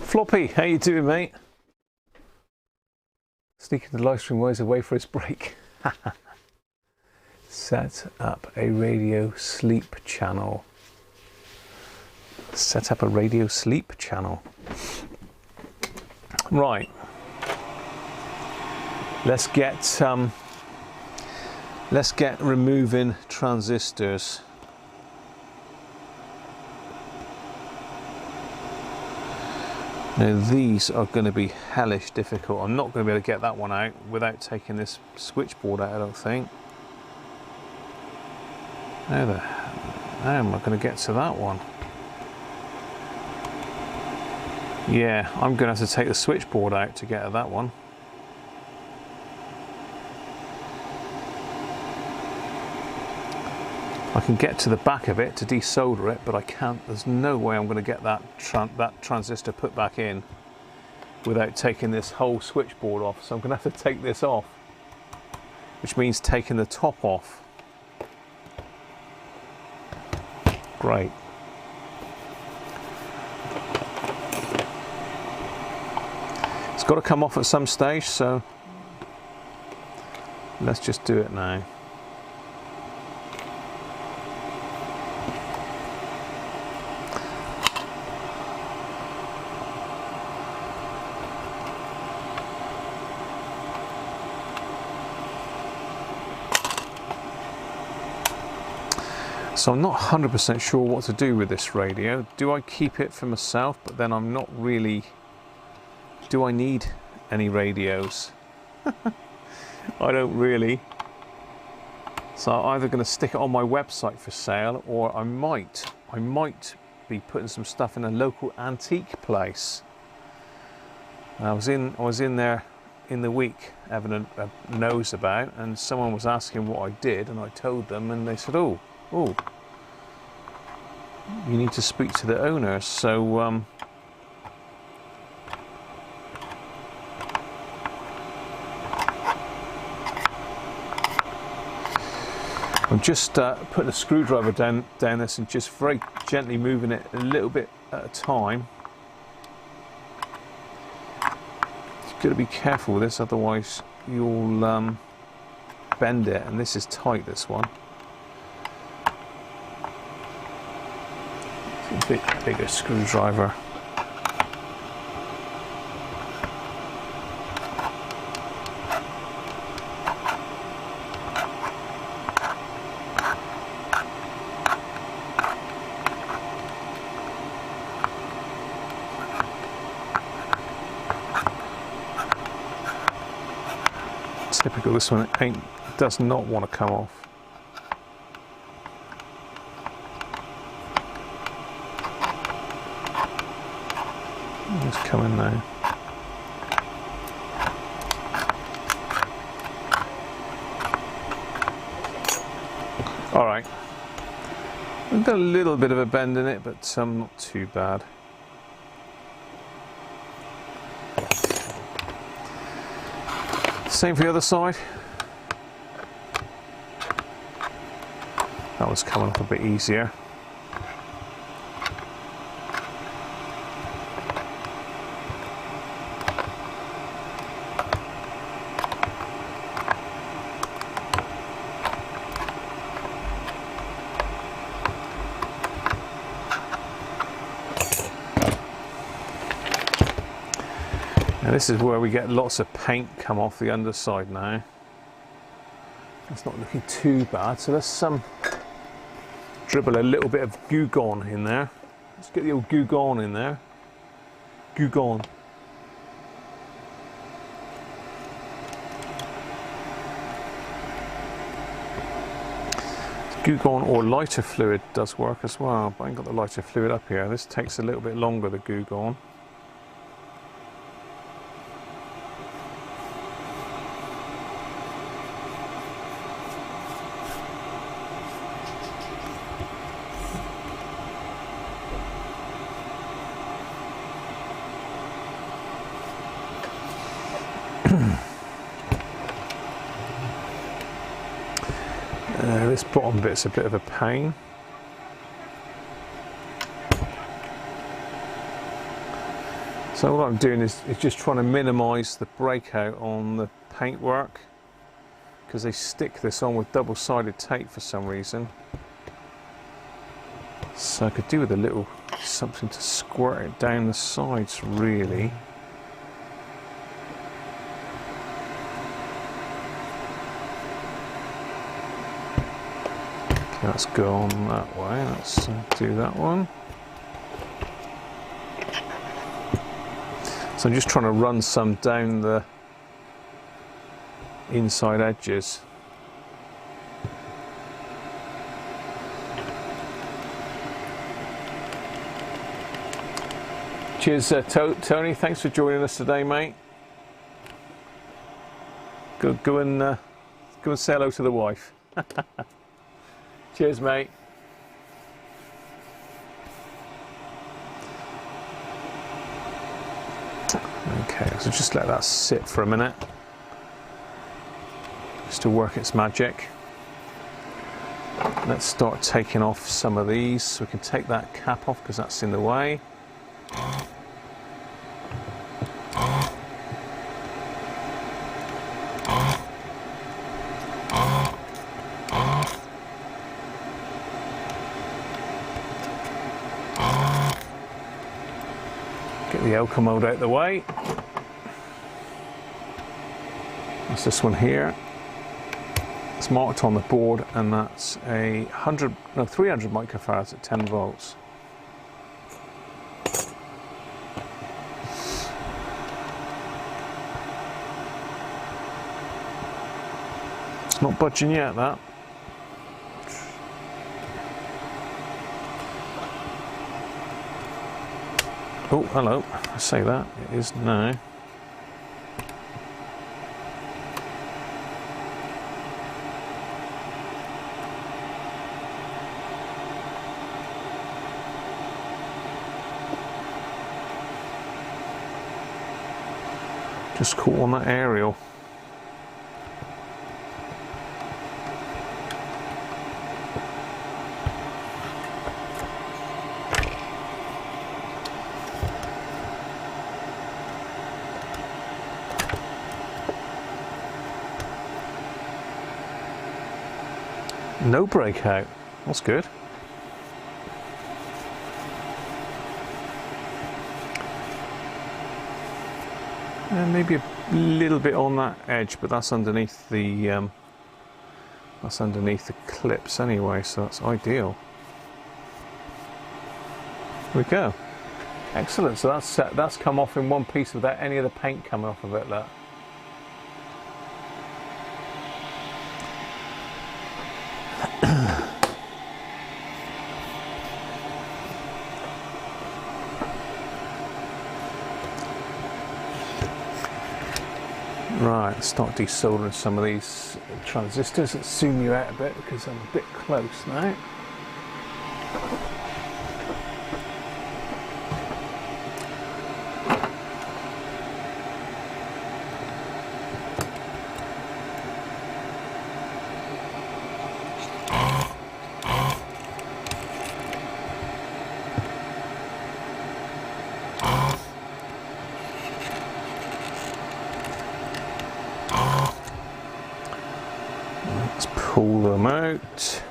Floppy, how you doing, mate? Sneaking the live stream ways away for his break. Set up a radio sleep channel. Set up a radio sleep channel. Right. Let's get removing transistors. Now these are going to be hellish difficult. I'm not going to be able to get that one out without taking this switchboard out, I don't think. How am I going to get to that one? Yeah, I'm going to have to take the switchboard out to get at that one. I can get to the back of it to desolder it, but I can't. There's no way I'm going to get that transistor put back in without taking this whole switchboard off. So I'm going to have to take this off, which means taking the top off. Great. It's got to come off at some stage, so let's just do it now. So I'm not 100% sure what to do with this radio. Do I keep it for myself, but then I'm not really... Do I need any radios? I don't really. So I'm either going to stick it on my website for sale, or I might be putting some stuff in a local antique place. I was in there in the week having a nose about, and someone was asking what I did, and I told them, and they said, oh, you need to speak to the owner. So I'm just putting a screwdriver down this and just very gently moving it a little bit at a time. You've got to be careful with this, otherwise you'll bend it, and this is tight, this one. It's a bit bigger screwdriver. Typical, this one does not want to come off. It's coming now. Alright. I've got a little bit of a bend in it, but not too bad. Same for the other side. That was coming up a bit easier. Now this is where we get lots of paint come off the underside now. It's not looking too bad, so let's dribble a little bit of Goo Gone in there. Let's get the old Goo Gone in there. Goo Gone. Goo Gone or lighter fluid does work as well, but I ain't got the lighter fluid up here. This takes a little bit longer, the Goo Gone. This bottom bit's a bit of a pain. So what I'm doing is just trying to minimise the breakout on the paintwork, because they stick this on with double-sided tape for some reason. So I could do with a little something to squirt it down the sides, really. Let's go on that way. Let's do that one. So I'm just trying to run some down the inside edges. Cheers, Tony. Thanks for joining us today, mate. Go and say hello to the wife. Cheers, mate. Okay, so just let that sit for a minute, just to work its magic. Let's start taking off some of these, so we can take that cap off because that's in the way. Get the Elka mold out of the way. That's this one here. It's marked on the board, and that's a 300 microfarads at 10 volts. It's not budging yet, that. Oh, hello. I say that. It is now. Just caught on that aerial. No breakout. That's good. Maybe a little bit on that edge, but that's underneath the clips anyway, so that's ideal. There we go. Excellent. So that's come off in one piece without any of the paint coming off of it. Look. Right, start desoldering some of these transistors. Let's zoom you out a bit because I'm a bit close now. Let's pull them out.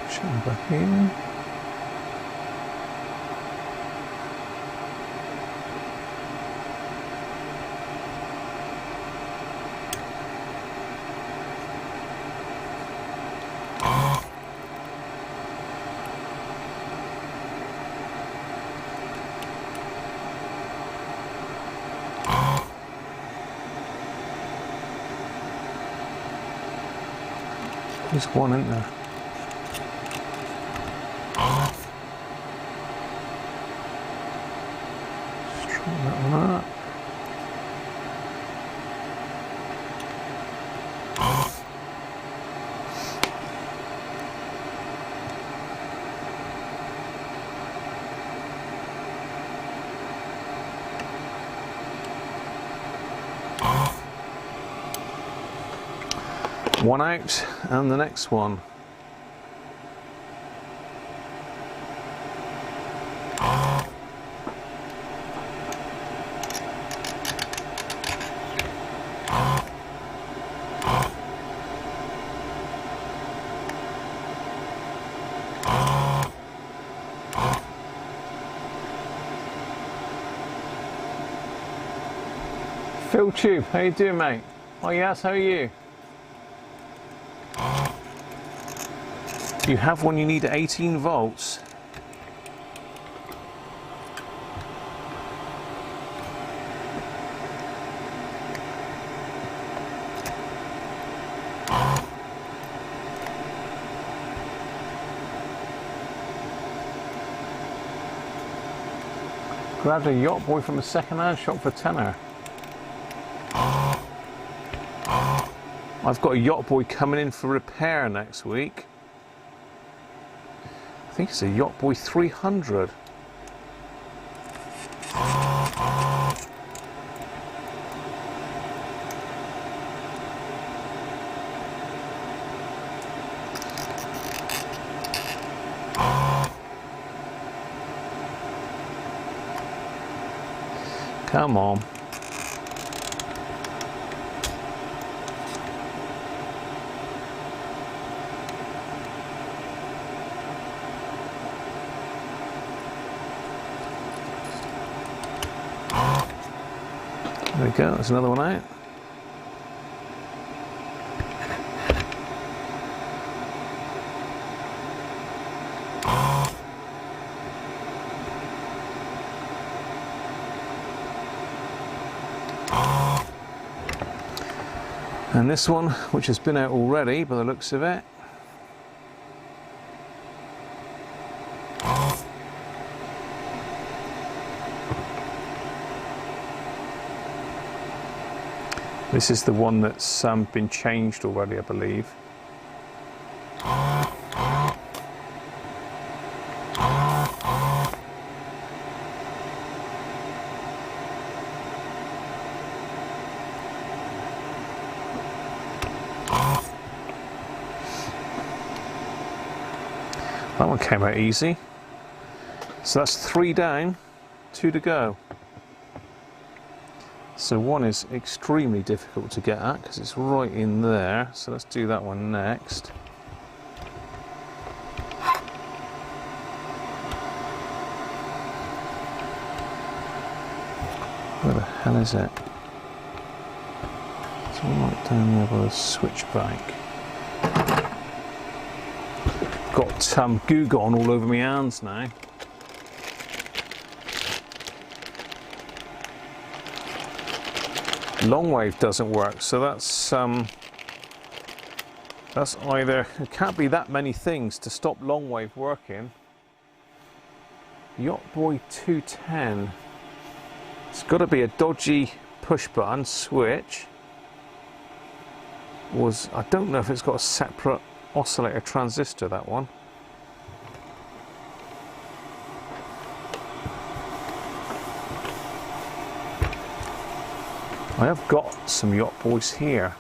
Chamber here. There's one, isn't there? Straighten that one up. One out, and the next one. Phil Tube, how you doing, mate? Oh yes, how are you? You have one you need 18 volts. Grabbed a Yacht Boy from a second-hand shop for £10. I've got a Yacht Boy coming in for repair next week. I think it's a Yacht Boy 300. Come on. There we go, there's another one out. And this one, which has been out already by the looks of it. This is the one that's been changed already, I believe. That one came out easy. So that's 3 down, 2 to go. So one is extremely difficult to get at because it's right in there. So let's do that one next. Where the hell is it? It's all right down there by the switchback. Got goo gone all over my hands now. Long wave doesn't work, so that's either, it can't be that many things to stop long wave working. Yacht Boy 210. It's got to be a dodgy push button switch. I don't know if it's got a separate oscillator transistor, that one. I have got some Yacht Boys here,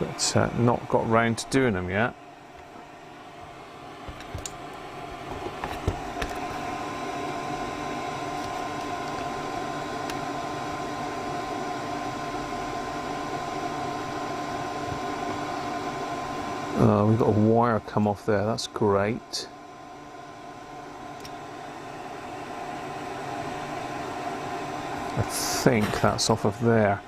but not got round to doing them yet. We've got a wire come off there, that's great. I think that's off of there.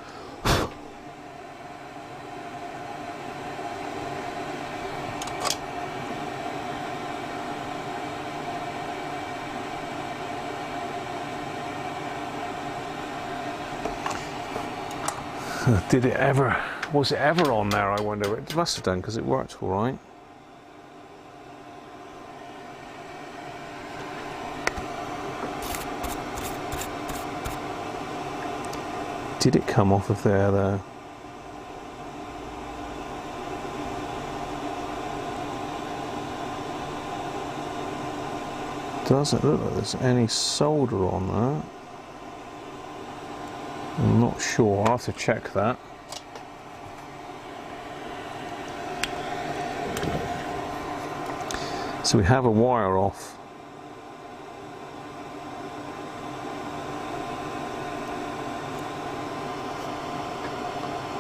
Did it ever, was it ever on there, I wonder? It must have done because it worked all right. Did it come off of there though? Doesn't look like there's any solder on that. I'm not sure, I'll have to check that. So we have a wire off.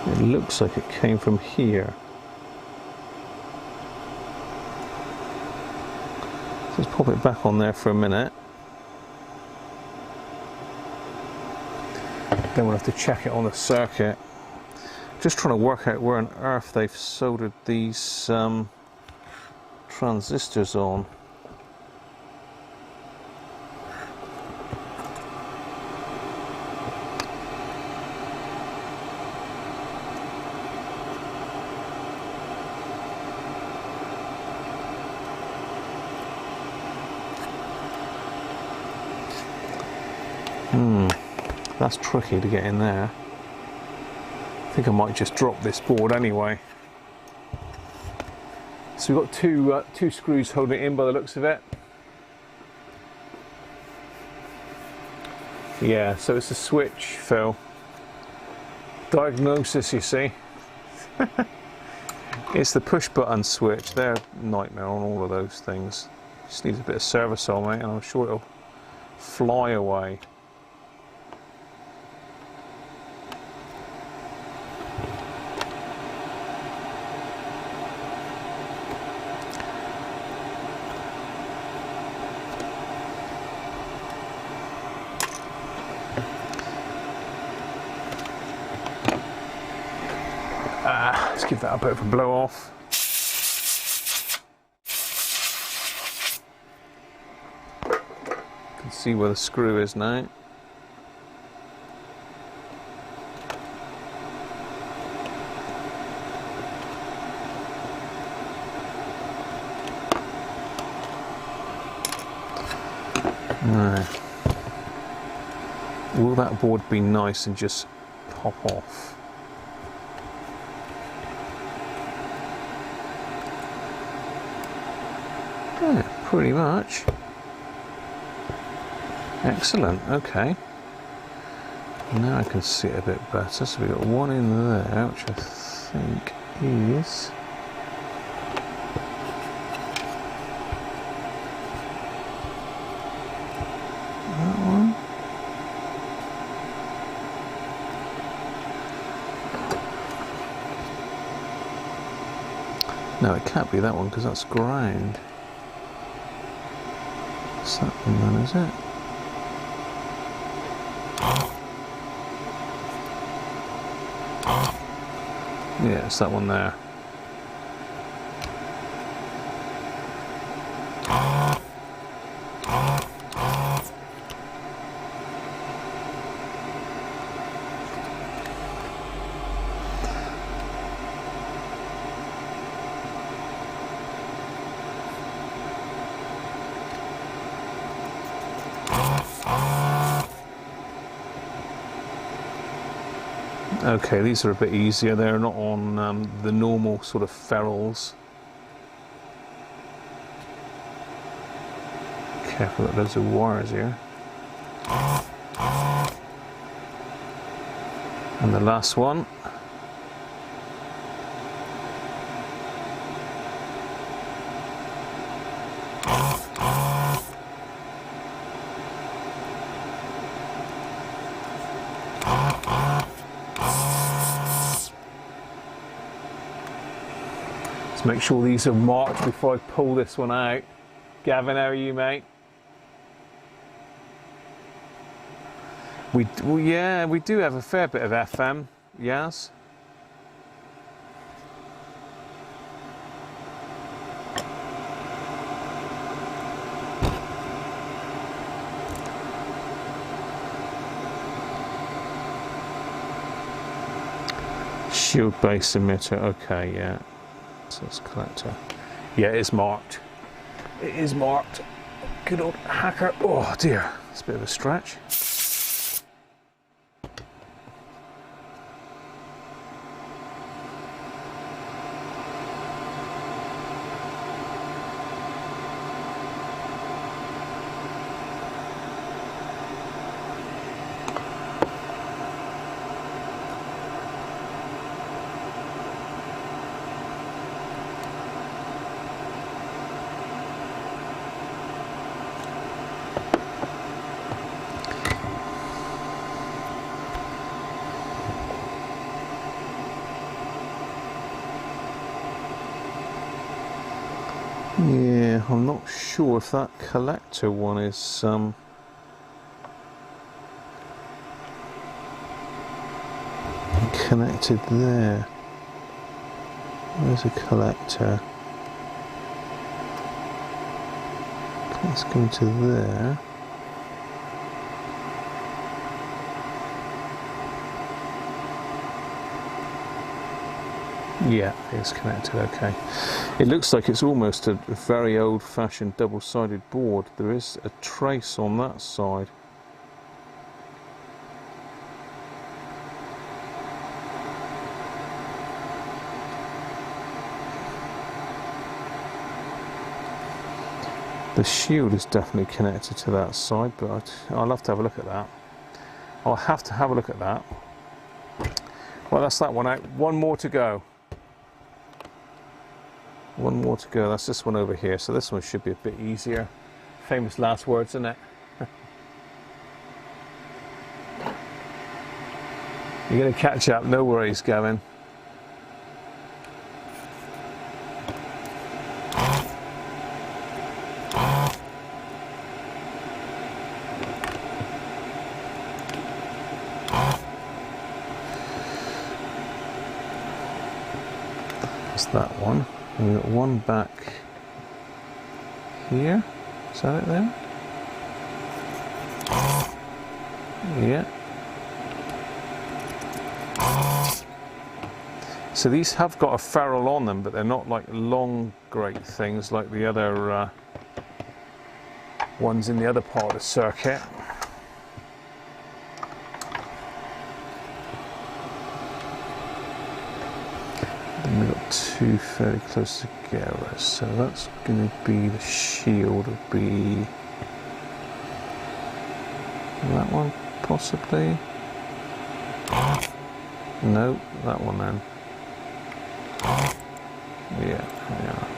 It looks like it came from here. So let's pop it back on there for a minute. Then we'll have to check it on the circuit. Just trying to work out where on earth they've soldered these transistors on. That's tricky to get in there. I think I might just drop this board anyway. So we've got two screws holding it in by the looks of it. Yeah, so it's a switch, Phil. Diagnosis, you see. It's the push button switch. They're a nightmare on all of those things. Just needs a bit of service on, mate, and I'm sure it'll fly away. Let's give that a bit of a blow off. You can see where the screw is now. Will that board be nice and just pop off? Yeah, pretty much. Excellent, okay. Now I can see it a bit better. So we've got one in there, which I think is... that one. No, it can't be that one because that's ground. It's that one then, is it? Yeah, it's that one there. Okay, these are a bit easier. They're not on the normal sort of ferrules. Careful, that there's wires here. And the last one. Make sure these are marked before I pull this one out. Gavin, how are you, mate? Yeah, we do have a fair bit of FM, yes. Shield base emitter, okay, yeah. So it's collector. Yeah, it is marked. It is marked. Good old Hacker. Oh dear, it's a bit of a stretch. Yeah, I'm not sure if that collector one is connected there. Where's a collector? Let's go to there. Yeah, it's connected, okay. It looks like it's almost a very old-fashioned double-sided board. There is a trace on that side. The shield is definitely connected to that side, but I'll have to have a look at that. I'll have to have a look at that. Well, that's that one out. One more to go. One more to go. That's this one over here. So this one should be a bit easier. Famous last words, isn't it? You're going to catch up. No worries, Gavin. That's that one. And we've got one back here. Is that it there? Yeah. So these have got a ferrule on them, but they're not like long great things like the other ones in the other part of the circuit. two fairly close together. So that's going to be the shield. Would be that one possibly. No, that one then. Yeah, yeah.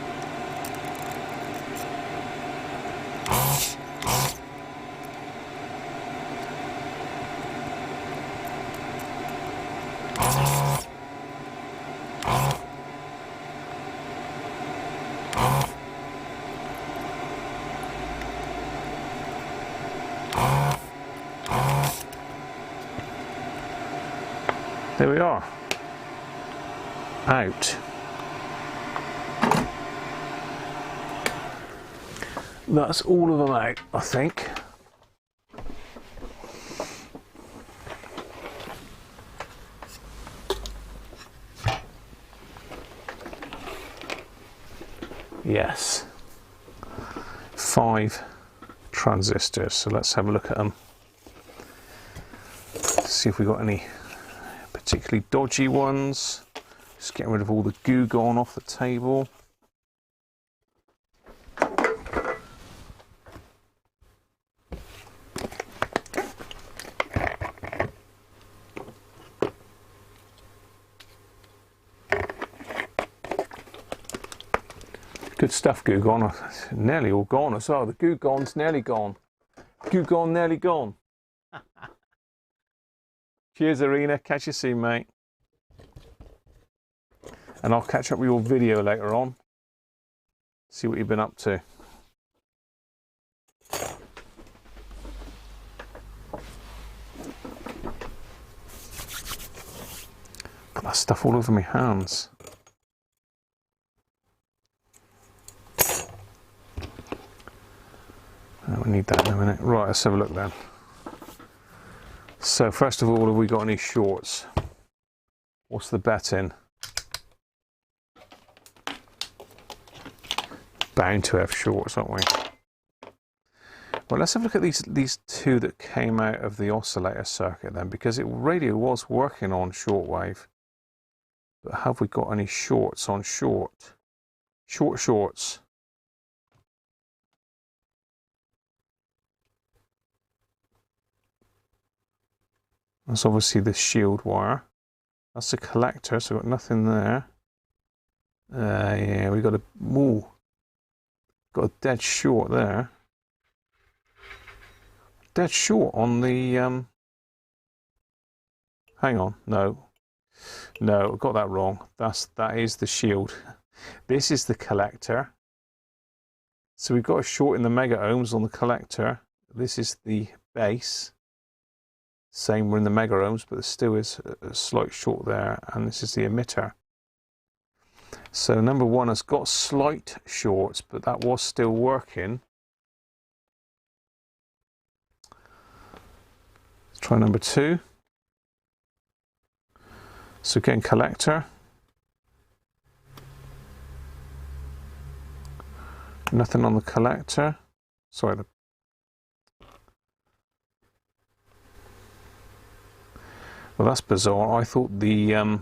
There we are. Out. That's all of them out, I think. Yes. 5 transistors. So let's have a look at them. See if we got any particularly dodgy ones. Just getting rid of all the goo gone off the table. Good stuff, goo gone. Nearly all gone as well. The goo gone's nearly gone. Goo gone, nearly gone. Cheers, Arena. Catch you soon, mate. And I'll catch up with your video later on. See what you've been up to. Got that stuff all over my hands. We need that in a minute. Right, let's have a look then. So first of all, have we got any shorts? What's the bet in? Bound to have shorts, aren't we? Well, let's have a look at these two that came out of the oscillator circuit then, because radio was working on shortwave. But have we got any shorts on shorts? That's obviously the shield wire. That's the collector, so we've got nothing there. Yeah, we got got a dead short there. Dead short on the hang on, no, I got that wrong. That is the shield. This is the collector. So we've got a short in the mega ohms on the collector. This is the base. Same, we're in the mega ohms, but there still is a slight short there, and this is the emitter. So number one has got slight shorts, but that was still working. Let's try number two. So again, collector. Nothing on the collector. Sorry, well, that's bizarre. I thought the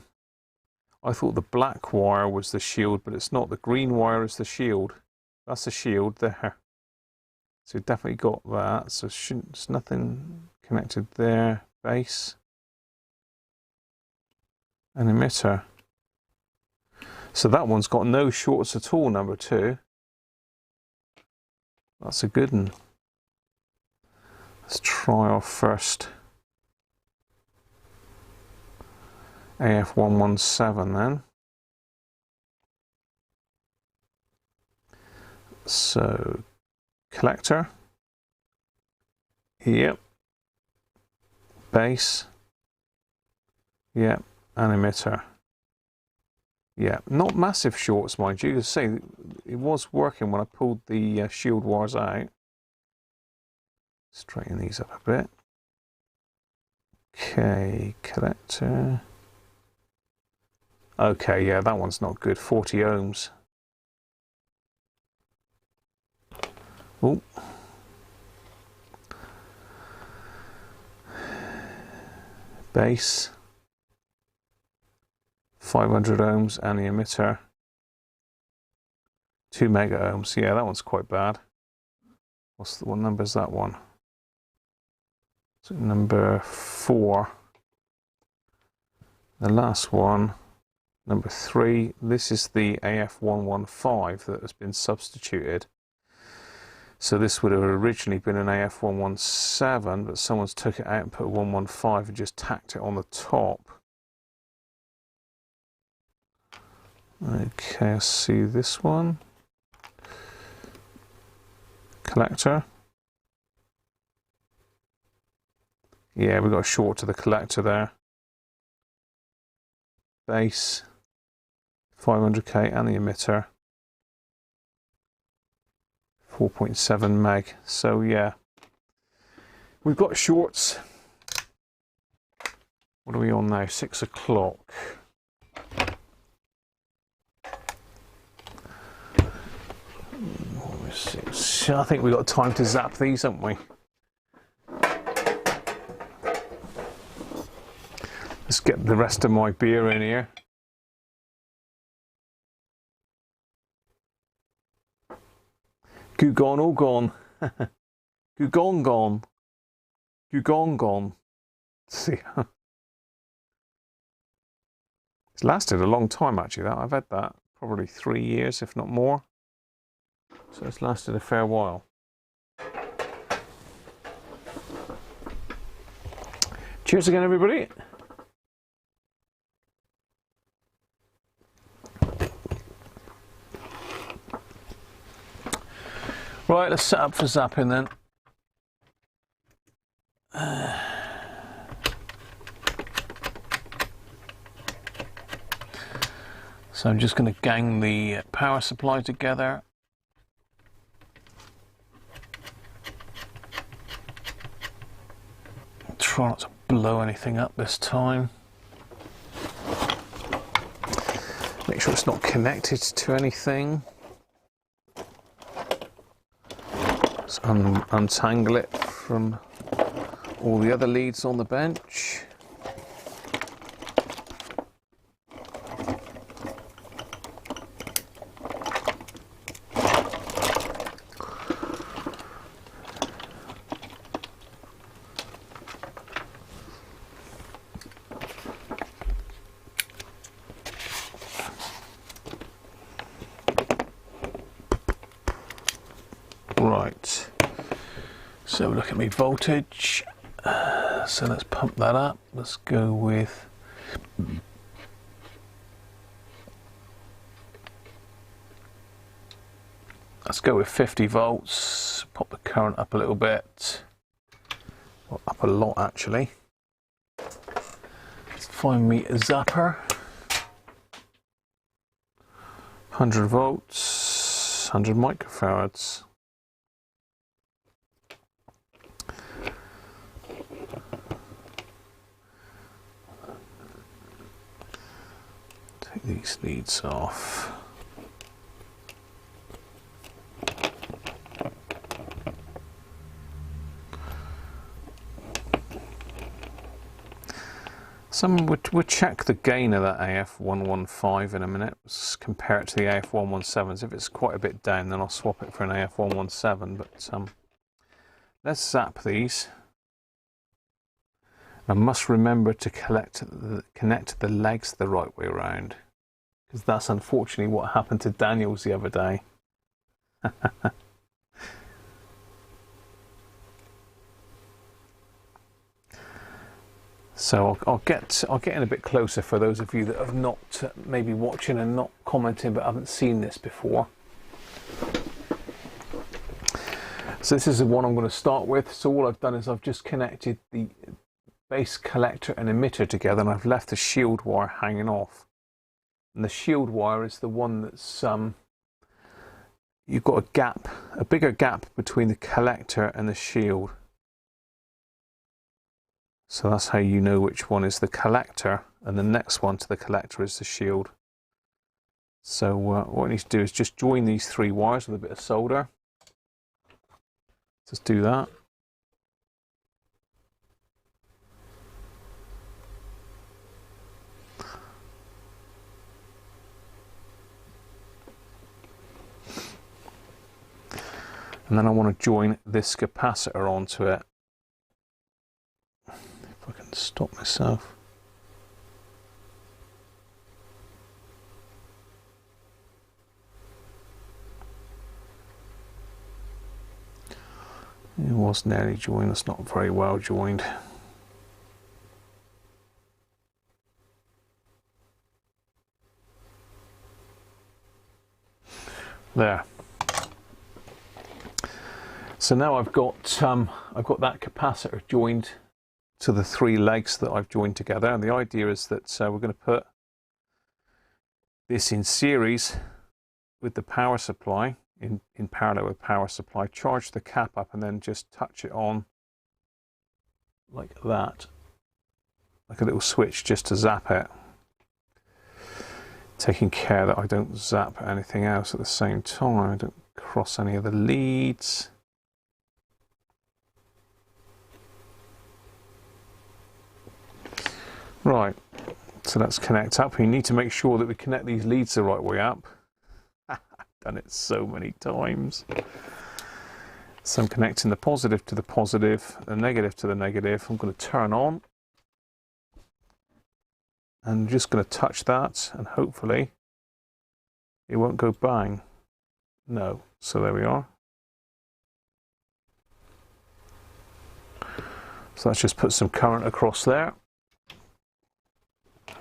black wire was the shield, but it's not. The green wire is the shield. That's the shield there. So we've definitely got that. So there's nothing connected there. Base. An emitter. So that one's got no shorts at all, number two. That's a good one. Let's try our first AF117 then. So collector. Yep. Base. Yep. And emitter. Yeah, not massive shorts, mind you. As I say, it was working when I pulled the shield wires out. Straighten these up a bit. Okay, collector. Okay, yeah, that one's not good. 40 ohms. Oh. Base. 500 ohms and the emitter. 2 mega ohms. Yeah, that one's quite bad. What number is that one? So number 4. The last one, number 3. This is the AF115 that has been substituted. So this would have originally been an AF117, but someone's took it out and put a 115 and just tacked it on the top. Okay, let's see this one. Collector. Yeah, we've got a short to the collector there. Base, 500k, and the emitter. 4.7 meg. So yeah, we've got shorts. What are we on now? 6 o'clock. I think we've got time to zap these, haven't we? Let's get the rest of my beer in here. Goo gone, all gone. Goo gone, gone. Goo gone, gone. See, it's lasted a long time actually. That I've had that probably 3 years, if not more. So it's lasted a fair while. Cheers again, everybody. Right, let's set up for zapping then. So I'm just going to gang the power supply together. Try not to blow anything up this time. Make sure it's not connected to anything. Let's untangle it from all the other leads on the bench. Right, so look at my voltage. So let's pump that up. Let's go with let's go with 50 volts. Pop the current up a little bit, or up a lot actually. Let's find me a zapper. 100 volts, 100 microfarads. Take these leads off. We'll check the gain of that AF115 in a minute. Let's compare it to the AF117s. If it's quite a bit down, then I'll swap it for an AF117. But let's zap these. I must remember to connect the legs the right way around, because that's unfortunately what happened to Daniel's the other day. So I'll get in a bit closer for those of you that have not maybe watching and not commenting but haven't seen this before. So this is the one I'm going to start with. So all I've done is I've just connected the base collector and emitter together, and I've left the shield wire hanging off. And the shield wire is the one that's you've got a bigger gap between the collector and the shield. So that's how you know which one is the collector, and the next one to the collector is the shield. So what I need to do is just join these 3 wires with a bit of solder. Just do that. And then I want to join this capacitor onto it. If I can stop myself. It was nearly joined, it's not very well joined. There. So now I've got that capacitor joined to the 3 legs that I've joined together, and the idea is that we're going to put this in series with the power supply, in parallel with power supply, charge the cap up and then just touch it on like that, like a little switch just to zap it, taking care that I don't zap anything else at the same time. I don't cross any of the leads. Right, so let's connect up. We need to make sure that we connect these leads the right way up. I've done it so many times. So I'm connecting the positive to the positive, the negative to the negative. I'm going to turn on. And I'm just going to touch that, and hopefully it won't go bang. No, so there we are. So let's just put some current across there.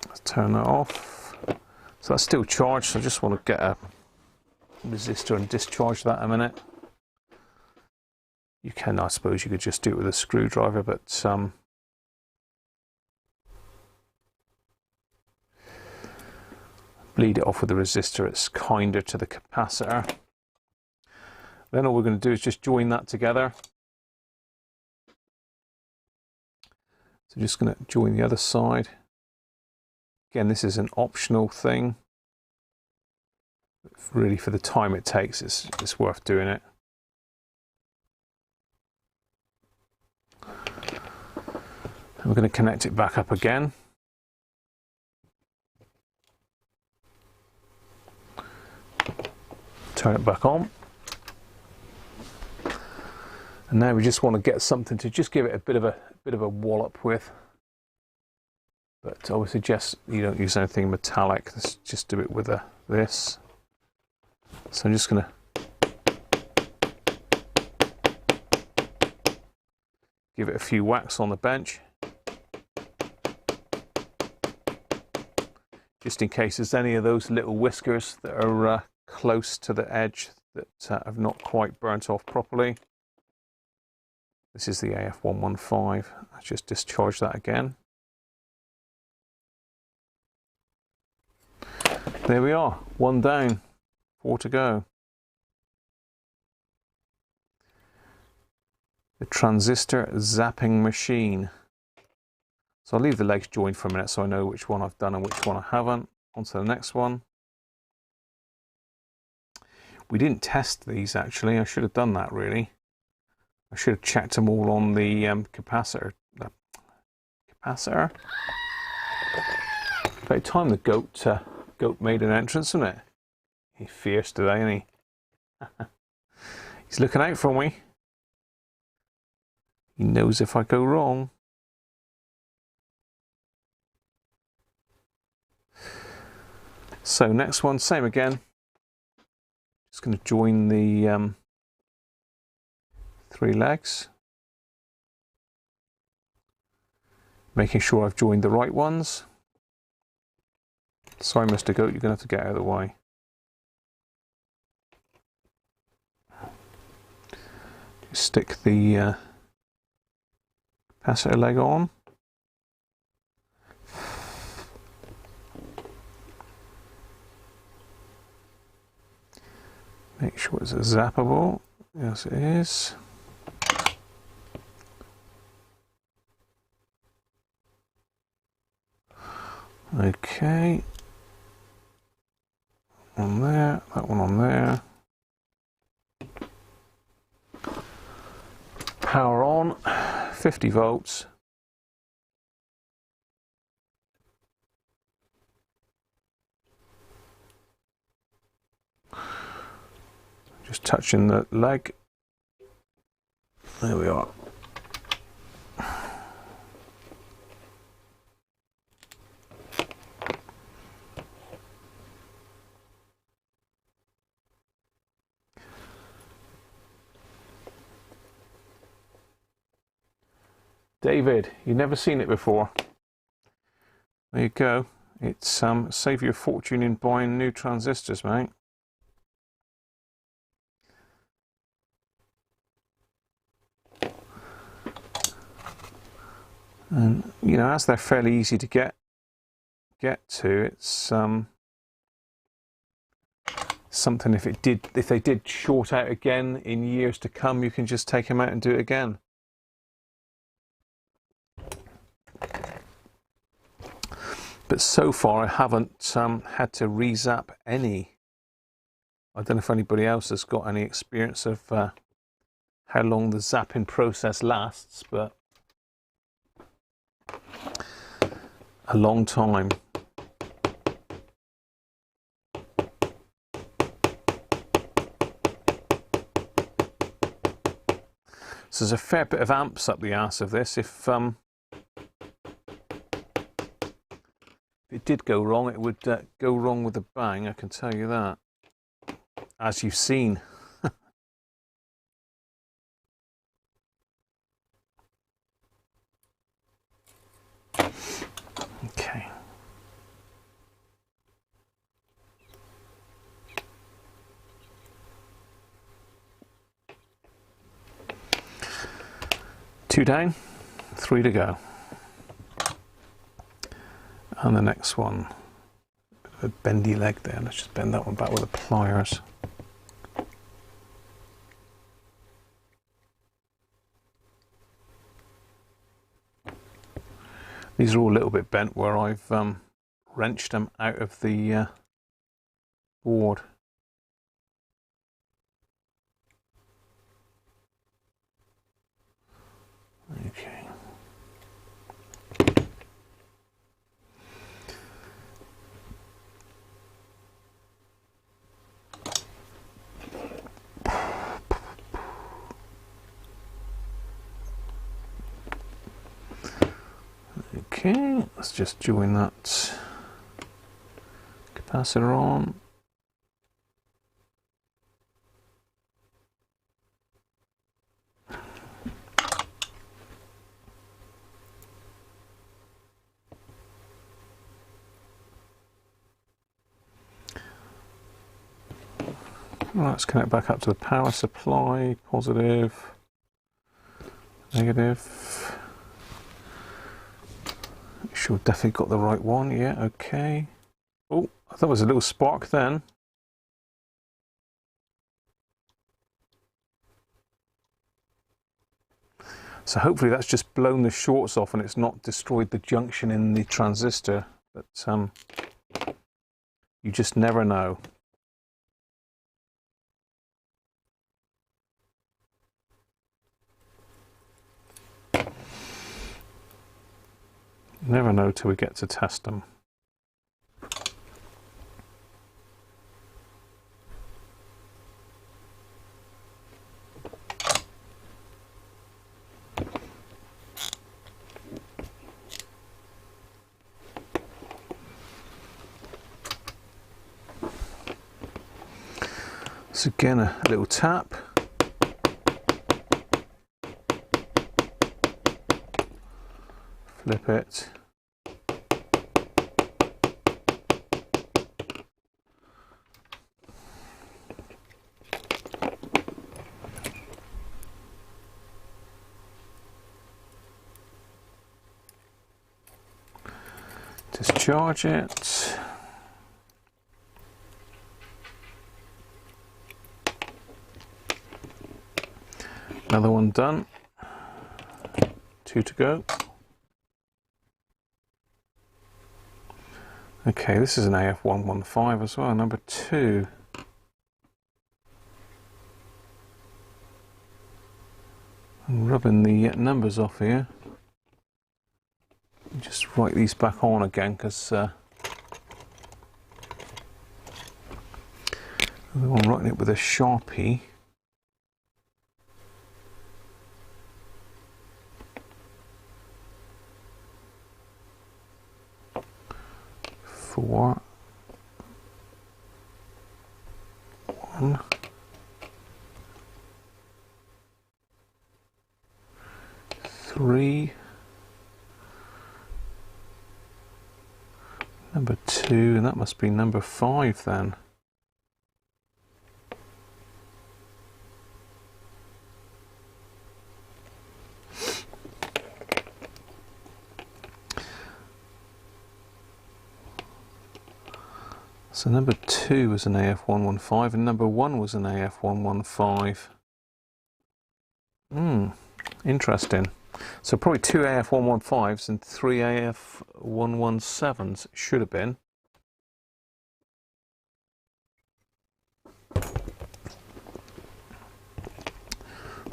Let's turn that off. So that's still charged, so I just want to get a resistor and discharge that in a minute. You can, I suppose you could just do it with a screwdriver, but bleed it off with the resistor, it's kinder to the capacitor. Then all we're going to do is just join that together. So just going to join the other side. Again, this is an optional thing. Really, for the time it takes, it's worth doing it. And we're going to connect it back up again. Turn it back on. And now we just want to get something to just give it a bit of a wallop with. But I would suggest you don't use anything metallic. Let's just do it with this. So I'm just going to give it a few whacks on the bench, just in case there's any of those little whiskers that are close to the edge that have not quite burnt off properly. This is the AF115. Let's just discharge that again. There we are, 1 down, 4 to go. The transistor zapping machine. So I'll leave the legs joined for a minute so I know which one I've done and which one I haven't. On to the next one. We didn't test these actually, I should have done that really. I should have checked them all on the capacitor. Capacitor? About time the goat made an entrance, isn't it? He's fierce today, isn't he? He's looking out for me. He knows if I go wrong. So next one, same again. Just going to join the 3 legs. Making sure I've joined the right ones. Sorry, Mr. Goat, you're going to have to get out of the way. Just stick the capacitor leg on. Make sure it's zappable. Yes, it is. Okay. On there, that one on there. Power on, 50 volts. Just touching the leg There we are. David, you've never seen it before. There you go. It's save you a fortune in buying new transistors, mate. And you know, as they're fairly easy to get to, it's something if they did short out again in years to come, you can just take them out and do it again. But so far I haven't had to re-zap any. I don't know if anybody else has got any experience of how long the zapping process lasts, but a long time. So there's a fair bit of amps up the arse of this. If it did go wrong, it would go wrong with a bang, I can tell you that. As you've seen. Okay. Two down, three to go. And the next one, a bendy leg there. Let's just bend that one back with the pliers. These are all a little bit bent where I've wrenched them out of the board. Okay. Okay, let's just join that capacitor on. Well, let's connect back up to the power supply, positive, negative. Make sure I've definitely got the right one, yeah, okay. Oh, I thought it was a little spark then. So hopefully that's just blown the shorts off and it's not destroyed the junction in the transistor, but you just never know. Never know till we get to test them. So again, a little tap. Flip it. Discharge it. Another one done. Two to go. Okay, this is an AF115 as well, number 2. I'm rubbing the numbers off here. Just write these back on again because I'm writing it with a Sharpie. 4, 1, 3, number 2, and that must be number 5 then. So number 2 was an AF115 and number 1 was an AF115. Interesting. So probably 2 AF115s and 3 AF117s should have been.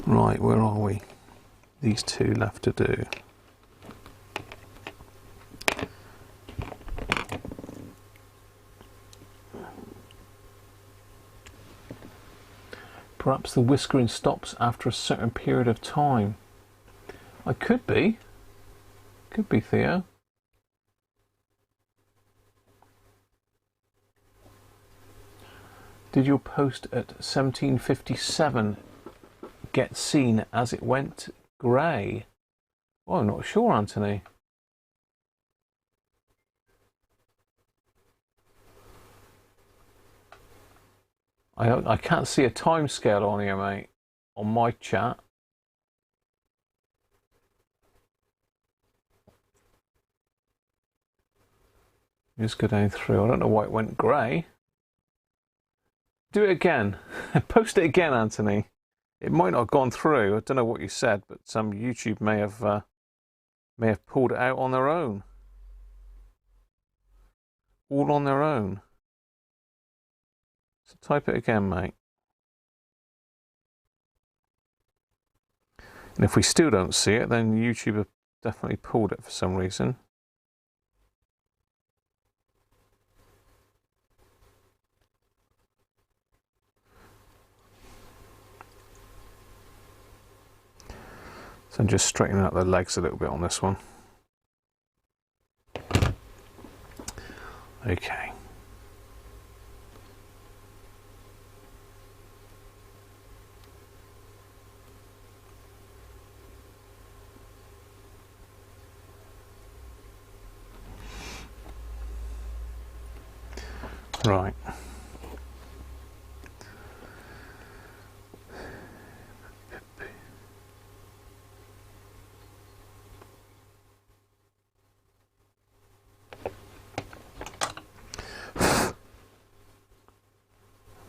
Right, where are we? These 2 left to do. Perhaps the whiskering stops after a certain period of time. I could be. Could be, Theo. Did your post at 1757 get seen as it went grey? Oh, I'm not sure, Anthony. I can't see a time scale on here, mate, on my chat. Just go down through. I don't know why it went grey. Do it again. Post it again, Anthony. It might not have gone through. I don't know what you said, but some YouTube may have pulled it out on their own. All on their own. So type it again, mate. And if we still don't see it, then YouTube have definitely pulled it for some reason. So I'm just straightening out the legs a little bit on this one. Okay. Right.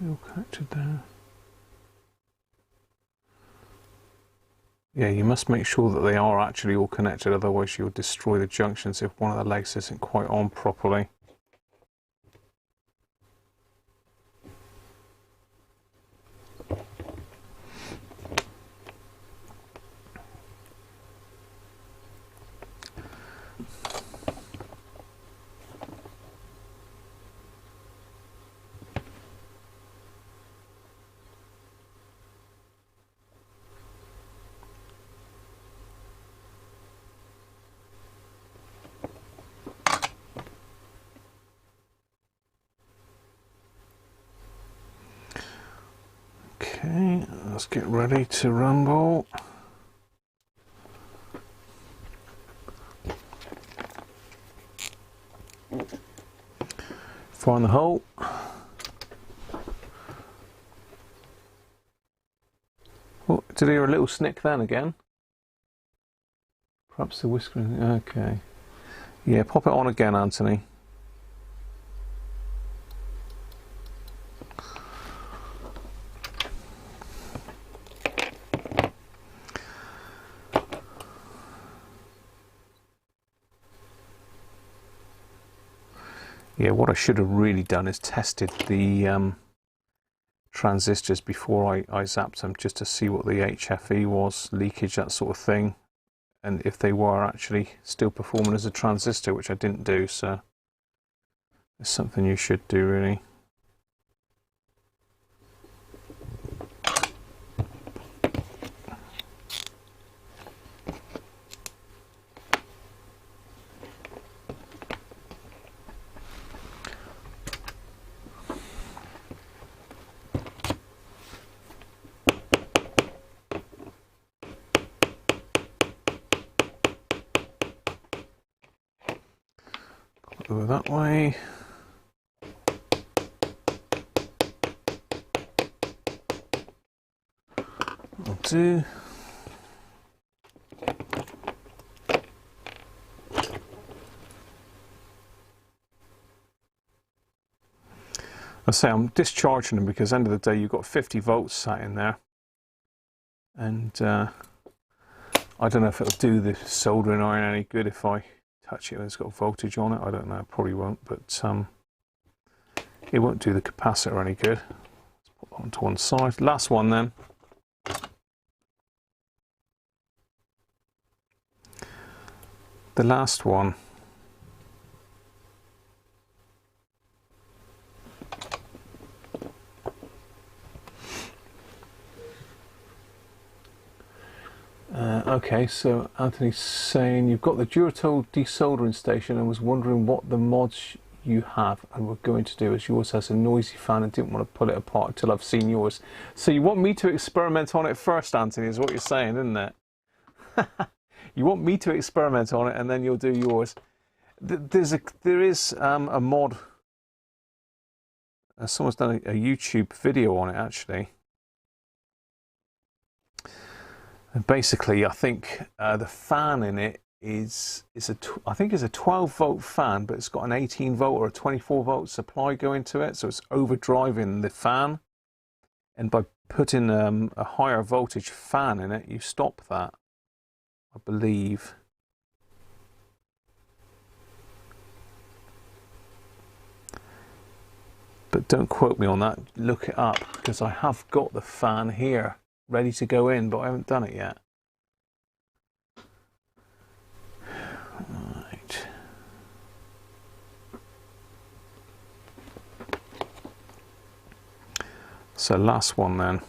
All connected there. Yeah, you must make sure that they are actually all connected, otherwise you'll destroy the junctions if one of the legs isn't quite on properly. Okay, let's get ready to rumble. Find the hole. Oh, did I hear a little snick then again? Perhaps the whiskering. Okay. Yeah, pop it on again, Anthony. Yeah, what I should have really done is tested the transistors before I zapped them, just to see what the HFE was, leakage, that sort of thing, and if they were actually still performing as a transistor, which I didn't do, so it's something you should do really. Go that way. I'll do. I say I'm discharging them because at the end of the day you've got 50 volts sat in there, and I don't know if it'll do the soldering iron any good if I touch it and it's got voltage on it. I don't know, it probably won't, but it won't do the capacitor any good. Let's put that onto one side. Last one then. The last one. Okay, so Anthony's saying you've got the Duratol desoldering station and was wondering what the mods you have and were going to do, as yours has a noisy fan and didn't want to pull it apart until I've seen yours. So you want me to experiment on it first, Anthony, is what you're saying, isn't it? You want me to experiment on it and then you'll do yours. There is a mod. Someone's done a YouTube video on it actually. And basically, I think the fan in it is I think it's a 12 volt fan, but it's got an 18 volt or a 24 volt supply going to it, so it's overdriving the fan. And by putting a higher voltage fan in it, you stop that, I believe. But don't quote me on that. Look it up, because I have got the fan here ready to go in, but I haven't done it yet. Right. So last one then.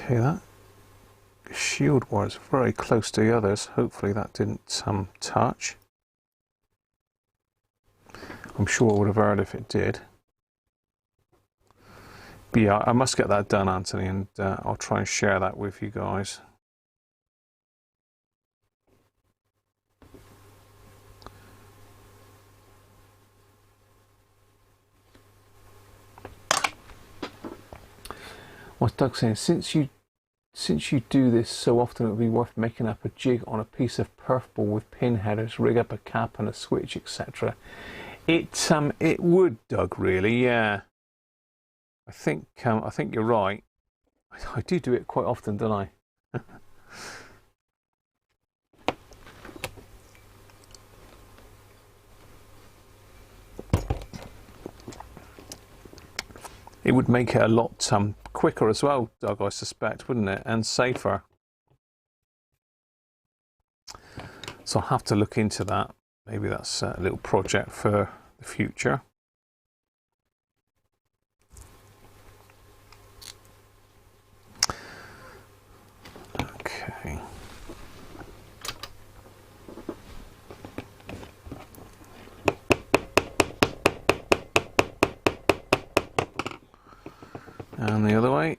Okay, that shield was very close to the others. Hopefully that didn't touch. I'm sure I would have heard if it did. But yeah, I must get that done, Anthony, and I'll try and share that with you guys. What's Doug saying? Since you do this so often, it would be worth making up a jig on a piece of perf ball with pin headers, rig up a cap and a switch, etc. It would, Doug. Really, yeah. I think you're right. I do it quite often, don't I? It would make it a lot quicker as well, Doug, I suspect, wouldn't it? And safer. So I'll have to look into that. Maybe that's a little project for the future. Okay. And the other way.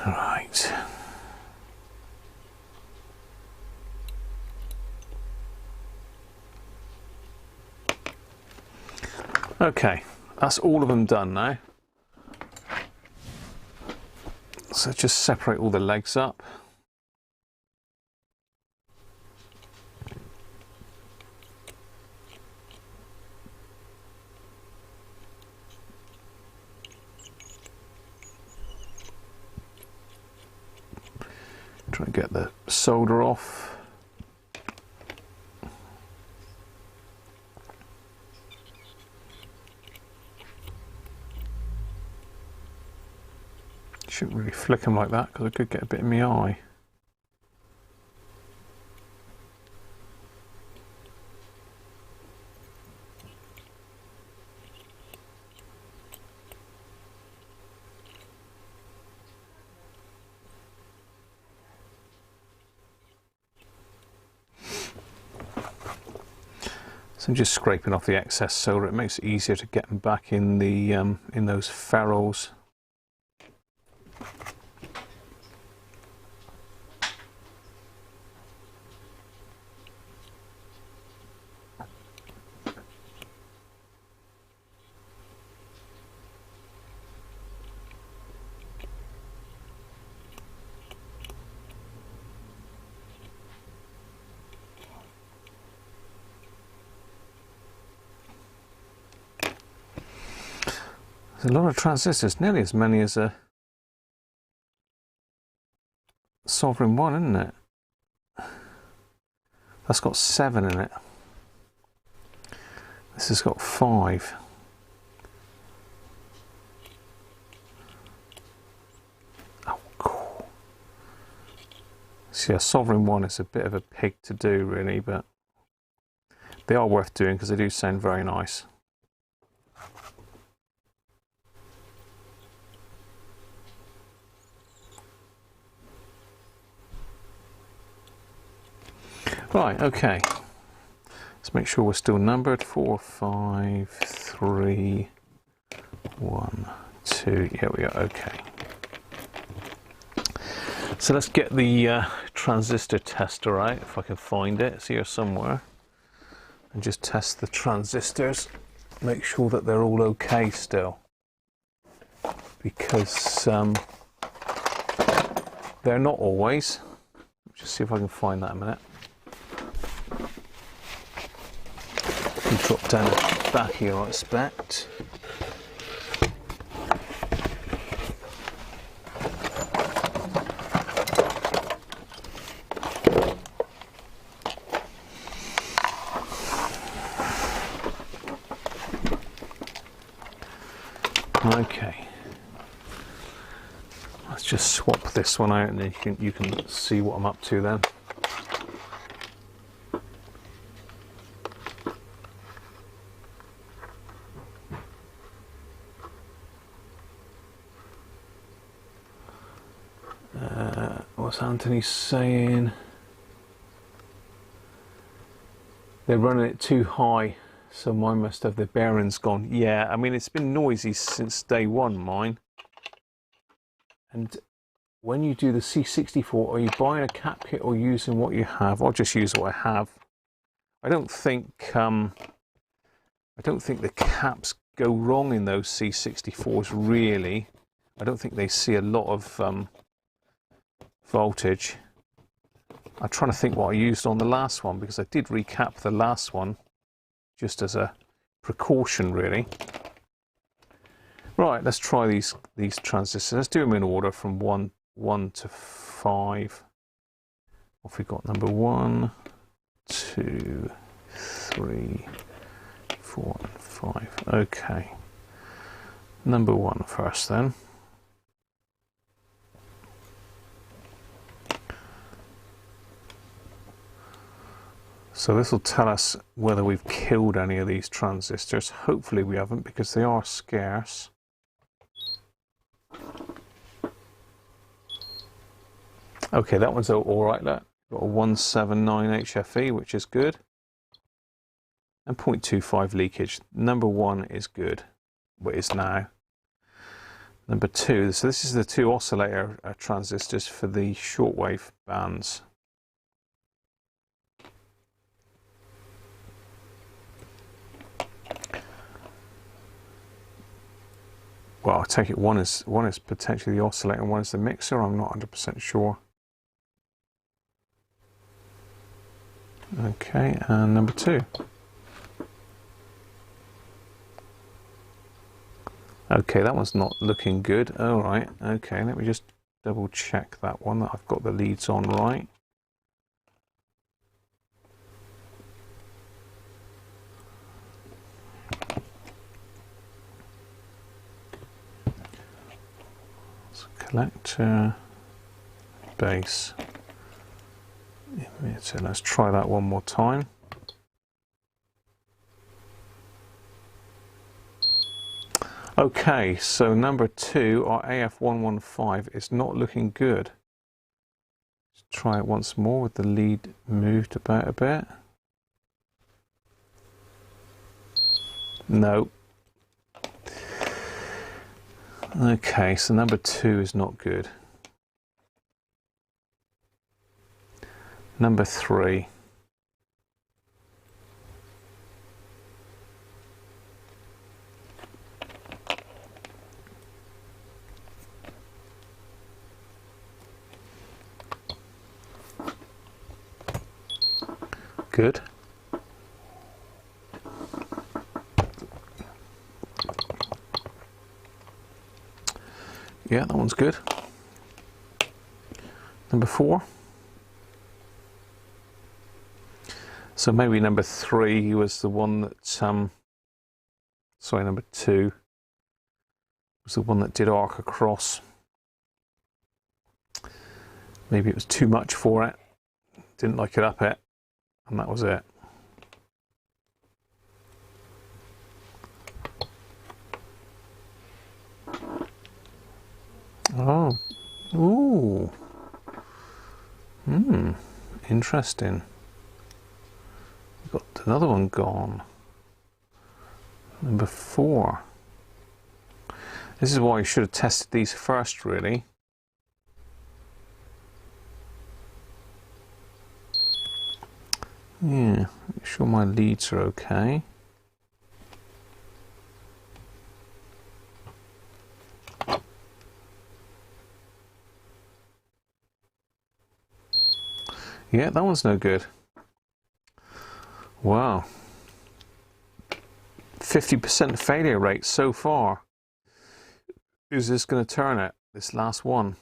Right. Okay, that's all of them done now. So just separate all the legs up. Try to get the solder off. Shouldn't really flick them like that because I could get a bit in my eye. So I'm just scraping off the excess solder. It makes it easier to get them back in the in those ferrules. There's a lot of transistors, nearly as many as a Sovereign one, isn't it? That's got 7 in it. This has got 5. Oh, cool. See, a Sovereign one is a bit of a pig to do, really, but they are worth doing because they do sound very nice. Right, okay. Let's make sure we're still numbered. 4, 5, 3, 1, 2. Here we are. Okay. So let's get the transistor tester out, if I can find it. It's here somewhere. And just test the transistors. Make sure that they're all okay still. Because they're not always. Just see if I can find that in a minute. Drop down the back here, I expect. Okay. Let's just swap this one out, and then you can see what I'm up to then. What's Anthony saying? They're running it too high, so mine must have the bearings gone. Yeah, I mean, it's been noisy since day one, mine. And when you do the C64, are you buying a cap kit or using what you have? I'll just use what I have. I don't think the caps go wrong in those C64s, really. I don't think they see a lot of voltage. I'm trying to think what I used on the last one, because I did recap the last one just as a precaution, really. Right, let's try these transistors. Let's do them in order from 1 to 5. What have we got? Number 1, 2, 3, 4, and 5. Okay. Number 1 first then. So this will tell us whether we've killed any of these transistors. Hopefully we haven't, because they are scarce. Okay, that one's all right. Look, got a 179 HFE, which is good, and 0.25 leakage. Number 1 is good, what is now. Number 2. So this is the 2 oscillator transistors for the shortwave bands. Well, I take it one is potentially the oscillator and one is the mixer. I'm not 100% sure. Okay, and number 2. Okay, that one's not looking good. All right, okay, let me just double check that one, that I've got the leads on right. So collector, base, emitter. Let's try that one more time. Okay, so number 2, our AF115, is not looking good. Let's try it once more with the lead moved about a bit. No. Okay, so number 2 is not good. Number 3. Good. Yeah, that one's good. Number 4. So maybe number 3 was the one that, sorry, number 2 was the one that did arc across. Maybe it was too much for it. Didn't like it up it. And that was it. Oh. Ooh. Interesting. We've got another one gone. Number 4. This is why you should have tested these first, really. Yeah, make sure my leads are okay. Yeah, that one's no good. Wow. 50% failure rate so far. Is this going to turn it? This last one.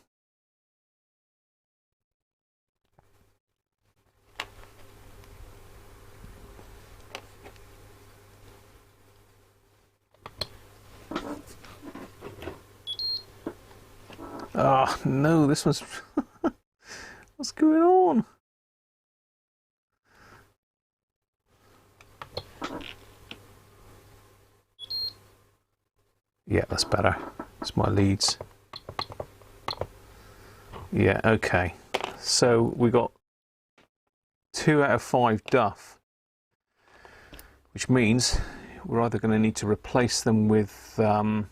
Oh, no, this one's... What's going on? Yeah, that's better. It's my leads. Yeah, okay. So we got 2 out of 5 duff, which means we're either going to need to replace them with, what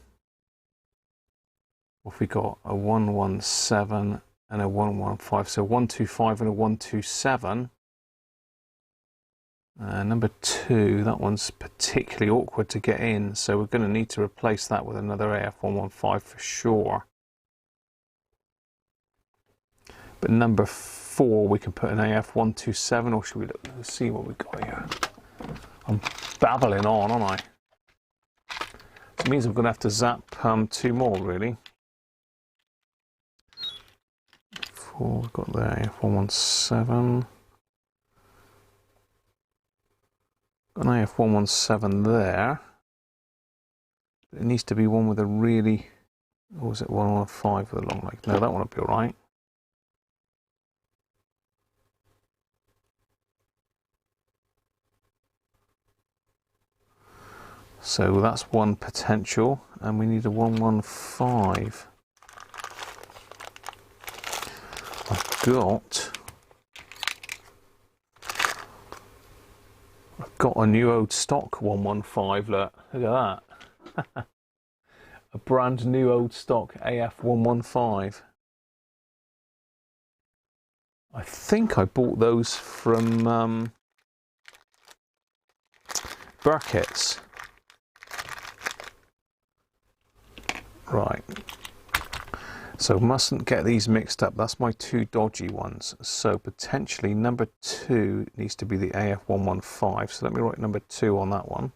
have we got? A 117 and a 115. So 125 and a 127. Number 2, that one's particularly awkward to get in, so we're going to need to replace that with another AF115 for sure. But number 4, we can put an AF127, or should we let's see what we got here? I'm babbling on, aren't I? It means I'm going to have to zap 2 more, really. 4, we've got the AF117. Got an AF117 there. It needs to be one with a really, or was it 115 with a long leg? No, that one will be alright. So that's one potential, and we need a 115. I've got a new old stock 115, look at that. A brand new old stock AF115. I think I bought those from Burkett's. Right. So mustn't get these mixed up. That's my 2 dodgy ones. So potentially number 2 needs to be the AF115. So let me write number 2 on that one.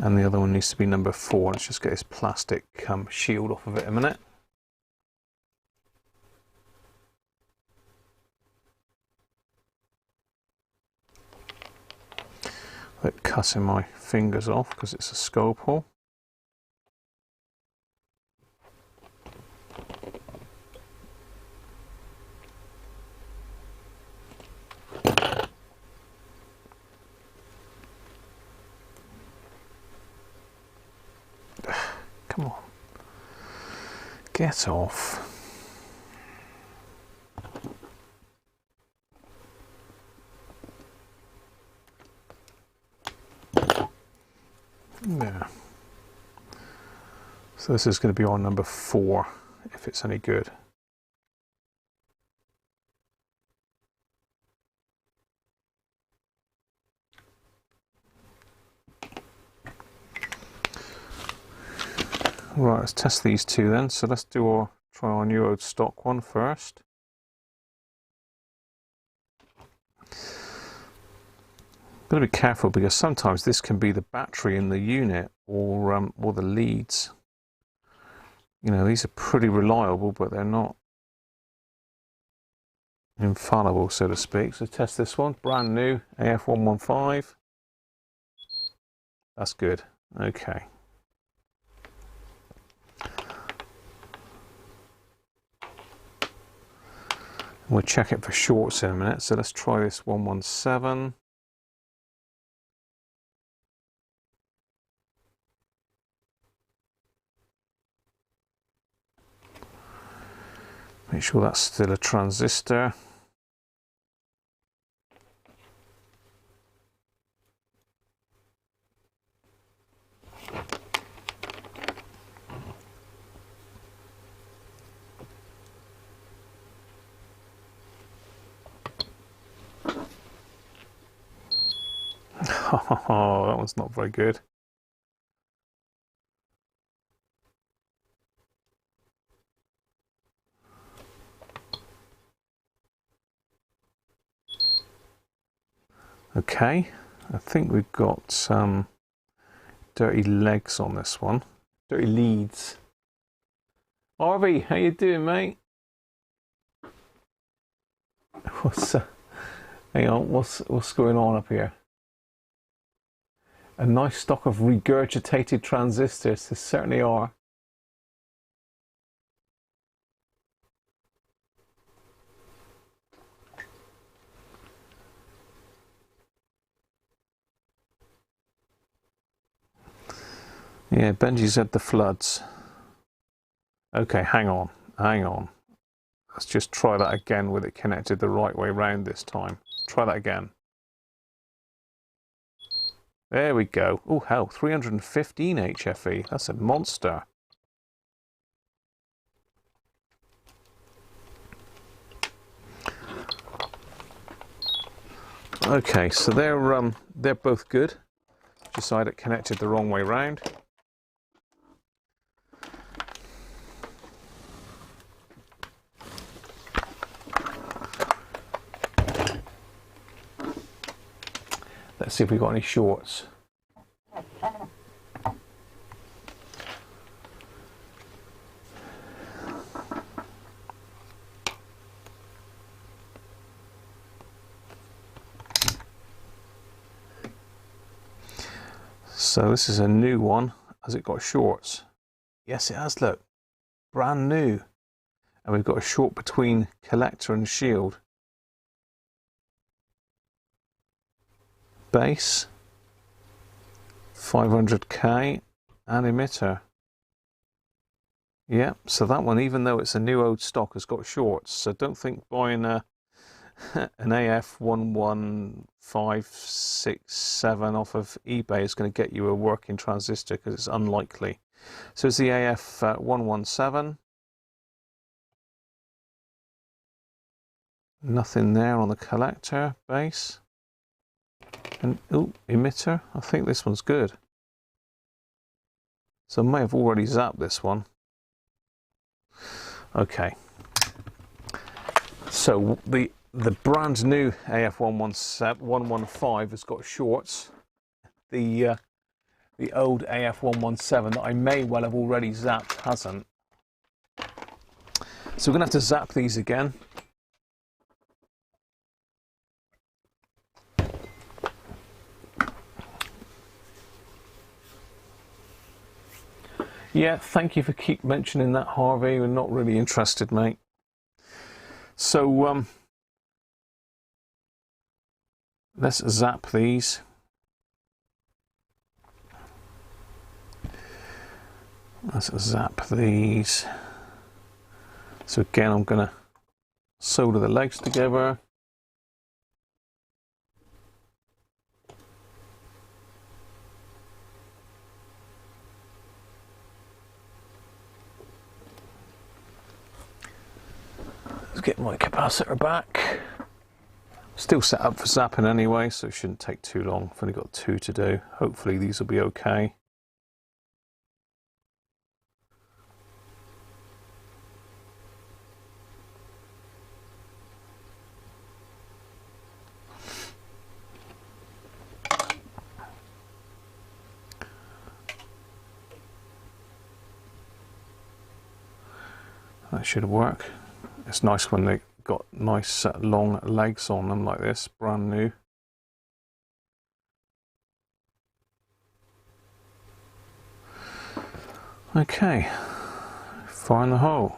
And the other one needs to be number 4. Let's just get this plastic shield off of it a minute. Like cutting my fingers off because it's a scope hole. Come on, get off. Yeah. So this is going to be on number 4, if it's any good. Right, let's test these two then. So let's try our new old stock one first. Got to be careful because sometimes this can be the battery in the unit or the leads. You know, these are pretty reliable, but they're not infallible, so to speak. So test this one, brand new AF115. That's good. Okay. We'll check it for shorts in a minute. So let's try this 117. Make sure that's still a transistor. Oh, that one's not very good. Okay, I think we've got some dirty legs on this one. Dirty leads. Harvey, how you doing, mate? Hang on, what's going on up here? A nice stock of regurgitated transistors. They certainly are. Yeah, Benji's had the floods. Okay, hang on. Let's just try that again with it connected the right way round this time. Try that again. There we go. Oh, hell, 315 HFE. That's a monster. Okay, so they're both good. Just had it connected the wrong way round. Let's see if we've got any shorts. So this is a new one. Has it got shorts? Yes, it has, look. Brand new. And we've got a short between collector and shield. Base, 500k, and emitter. Yeah, so that one, even though it's a new old stock, has got shorts. So don't think buying an AF11567 off of eBay is going to get you a working transistor, because it's unlikely. So it's the AF117. Nothing there on the collector base. And oh, emitter. I think this one's good. So I may have already zapped this one. Okay. So the brand new AF115 has got shorts. The the old AF117 that I may well have already zapped hasn't. So we're going to have to zap these again. Yeah, thank you for keep mentioning that, Harvey. We're not really interested, mate. So let's zap these. Let's zap these. So again, I'm going to solder the legs together. Let's get my capacitor back. Still set up for zapping anyway, so it shouldn't take too long. I've only got 2 to do. Hopefully these will be okay. That should work. It's nice when they got nice long legs on them like this, brand new. Okay, fire in the hole.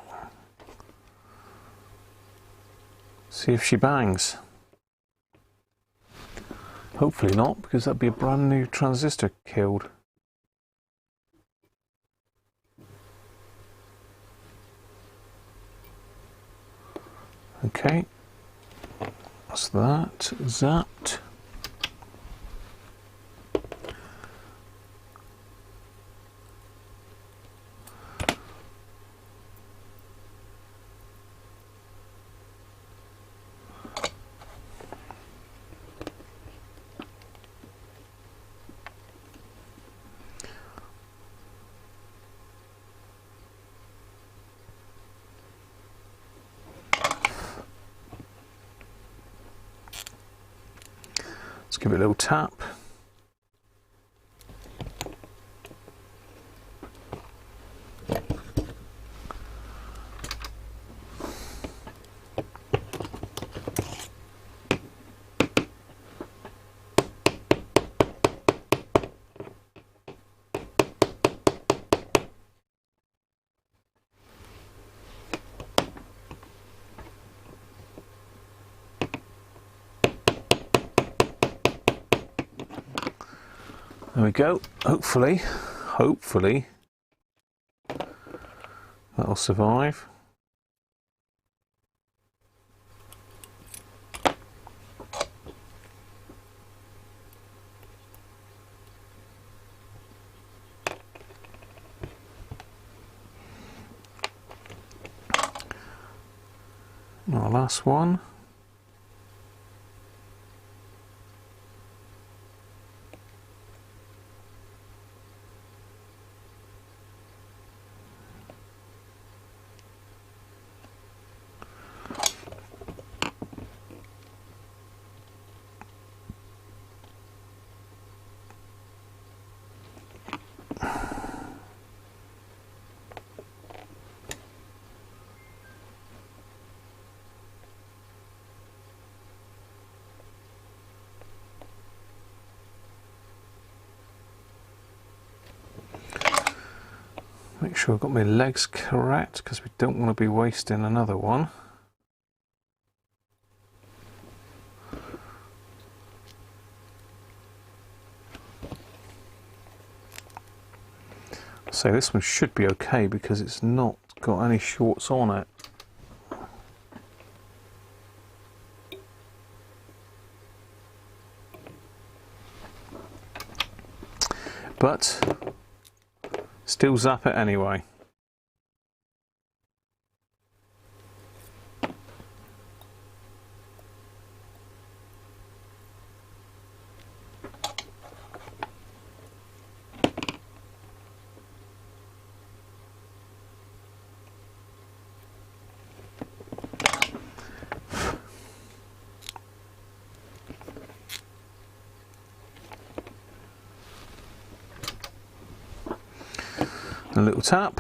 See if she bangs. Hopefully not, because that'd be a brand new transistor killed. Okay, that's that, zapped. Let's give it a little tap. There we go. Hopefully that'll survive. Our last one. Make sure I've got my legs correct, because we don't want to be wasting another one. So this one should be okay because it's not got any shorts on it. But still zap it anyway. A little tap.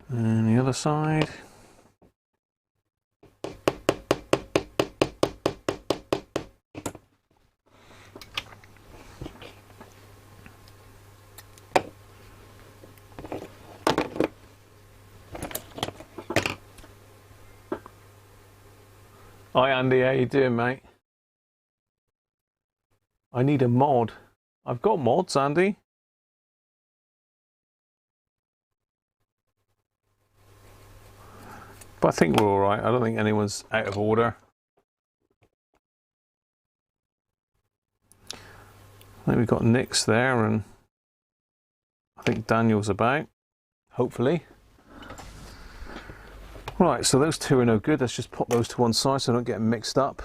And the other side. Hi Andy, how you doing, mate? I need a mod. I've got mods, Andy. But I think we're all right. I don't think anyone's out of order. I think we've got Nick's there, and I think Daniel's about, hopefully. Right, so those two are no good. Let's just pop those to one side so I don't get them mixed up.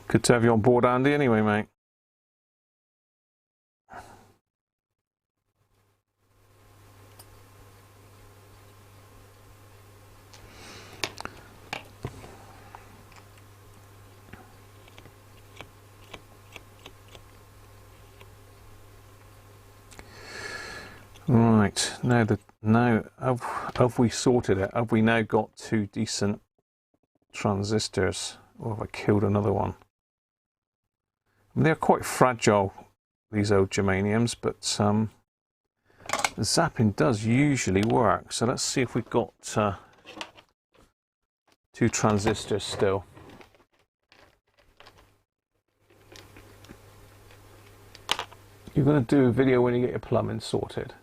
Good to have you on board, Andy, anyway, mate. Right, now have we sorted it? Have we now got two decent transistors, or have I killed another one? I mean, they're quite fragile, these old germaniums, but the zapping does usually work. So let's see if we've got two transistors still. You're going to do a video when you get your plumbing sorted.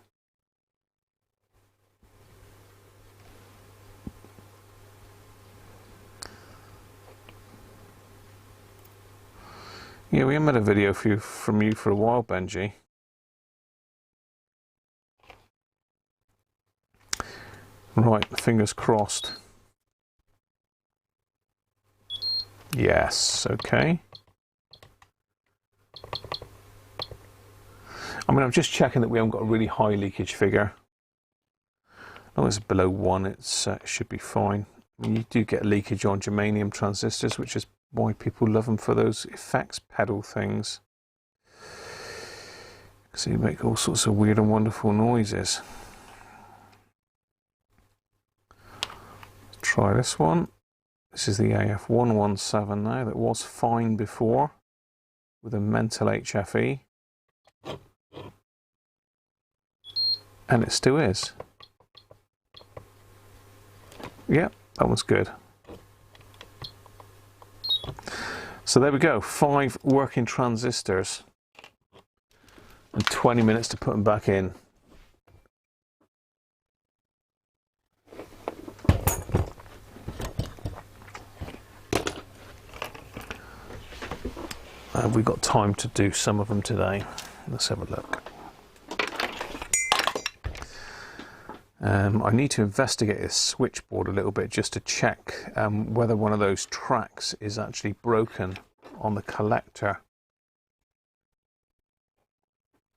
Yeah, we haven't had a video from you for a while, Benji. Right, fingers crossed. Yes, okay. I mean, I'm just checking that we haven't got a really high leakage figure. As long as it's below 1, it should be fine. I mean, you do get leakage on germanium transistors, which is why people love them for those effects pedal things. So you make all sorts of weird and wonderful noises. Let's try this one. This is the AF117 now, that was fine before with a mental HFE. And it still is. Yep, that one's good. So there we go, 5 working transistors and 20 minutes to put them back in. Have we got time to do some of them today? Let's have a look. I need to investigate this switchboard a little bit just to check whether one of those tracks is actually broken on the collector.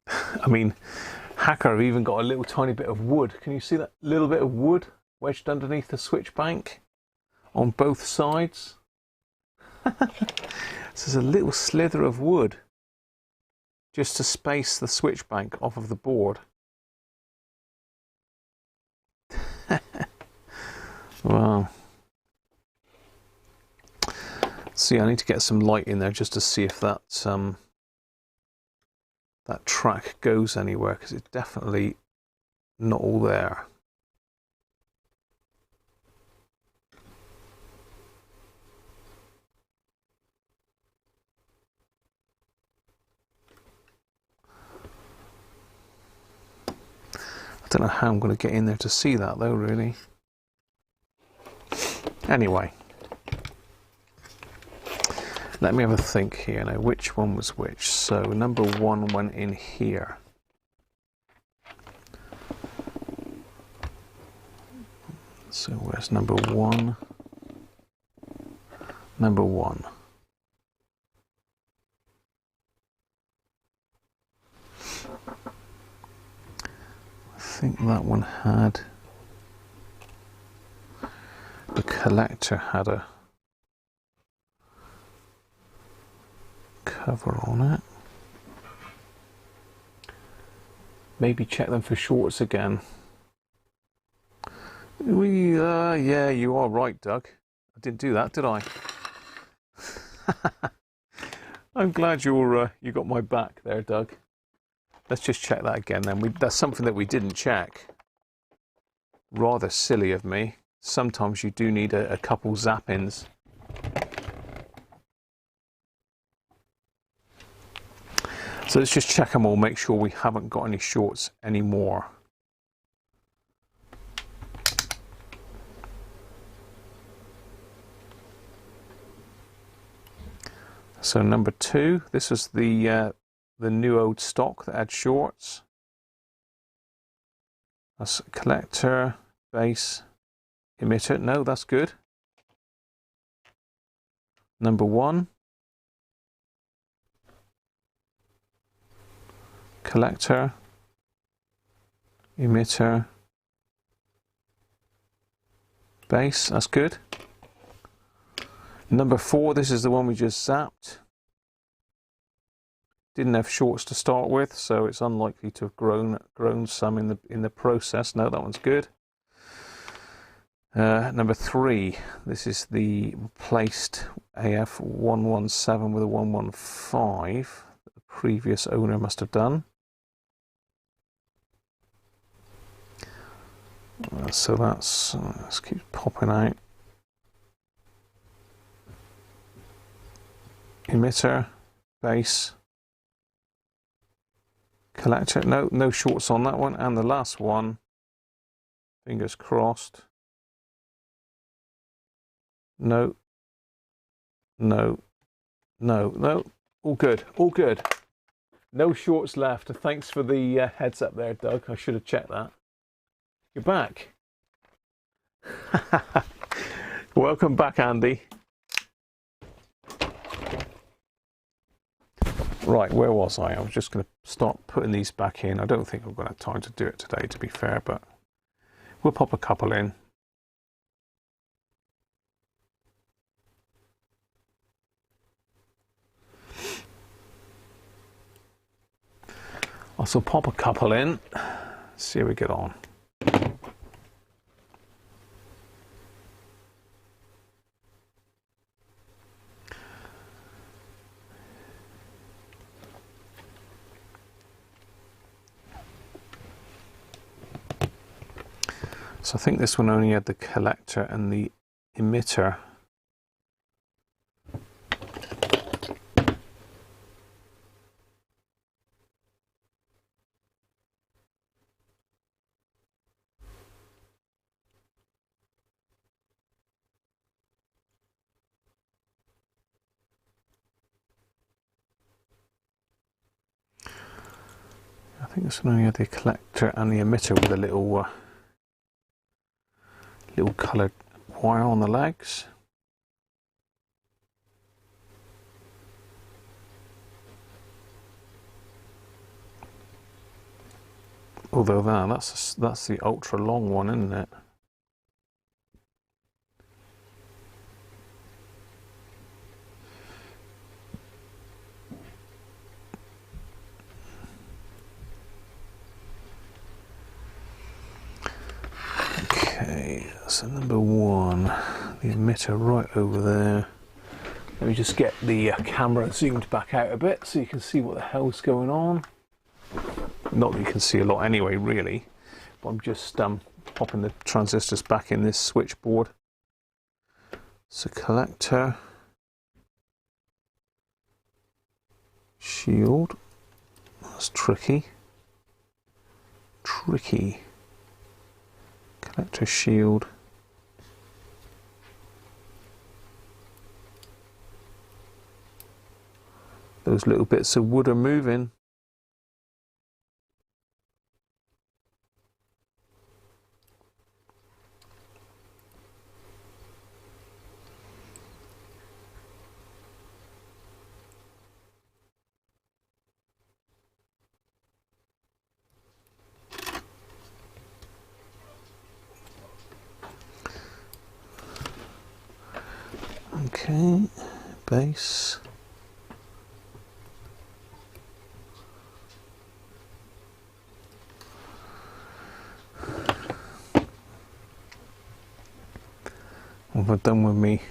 I mean, Hacker have even got a little tiny bit of wood. Can you see that little bit of wood wedged underneath the switch bank on both sides? So there's a little slither of wood just to space the switch bank off of the board. Wow. See, I need to get some light in there just to see if that that track goes anywhere, because it's definitely not all there. I don't know how I'm going to get in there to see that though, really. Anyway, let me have a think here now, which one was which. So number 1 went in here. So where's number 1? Number 1. think that one had, the collector had a cover on it. Maybe check them for shorts again. Yeah, you are right, Doug. I didn't do that, did I? I'm glad you got my back there, Doug. Let's just check that again then. That's something that we didn't check. Rather silly of me. Sometimes you do need a couple zappings. So let's just check them all, make sure we haven't got any shorts anymore. So number 2, this was the new old stock that had shorts. That's collector, base, emitter. No, that's good. Number 1. Collector, emitter, base. That's good. Number 4, this is the one we just zapped. Didn't have shorts to start with, so it's unlikely to have grown some in the process. No, that one's good. Number 3, this is the replaced AF117 with a 115 that the previous owner must have done. So that's let's keep popping out. Emitter, base, collector. No shorts on that one. And the last one, fingers crossed. No. All good, all good. No shorts left. Thanks for the heads up there, Doug. I should have checked that. You're back. Welcome back, Andy. Right, where was I? I was just going to start putting these back in. I don't think I'm going to have time to do it today, to be fair, but we'll pop a couple in. I'll also pop a couple in, see how we get on. So I think this one only had the collector and the emitter. I think this one only had the collector and the emitter with a little coloured wire on the legs. Although that's the ultra long one, isn't it? Okay, so number 1, the emitter right over there. Let me just get the camera zoomed back out a bit so you can see what the hell's going on. Not that you can see a lot anyway, really, but I'm just popping the transistors back in this switchboard. So collector, shield, that's tricky. Collector, shield. Those little bits of wood are moving. Okay, base. What have I done with me?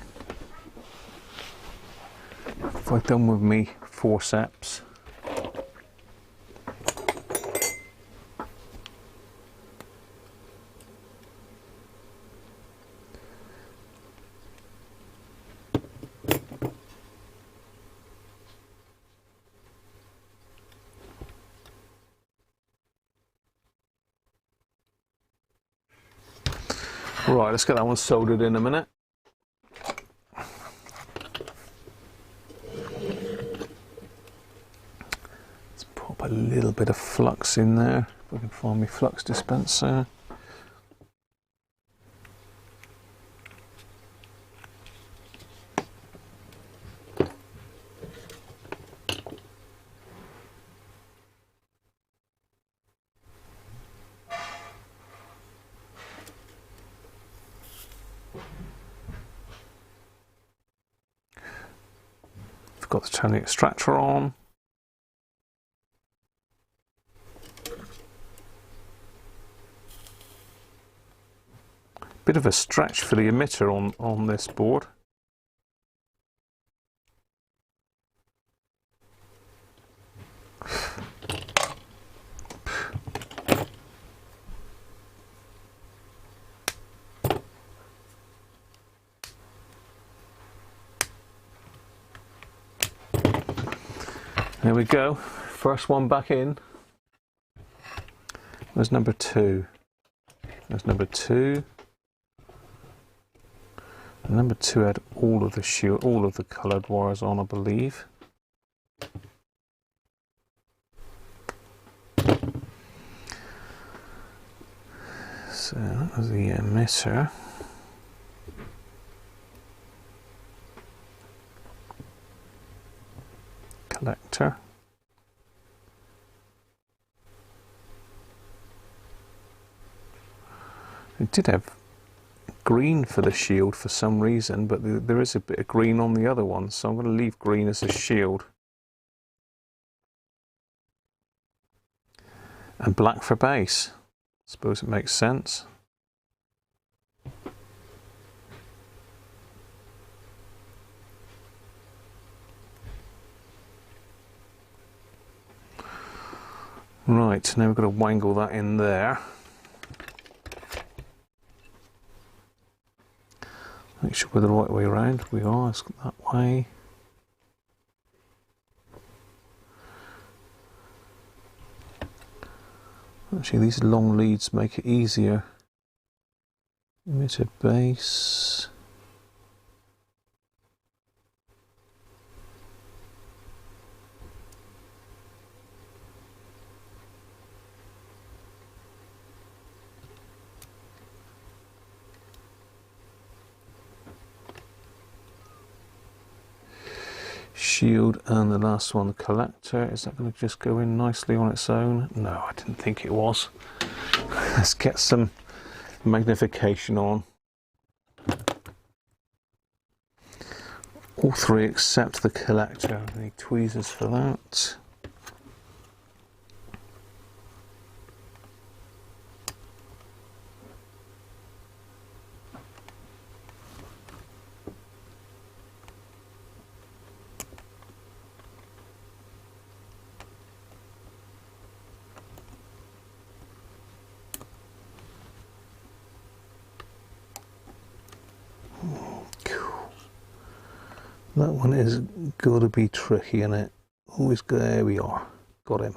What have I done with me forceps? Right, let's get that one soldered in a minute. Let's pop a little bit of flux in there, if we can find my flux dispenser. Got to turn the extractor on. Bit of a stretch for the emitter on this board. There we go, first one back in. There's number 2. There's number 2. And number 2 had all of the shield, all of the coloured wires on, I believe. So that was the emitter. Collector. It did have green for the shield for some reason, but there is a bit of green on the other one, so I'm going to leave green as a shield. And black for base. Suppose it makes sense. Right, now we've got to wangle that in there. Make sure we're the right way around. We are, it's that way. Actually, these long leads make it easier. Emitter base. Shield, and the last one, the collector. Is that going to just go in nicely on its own? No, I didn't think it was. Let's get some magnification on. All 3 except the collector. I need tweezers for that. That one is got to be tricky, isn't it? Always go, there we are. Got him.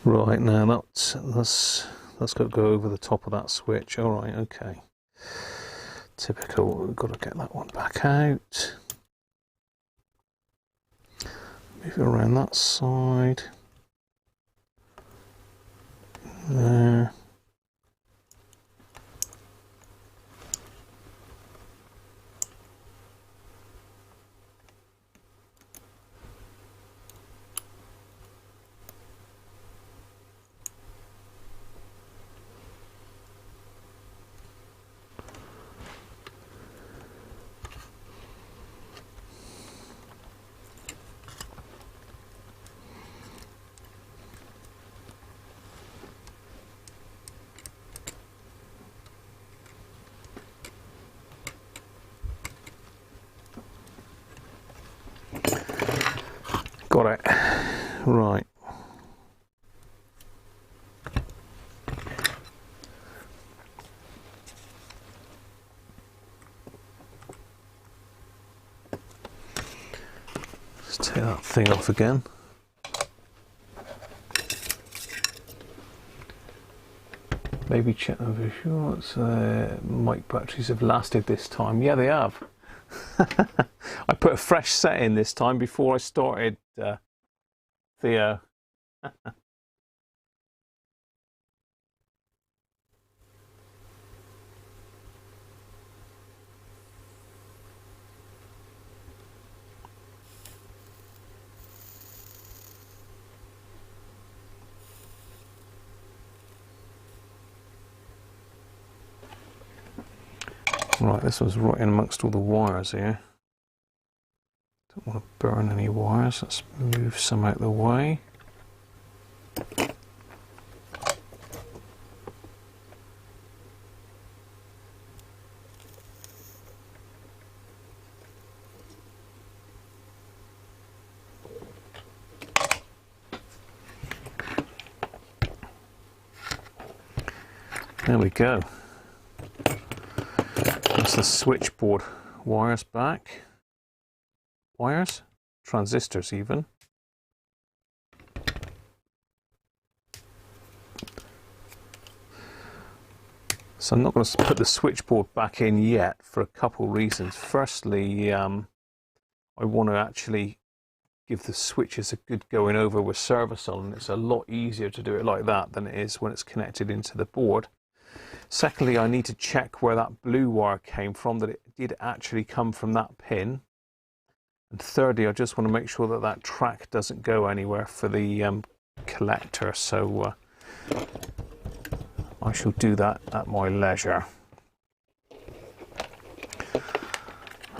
Right, now that's That's got to go over the top of that switch. All right, okay. Typical. We've got to get that one back out. Move it around that side. There. Got it. Right. Let's take that thing off again. Maybe check over shorts. Mic batteries have lasted this time. Yeah, they have. I put a fresh set in this time before I started, Theo. Right, this was right in amongst all the wires here. Don't want to burn any wires. Let's move some out of the way. There we go. That's the switchboard wires back. Wires, transistors even. So I'm not going to put the switchboard back in yet for a couple of reasons. Firstly, I want to actually give the switches a good going over with Servicel, and it's a lot easier to do it like that than it is when it's connected into the board. Secondly, I need to check where that blue wire came from, that it did actually come from that pin. And thirdly, I just want to make sure that that track doesn't go anywhere for the collector. So I shall do that at my leisure.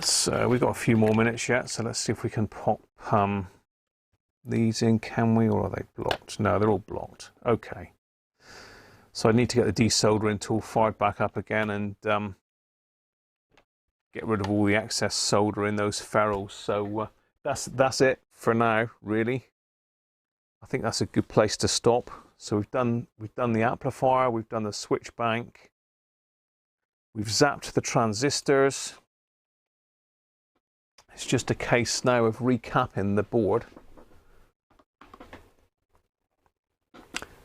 So we've got a few more minutes yet, so let's see if we can pop these in, can we, or are they blocked? No, they're all blocked. Okay. So I need to get the desoldering tool fired back up again and get rid of all the excess solder in those ferrules. So that's it for now, really. I think that's a good place to stop. So we've done the amplifier, we've done the switch bank, we've zapped the transistors. It's just a case now of recapping the board.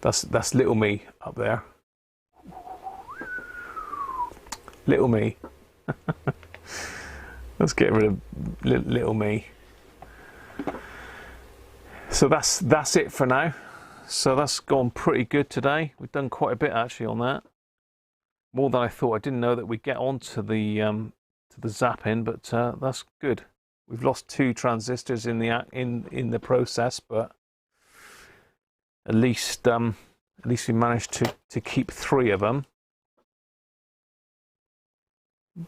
That's little me up there. Little me. Let's get rid of little me. So that's it for now. So that's gone pretty good today. We've done quite a bit actually on that. More than I thought. I didn't know that we'd get on to the zapping, but that's good. We've lost 2 transistors in the process, but at least we managed to keep 3 of them.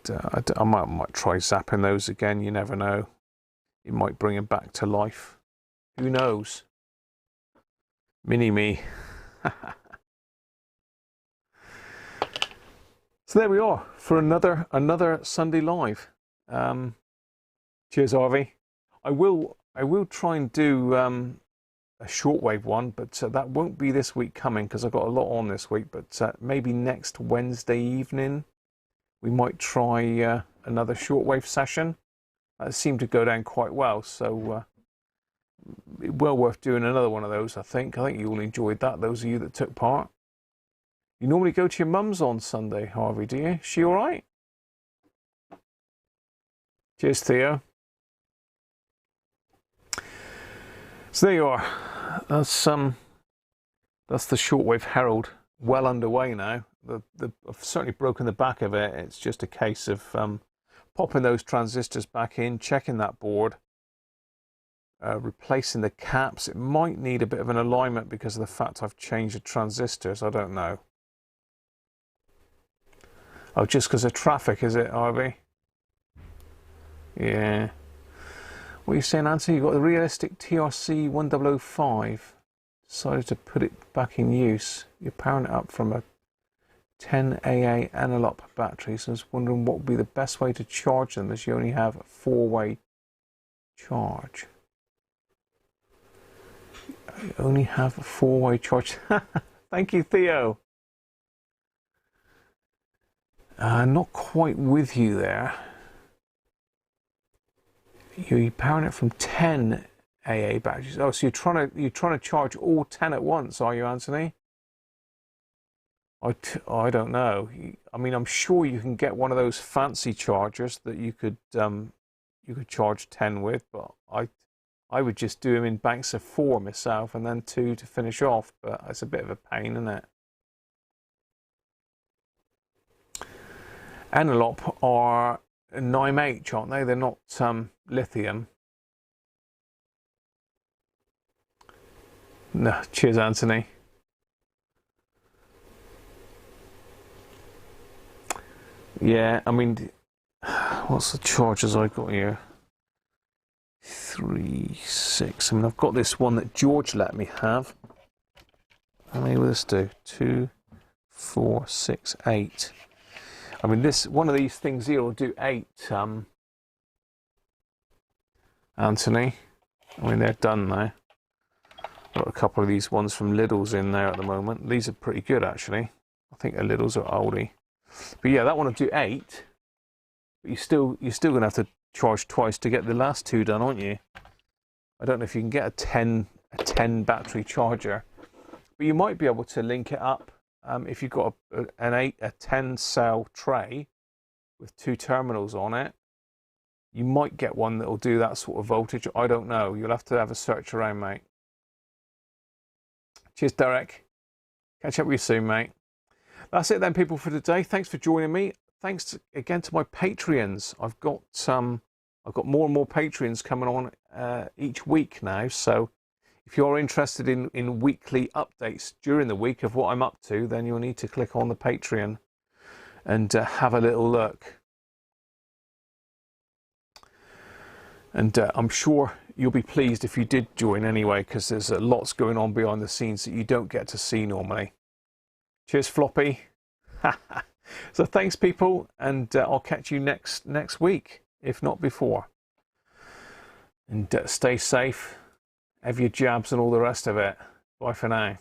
I might try zapping those again. You never know. It might bring them back to life. Who knows? Mini me. So there we are for another Sunday live. Cheers, Harvey. I will try and do a shortwave one, but that won't be this week coming because I've got a lot on this week. But maybe next Wednesday evening we might try another shortwave session. That seemed to go down quite well, so well worth doing another one of those. I think you all enjoyed that. Those of you that took part. You normally go to your mum's on Sunday, Harvey, do you? Is she all right? Cheers, Theo. So there you are. That's the Shortwave Herald, well underway now. I've certainly broken the back of it. It's just a case of popping those transistors back in, checking that board, replacing the caps. It might need a bit of an alignment because of the fact I've changed the transistors. I don't know. Oh, just because of traffic, is it, Harvey? Yeah. What are you saying, Anthony? You've got the realistic TRC 1005. Decided to put it back in use. You're powering it up from a 10AA analog battery. So I was wondering what would be the best way to charge them, as you only have a 4-way charge. You only have a 4-way charge. Thank you, Theo. Not quite with you there. You're powering it from 10 AA batteries. Oh, so you're trying to charge all 10 at once, are you, Anthony? I don't know. I mean, I'm sure you can get one of those fancy chargers that you could charge 10 with, but I would just do them in banks of 4 myself, and then 2 to finish off. But it's a bit of a pain, isn't it? Analog are 9H, aren't they? They're not lithium. No, cheers, Anthony. Yeah, I mean, what's the charges I got here? 3, 6. I mean, I've got this one that George let me have. How many will this do? 2, 4, 6, 8. I mean, one of these things here will do 8, Anthony. I mean, they're done now. Got a couple of these ones from Lidl's in there at the moment. These are pretty good, actually. I think the Lidl's are oldie. But yeah, that one will do 8. But you're still going to have to charge twice to get the last 2 done, aren't you? I don't know if you can get a 10 battery charger, but you might be able to link it up. If you've got a 10 cell tray with 2 terminals on it, you might get one that will do that sort of voltage. I don't know. You'll have to have a search around, mate. Cheers, Derek. Catch up with you soon, mate. That's it then, people, for today. Thanks for joining me. Thanks again to my Patreons. I've got more and more Patreons coming on each week now. So if you're interested in weekly updates during the week of what I'm up to, then you'll need to click on the Patreon and have a little look. And I'm sure you'll be pleased if you did join anyway, because there's lots going on behind the scenes that you don't get to see normally. Cheers, Floppy. So thanks, people, and I'll catch you next week, if not before. And stay safe. Have your jabs and all the rest of it. Bye for now.